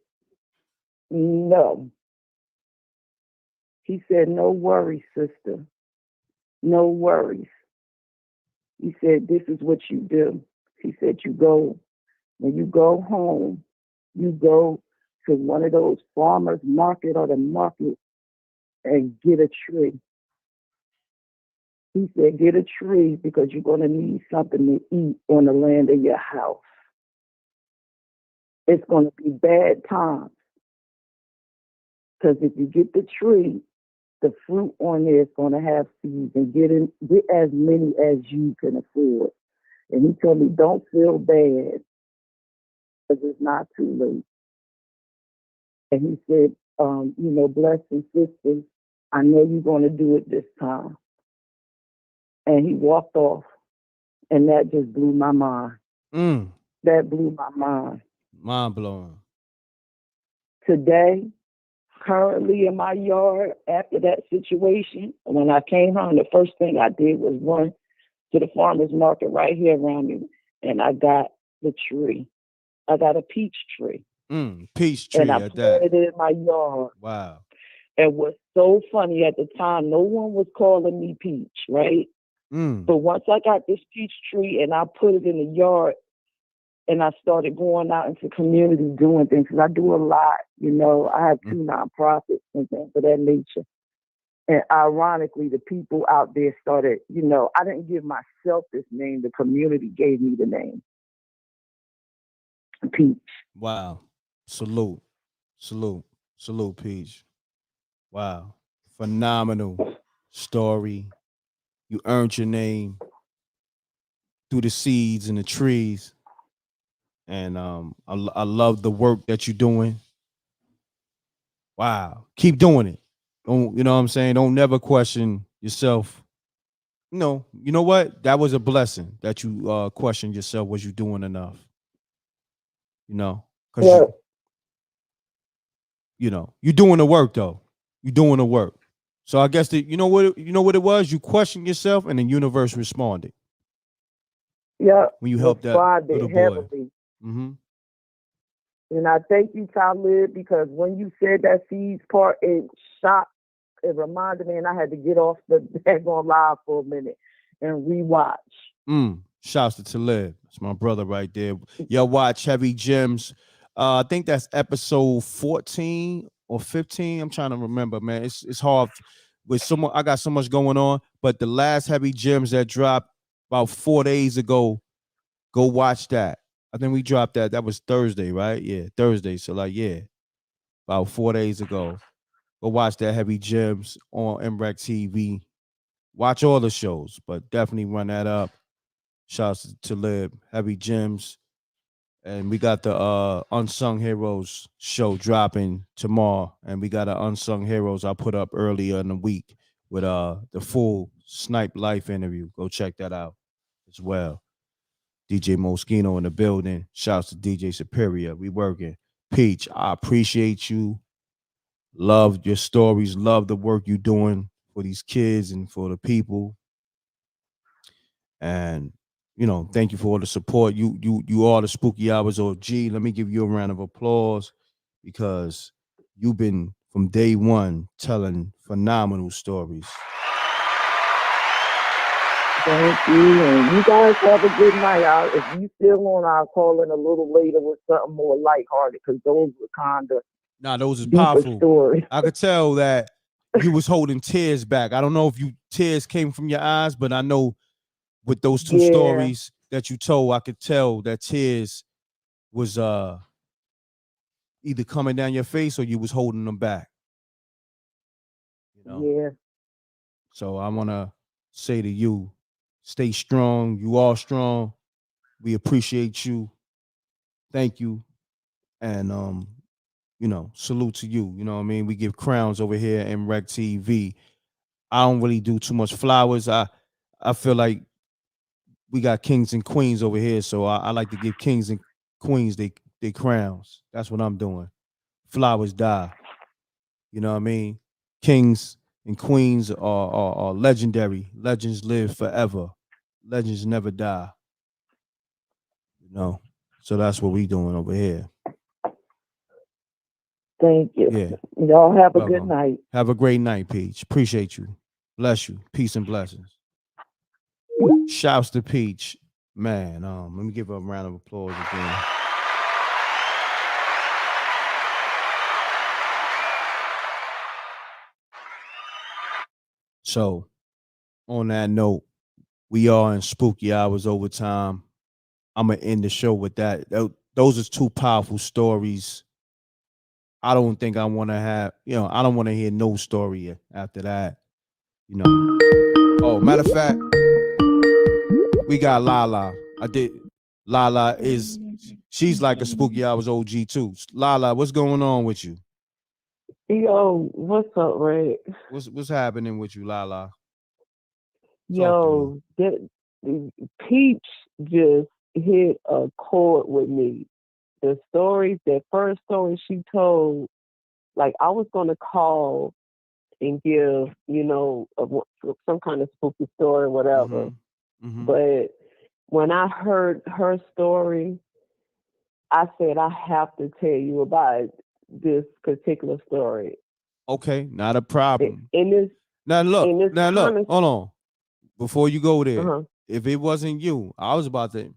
"No." He said, "No worries, sister. No worries." He said, "This is what you do." He said, when you go home, you go to one of those farmers market or the market and get a tree. He said, "Get a tree because you're going to need something to eat on the land of your house. It's going to be bad times. Because if you get the tree, the fruit on there is going to have seeds, and get as many as you can afford." And he told me, "Don't feel bad because it's not too late." And he said, "Blessing sisters, I know you're going to do it this time." And he walked off, and that just blew my mind. That blew my mind. Mind blowing. Today, currently in my yard, after that situation, when I came home, the first thing I did was run to the farmer's market right here around me, and I got the tree. I got a peach tree. Peach tree and I at that. planted it in my yard. Wow. And what's so funny, at the time, no one was calling me Peach, right? But once I got this peach tree and I put it in the yard, and I started going out into community doing things, because I do a lot, I have 2 nonprofits and things of that nature. And ironically, the people out there started, I didn't give myself this name. The community gave me the name, Peach. Wow. Salute. Salute. Salute, Peach. Wow. Phenomenal story. You earned your name through the seeds and the trees. And I love the work that you're doing. Wow. Keep doing it. Don't, you know what I'm saying? Don't never question yourself. No, you know what? That was a blessing that you questioned yourself. Was you doing enough? Because you're doing the work though. You're doing the work. So I guess that you know what it was? You questioned yourself and the universe responded. Yeah. When you helped that little boy. Heavily. And I thank you, Talib, because when you said that seeds part, it reminded me, and I had to get off the daggone live for a minute and rewatch. Shouts to Talib. That's my brother right there. Y'all watch Heavy Gems. I think that's episode 14 or 15. I'm trying to remember, man. It's hard with someone. I got so much going on, but the last Heavy Gems that dropped about 4 days ago, go watch that. I think we dropped that. That was Thursday, right? Yeah, Thursday. So about 4 days ago. Go watch that Heavy Gems on m.reck.tv. Watch all the shows, but definitely run that up. Shouts to Lib, Heavy Gems. And we got the Unsung Heroes show dropping tomorrow. And we got an Unsung Heroes I put up earlier in the week with the full Snipe Life interview. Go check that out as well. DJ Moschino in the building. Shouts to DJ Superior. We working. Peach, I appreciate you. Love your stories. Love the work you're doing for these kids and for the people. And thank you for all the support. You are the Spooky Hours OG. Let me give you a round of applause because you've been from day one telling phenomenal stories. Thank you, and you guys have a good night. If you still on, I'll call in a little later with something more lighthearted, because those were kind of those is powerful stories. I could tell that you was holding tears back. I don't know if tears came from your eyes, but I know with those 2 stories that you told, I could tell that tears was either coming down your face or you was holding them back. Yeah. So I want to say to you, stay strong. You are strong. We appreciate you. Thank you. And salute to you. You know what I mean? We give crowns over here in mrecktv. I don't really do too much flowers. I feel like we got kings and queens over here, so I like to give kings and queens they crowns. That's what I'm doing. Flowers die. You know what I mean? Kings and queens are legendary. Legends live forever. Legends never die. So that's what we doing over here. Thank you. Yeah. Y'all have a good Welcome. night. Have a great night, Peach. Appreciate you. Bless you. Peace and blessings. Shouts to Peach. Man, let me give her a round of applause again. So, on that note, we are in spooky hours overtime. I'm gonna end the show with that. Those are two powerful stories. I don't think I want to have, I don't want to hear no story after that. Oh, matter of fact, we got Lala. Lala she's like a spooky hours OG too. Lala, what's going on with you? Yo, what's up, Red? What's happening with you, Lala? Yo, Peach just hit a chord with me. The first story she told, like I was gonna call and give, some kind of spooky story, whatever. Mm-hmm. But when I heard her story, I said I have to tell you about this particular story. Okay, not a problem. Now look, hold on. Before you go there, if it wasn't you, I was about to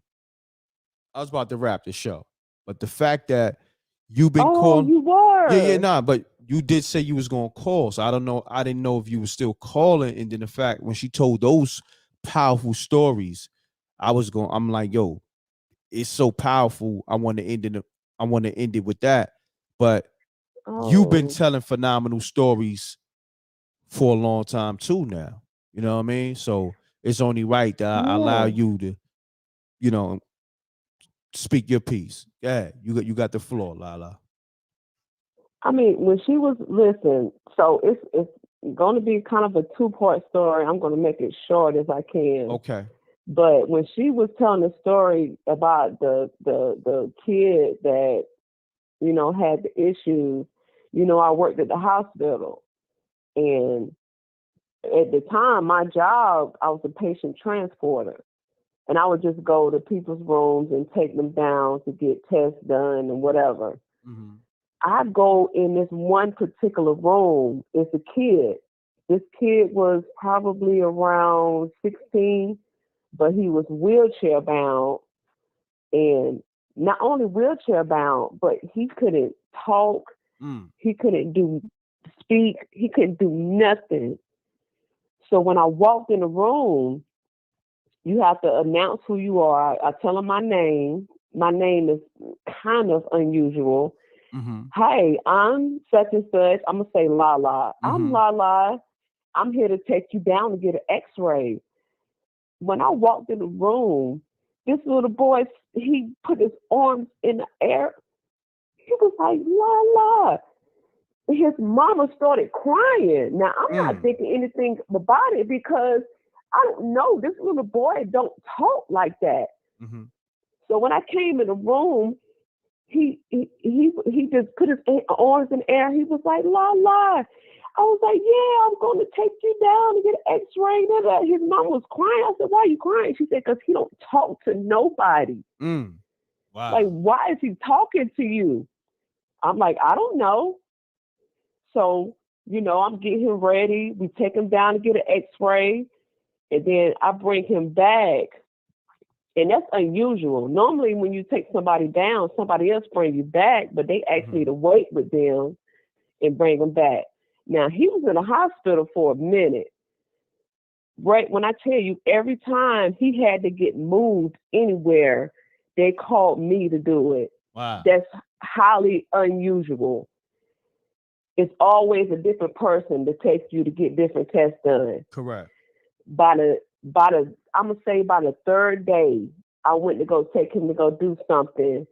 wrap the show. But the fact that you've been calling, you were, but you did say you was gonna call, so I didn't know if you were still calling. And then the fact when she told those powerful stories, I'm like, yo, it's so powerful. I want to end it with that. But you've been telling phenomenal stories for a long time too now. You know what I mean? So it's only right that I allow you to, speak your piece. Yeah, you got the floor, Lala. I mean, when she was so it's going to be kind of a 2-part story. I'm going to make it short as I can. Okay. But when she was telling the story about the kid that had the issues, I worked at the hospital, and at the time, my job, I was a patient transporter. And I would just go to people's rooms and take them down to get tests done and whatever. Mm-hmm. I go in this one particular room. It's a kid. This kid was probably around 16, but he was wheelchair bound. And not only wheelchair bound, but he couldn't talk. He couldn't speak. He couldn't do nothing. So when I walked in the room, you have to announce who you are. I tell them my name. My name is kind of unusual. Mm-hmm. Hey, I'm such and such. I'm going to say Lala. Mm-hmm. I'm Lala. I'm here to take you down to get an x-ray. When I walked in the room, this little boy, he put his arms in the air. He was like, Lala. His mama started crying. Now, I'm not thinking anything about it because I don't know. This little boy don't talk like that. Mm-hmm. So when I came in the room, he just put his arms in the air. He was like, la la. I was like, yeah, I'm going to take you down and get an x-ray. His mom was crying. I said, why are you crying? She said, because he don't talk to nobody. Wow. Like, why is he talking to you? I'm like, I don't know. So, I'm getting him ready. We take him down to get an x-ray. And then I bring him back. And that's unusual. Normally, when you take somebody down, somebody else brings you back, but they ask me to wait with them and bring them back. Now, he was in the hospital for a minute. Right when I tell you, every time he had to get moved anywhere, they called me to do it. Wow. That's highly unusual. It's always a different person that takes you to get different tests done. Correct. I'm gonna say by the third day, I went to go take him to go do something,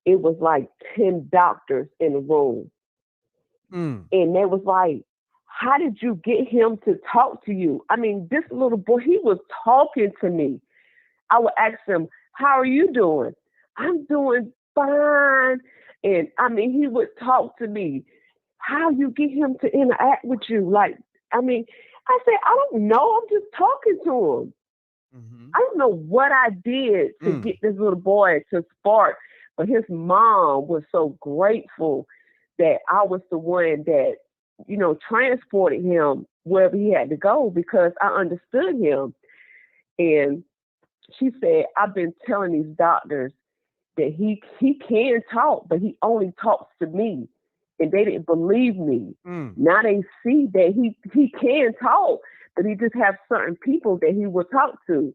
it was like 10 doctors in the room. And they was like, how did you get him to talk to you? I mean, this little boy, he was talking to me. I would ask him, how are you doing? I'm doing fine. And I mean, he would talk to me. How you get him to interact with you? Like, I mean, I said, I don't know. I'm just talking to him. I don't know what I did to get this little boy to spark, but his mom was so grateful that I was the one that, you know, transported him wherever he had to go because I understood him. And she said, I've been telling these doctors that he can talk, but he only talks to me. And they didn't believe me. Now they see that he can talk, but he just have certain people that he will talk to.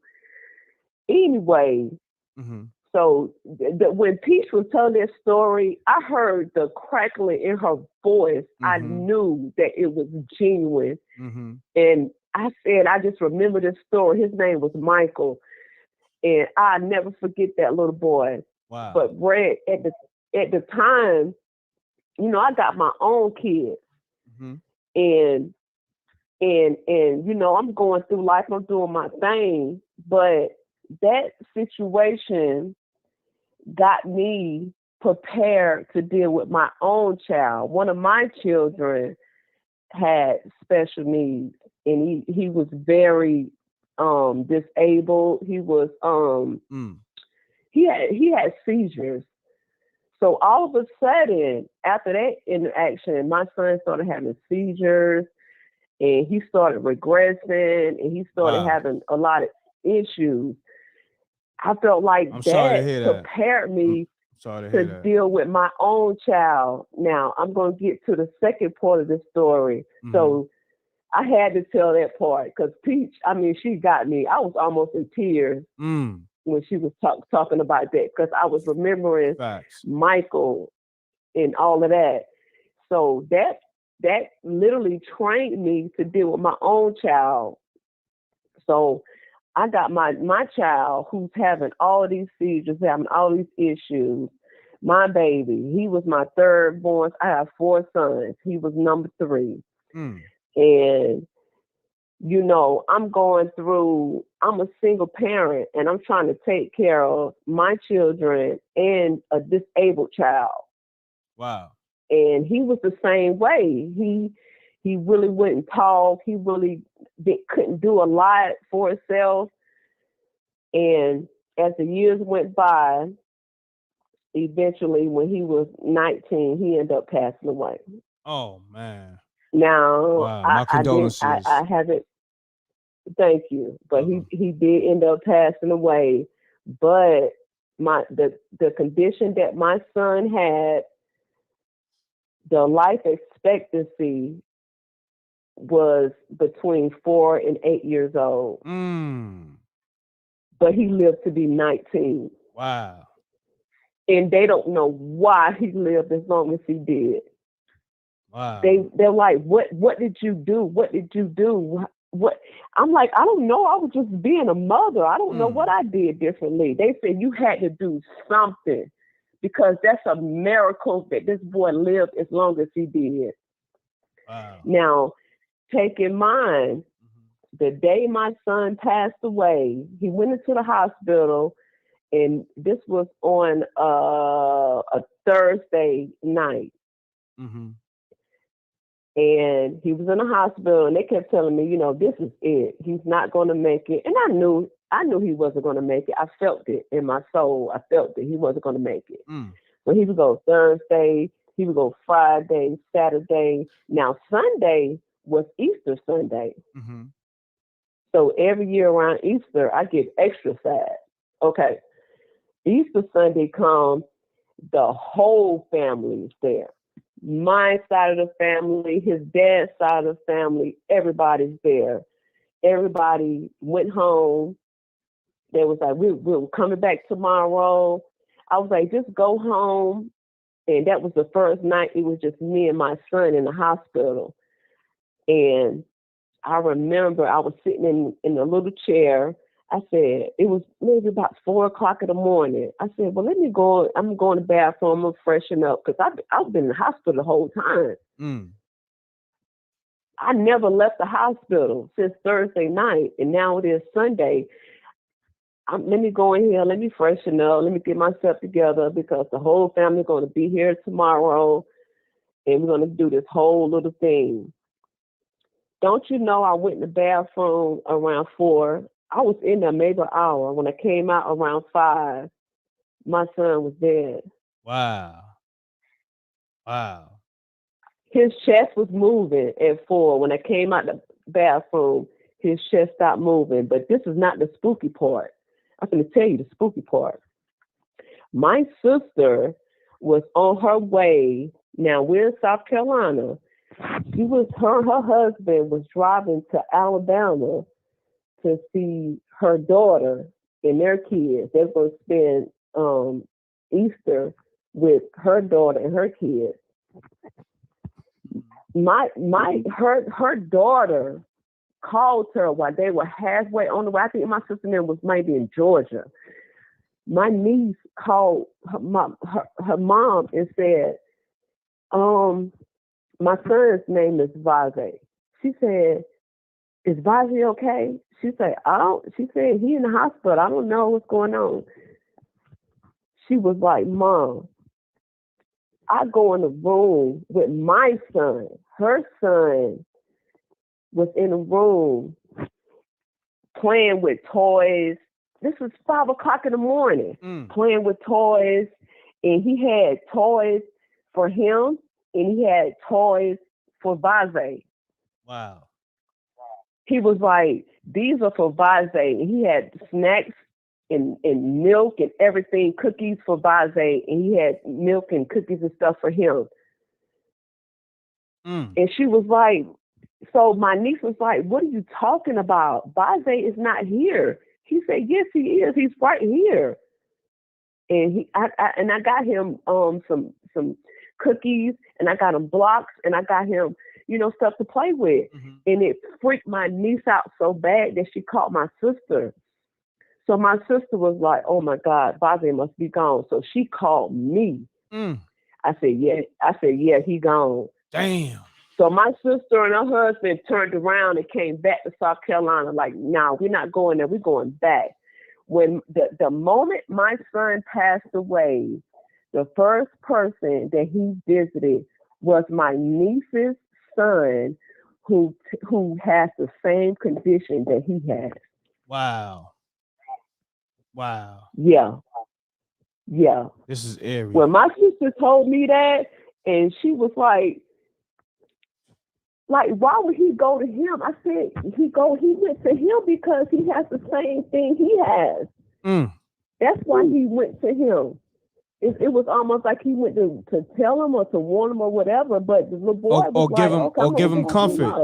Anyway, so when Peach was telling that story, I heard the crackling in her voice. I knew that it was genuine. And I said, I just remember this story. His name was Michael. And I never forget that little boy. Wow. But Brad, at the time, you know, I got my own kids. And you know, I'm going through life, I'm doing my thing. But that situation got me prepared to deal with my own child. One of my children had special needs, and he was very disabled. He was he had seizures. So all of a sudden, after that interaction, my son started having seizures, and he started regressing, and he started having a lot of issues. I felt like that prepared me to deal with my own child. Now, I'm going to get to the second part of the story. So I had to tell that part because Peach, I mean, she got me. I was almost in tears when she was talking about that because I was remembering Michael and all of that. So that literally trained me to deal with my own child. So I got my child who's having all of these seizures, having all these issues. My baby, he was my third born. I have 4 sons. He was number 3. And, you know, I'm a single parent, and I'm trying to take care of my children and a disabled child. Wow. And he was the same way. He really wouldn't talk. He really couldn't do a lot for himself. And as the years went by, eventually when he was 19, he ended up passing away. Oh, man. Now, wow. My condolences. I haven't, thank you. But he did end up passing away. But the condition that my son had, the life expectancy was between 4 and 8 years old. But he lived to be 19. Wow. And they don't know why he lived as long as he did. Wow. They're like, what did you do? What did you do? What? I'm like, I don't know. I was just being a mother. I don't know what I did differently. They said you had to do something because that's a miracle that this boy lived as long as he did. Wow. Now, take in mind, the day my son passed away, he went into the hospital, and this was on a Thursday night. And he was in the hospital, and they kept telling me, you know, this is it. He's not going to make it. And I knew he wasn't going to make it. I felt it in my soul. I felt that he wasn't going to make it. So he would go Thursday, he would go Friday, Saturday. Now, Sunday was Easter Sunday. So every year around Easter, I get extra sad. Okay. Easter Sunday comes, the whole family is there. My side of the family, his dad's side of the family, everybody's there. Everybody went home. They was like, we're coming back tomorrow. I was like, just go home. And that was the first night. It was just me and my son in the hospital. And I remember I was sitting in a little chair. I said, it was maybe about 4 o'clock in the morning. I said, well, let me go. I'm going to the bathroom. I'm going to freshen up because I've been in the hospital the whole time. I never left the hospital since Thursday night, and now it is Sunday. Let me go in here. Let me freshen up. Let me get myself together because the whole family is going to be here tomorrow, and we're going to do this whole little thing. Don't you know I went in the bathroom around 4. I was in there maybe an hour. When I came out around 5, my son was dead. Wow. His chest was moving at 4. When I came out the bathroom, his chest stopped moving. But this is not the spooky part. I'm going to tell you the spooky part. My sister was on her way. Now, we're in South Carolina. Her husband was driving to Alabama to see her daughter and their kids. They're going to spend Easter with her daughter and her kids. Her daughter called her while they were halfway on the way. I think my sister and them was maybe in Georgia. My niece called her mom and said, my son's name is Vaze. She said, is Vaze okay? She said, she said, he in the hospital. I don't know what's going on. She was like, Mom, I go in the room with my son. Her son was in a room playing with toys. This was 5 o'clock in the morning, playing with toys. And he had toys for him and he had toys for Vaze. Wow. He was like, these are for Vaze. And he had snacks and milk and everything, cookies for Vaze. And he had milk and cookies and stuff for him. And she was like, so my niece was like, what are you talking about? Vaze is not here. He said, yes, he is. He's right here. And I got him some cookies, and I got him blocks, and I got him, stuff to play with. And it freaked my niece out so bad that she called my sister. So my sister was like, oh my God, Vaze must be gone. So she called me. I said, yeah, he gone. Damn. So my sister and her husband turned around and came back to South Carolina. Like, no, we're not going there. We're going back. When the moment my son passed away, the first person that he visited was my niece's son, who has the same condition that he has. Wow. Yeah. This is eerie. When my sister told me that, and she was like, why would he go to him? I said, he went to him because he has the same thing he has. That's why he went to him. It was almost like he went to tell him or to warn him or whatever, but the little boy give him comfort.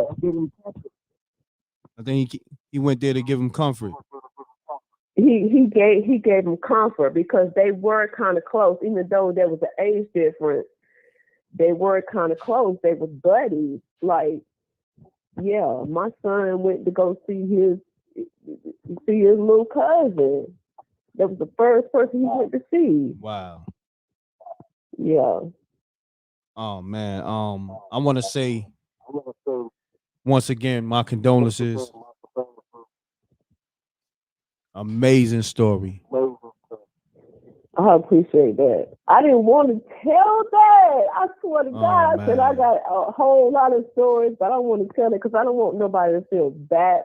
I think he went there to give him comfort. He gave him comfort because they were kind of close, even though there was an age difference. They were kind of close. They was buddies. Like, yeah, my son went to go see his little cousin. That was the first person he went to see. Wow. Yeah. Oh man. I want to say once again my condolences. Amazing story. I appreciate that. I didn't want to tell that. I swear to God, I said I got a whole lot of stories, but I don't want to tell it because I don't want nobody to feel bad.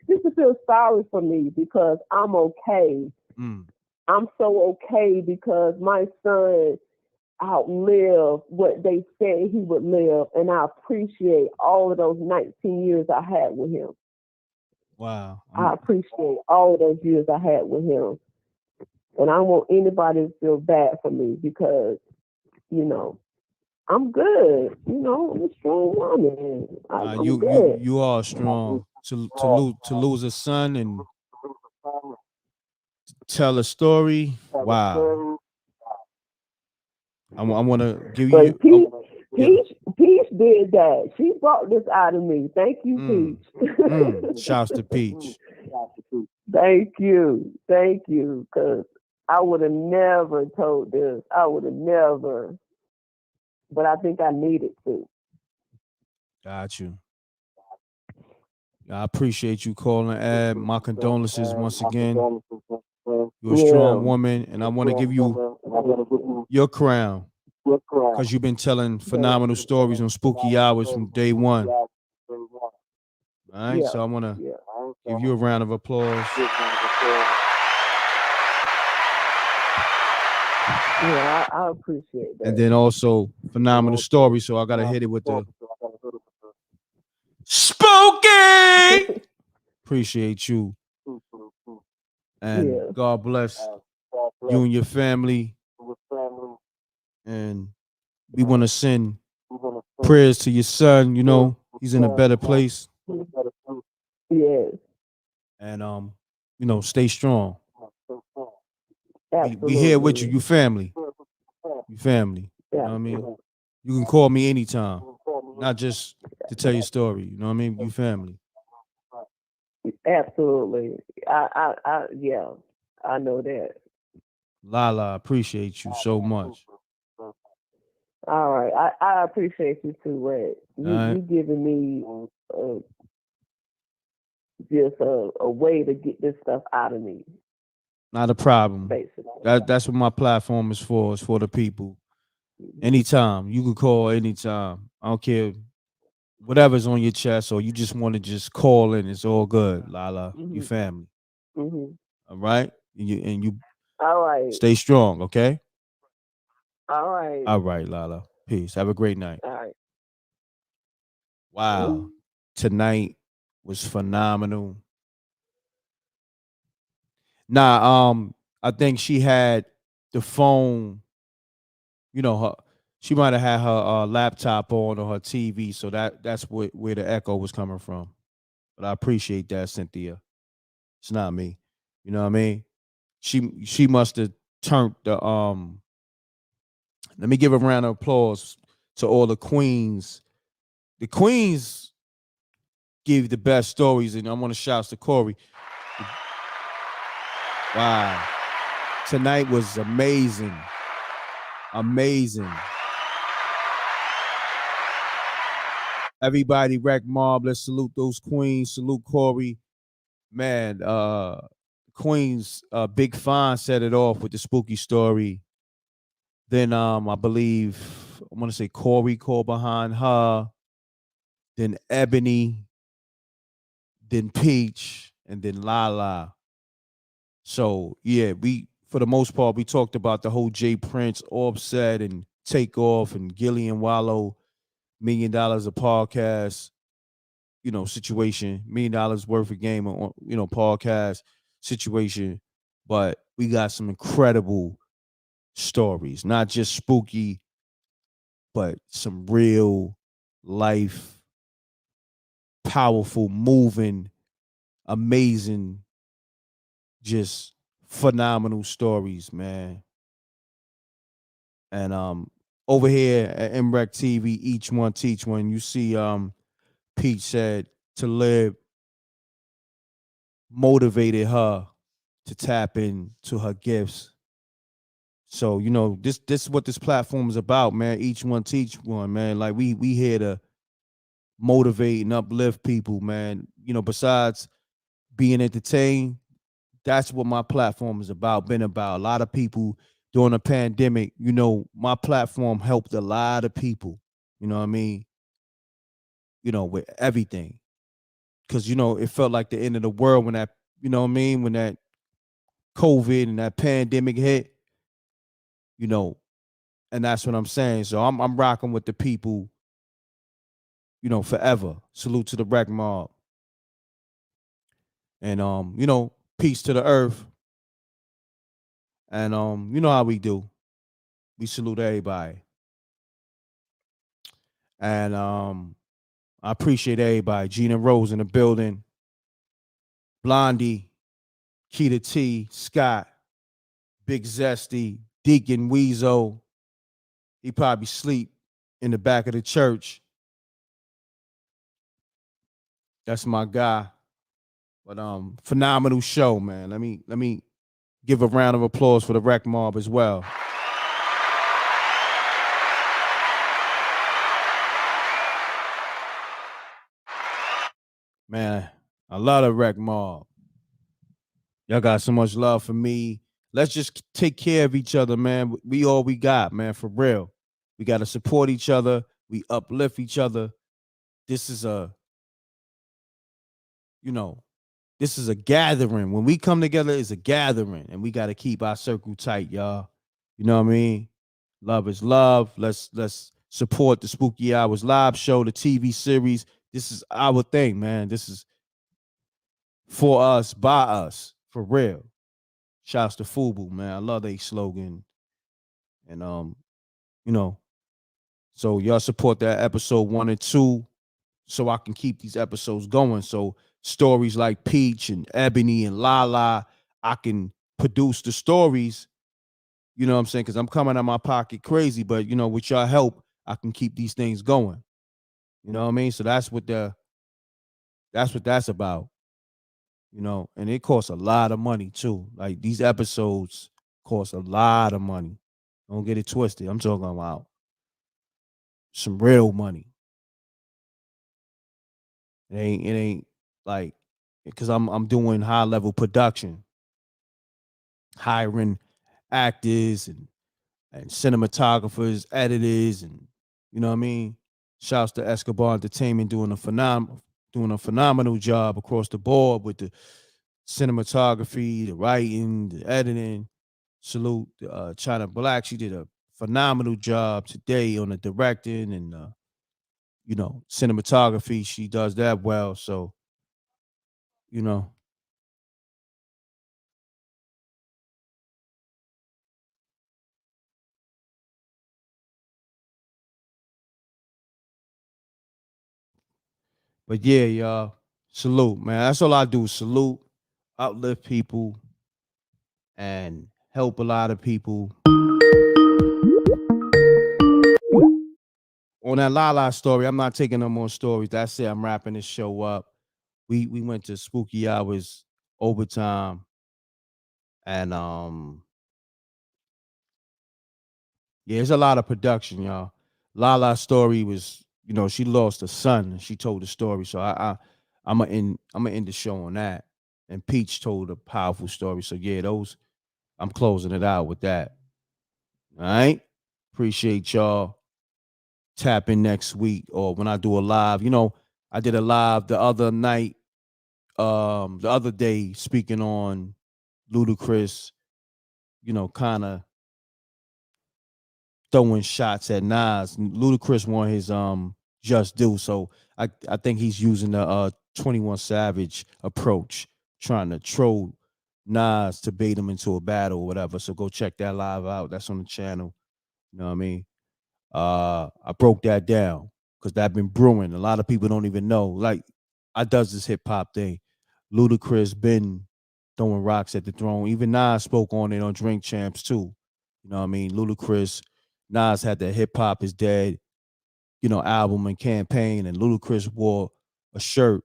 Just to feel sorry for me because I'm okay. I'm so okay because my son outlived what they said he would live, and I appreciate all of those 19 years I had with him. Wow. I appreciate all of those years I had with him. And I don't want anybody to feel bad for me because, I'm good. I'm a strong woman. I'm good. You are strong. To lose a son and tell a story. Wow. I want to give you. Peach did that. She brought this out of me. Thank you, Peach. Shouts to Peach. Thank you. Because I would have never told this. I would have never. But I think I needed to. Got you. I appreciate you calling, Ed. My condolences once again. You're a strong woman, and I want to give you your crown because you've been telling phenomenal stories on Spooky Hours from day one. All right, so I want to give you a round of applause. Yeah, I appreciate that. And then also phenomenal story, so I gotta hit it with the spooky. Appreciate you, and God bless you and your family. And we want to send prayers to your son. You know, he's in a better place. Yes. And you know, stay strong. Absolutely. We here with you. You family. You family. You know what I mean? You can call me anytime. Not just to tell your story. You know what I mean? You family. Absolutely. Yeah, I know that. Lala, appreciate you so much. All right. I appreciate you too, Red. You giving me just a way to get this stuff out of me. Not a problem. Basically. That's what my platform is for. It's for the people. Anytime. You can call anytime. I don't care whatever's on your chest, or you just want to just call in. It's all good, Lala. You family. Mm-hmm. All right? And you all right. Stay strong, okay? All right. All right, Lala. Peace. Have a great night. All right. Wow. Tonight was phenomenal. Nah, I think she had the phone, you know, she might have had her laptop on or her TV, so that's where the echo was coming from. But I appreciate that, Cynthia. It's not me. You know what I mean? She must have turned the let me give a round of applause to all the queens. The queens give the best stories, and I want to shout to Corey. Wow. Tonight was amazing. Amazing. Everybody, Wreck Mob, let's salute those queens. Salute Corey. Man, Queens, Big Fine set it off with the spooky story. Then I believe I want to say Corey called behind her. Then Ebony, then Peach, and then Lala. So yeah, we for the most part we talked about the whole Jay Prince, Offset, and Takeoff, and Gillian Wallow, $1 million a podcast, you know, situation, $1 million worth of game on, you know, podcast situation. But we got some incredible stories, not just spooky, but some real life, powerful, moving, amazing, just phenomenal stories, man. And over here at mrecktv, each one teach one. You see Pete said to live motivated her to tap into her gifts. So, you know, this is what this platform is about, man. Each one teach one, man. Like we here to motivate and uplift people, man. You know, besides being entertained, that's what my platform is about, been about. A lot of people during the pandemic, you know, my platform helped a lot of people, you know what I mean? You know, with everything. Cause, you know, it felt like the end of the world when that, you know what I mean? When that COVID and that pandemic hit, you know, and that's what I'm saying. So I'm rocking with the people, you know, forever. Salute to the Wreck Mob. And you know, peace to the earth. And you know how we do. We salute everybody. And I appreciate everybody. Gina Rose in the building. Blondie, Keita T, Scott, Big Zesty, Deacon Weezo. He probably sleep in the back of the church. That's my guy. But phenomenal show, man. Let me give a round of applause for the Rec Mob as well. Man, I love the Rec Mob. Y'all got so much love for me. Let's just take care of each other, man. We all we got, man, for real. We got to support each other. We uplift each other. This is this is a gathering. When we come together, it's a gathering, and we got to keep our circle tight, y'all. You know what I mean? Love is love. Let's support the Spooky Hours live show, the TV series. This is our thing, man. This is for us, by us, for real. Shouts to Fubu, man. I love their slogan. And so y'all support that episode 1 and 2 so I can keep these episodes going. So stories like Peach and Ebony and Lala, I can produce the stories, you know what I'm saying? Because I'm coming out of my pocket crazy, but with y'all help, I can keep these things going. You know what I mean? So that's what that's about. And it costs a lot of money too. Like these episodes cost a lot of money. Don't get it twisted. I'm talking about some real money. It ain't like because I'm doing high level production, hiring actors and cinematographers, editors, and you know what I mean. Shouts to Escobar Entertainment doing a phenomenal job across the board with the cinematography, the writing, the editing. Salute China Black. She did a phenomenal job today on the directing and cinematography. She does that well. So, you know. But yeah, y'all. Salute, man. That's all I do. Salute, uplift people, and help a lot of people. On that Lala story, I'm not taking no more stories. That's it. I'm wrapping this show up. We went to Spooky Hours overtime, and yeah, it's a lot of production, y'all. Lala's story was, she lost a son, and she told the story. So I'm gonna end the show on that. And Peach told a powerful story. So yeah, I'm closing it out with that. All right. Appreciate y'all. Tap in next week or when I do a live. I did a live the other night, the other day, speaking on Ludacris, kind of throwing shots at Nas. Ludacris won his just due. So I think he's using the 21 Savage approach, trying to troll Nas to bait him into a battle or whatever. So go check that live out. That's on the channel. You know what I mean? I broke that down because that been brewing. A lot of people don't even know. Like, I does this hip hop thing. Ludacris been throwing rocks at the throne. Even Nas spoke on it on Drink Champs too. You know what I mean? Ludacris, Nas had the Hip Hop is Dead, album and campaign, and Ludacris wore a shirt.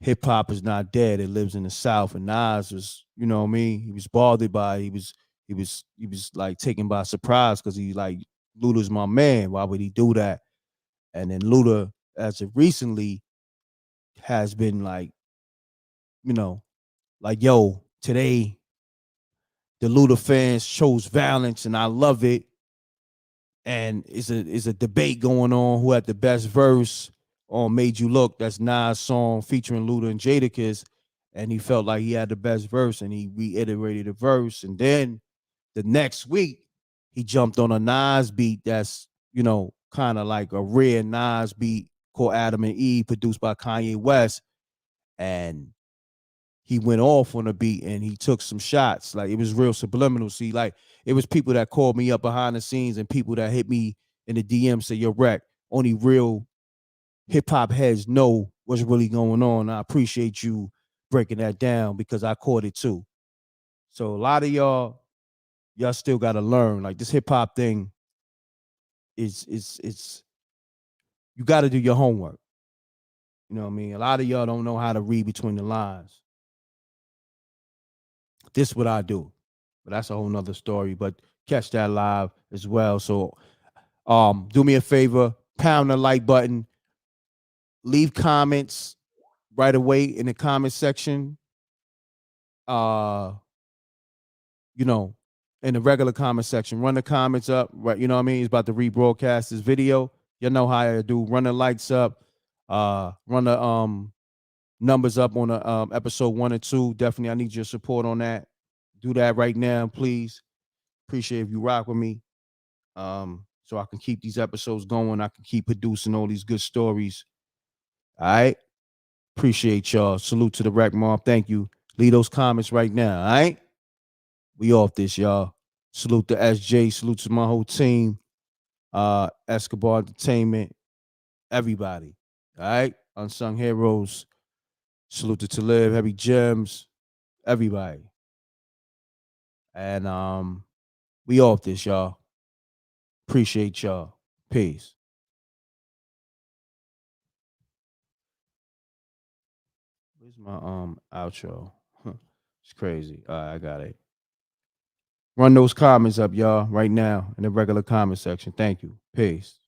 Hip hop is not dead. It lives in the South. And Nas was, you know what I mean? He was bothered by it. He was like taken by surprise because he like Luda's my man. Why would he do that? And then Luda, as of recently, has been like, like, yo, today the Luda fans chose violence and I love it. And it's a debate going on who had the best verse on Made You Look. That's Nas' song featuring Luda and Jadakiss. And he felt like he had the best verse and he reiterated the verse. And then the next week, he jumped on a Nas beat that's, kind of like a rare Nas beat called Adam and Eve, produced by Kanye West. And he went off on the beat and he took some shots. Like, it was real subliminal. See, like, it was people that called me up behind the scenes and people that hit me in the DM say, yo, Rec, only real hip hop heads know what's really going on. I appreciate you breaking that down because I caught it too. So a lot of y'all still got to learn. Like, this hip hop thing is you got to do your homework. You know what I mean? A lot of y'all don't know how to read between the lines. This what I do. But that's a whole nother story. But catch that live as well. So do me a favor, pound the like button, leave comments right away in the comment section. You know, in the regular comment section. Run the comments up, right? You know what I mean? It's about to rebroadcast this video. You know how I do. Run the likes up, run the numbers up on the episode 1 and 2. Definitely, I need your support on that. Do that right now, please. Appreciate if you rock with me. So I can keep these episodes going. I can keep producing all these good stories. All right. Appreciate y'all. Salute to the Rec Mob. Thank you. Leave those comments right now. All right. We off this, y'all. Salute to SJ. Salute to my whole team. Escobar Entertainment. Everybody. All right. Unsung Heroes. Salute to Live. Heavy Gems. Everybody. And we off this, y'all. Appreciate y'all. Peace. Where's my outro? It's crazy. All right, I got it. Run those comments up, y'all, right now in the regular comment section. Thank you. Peace.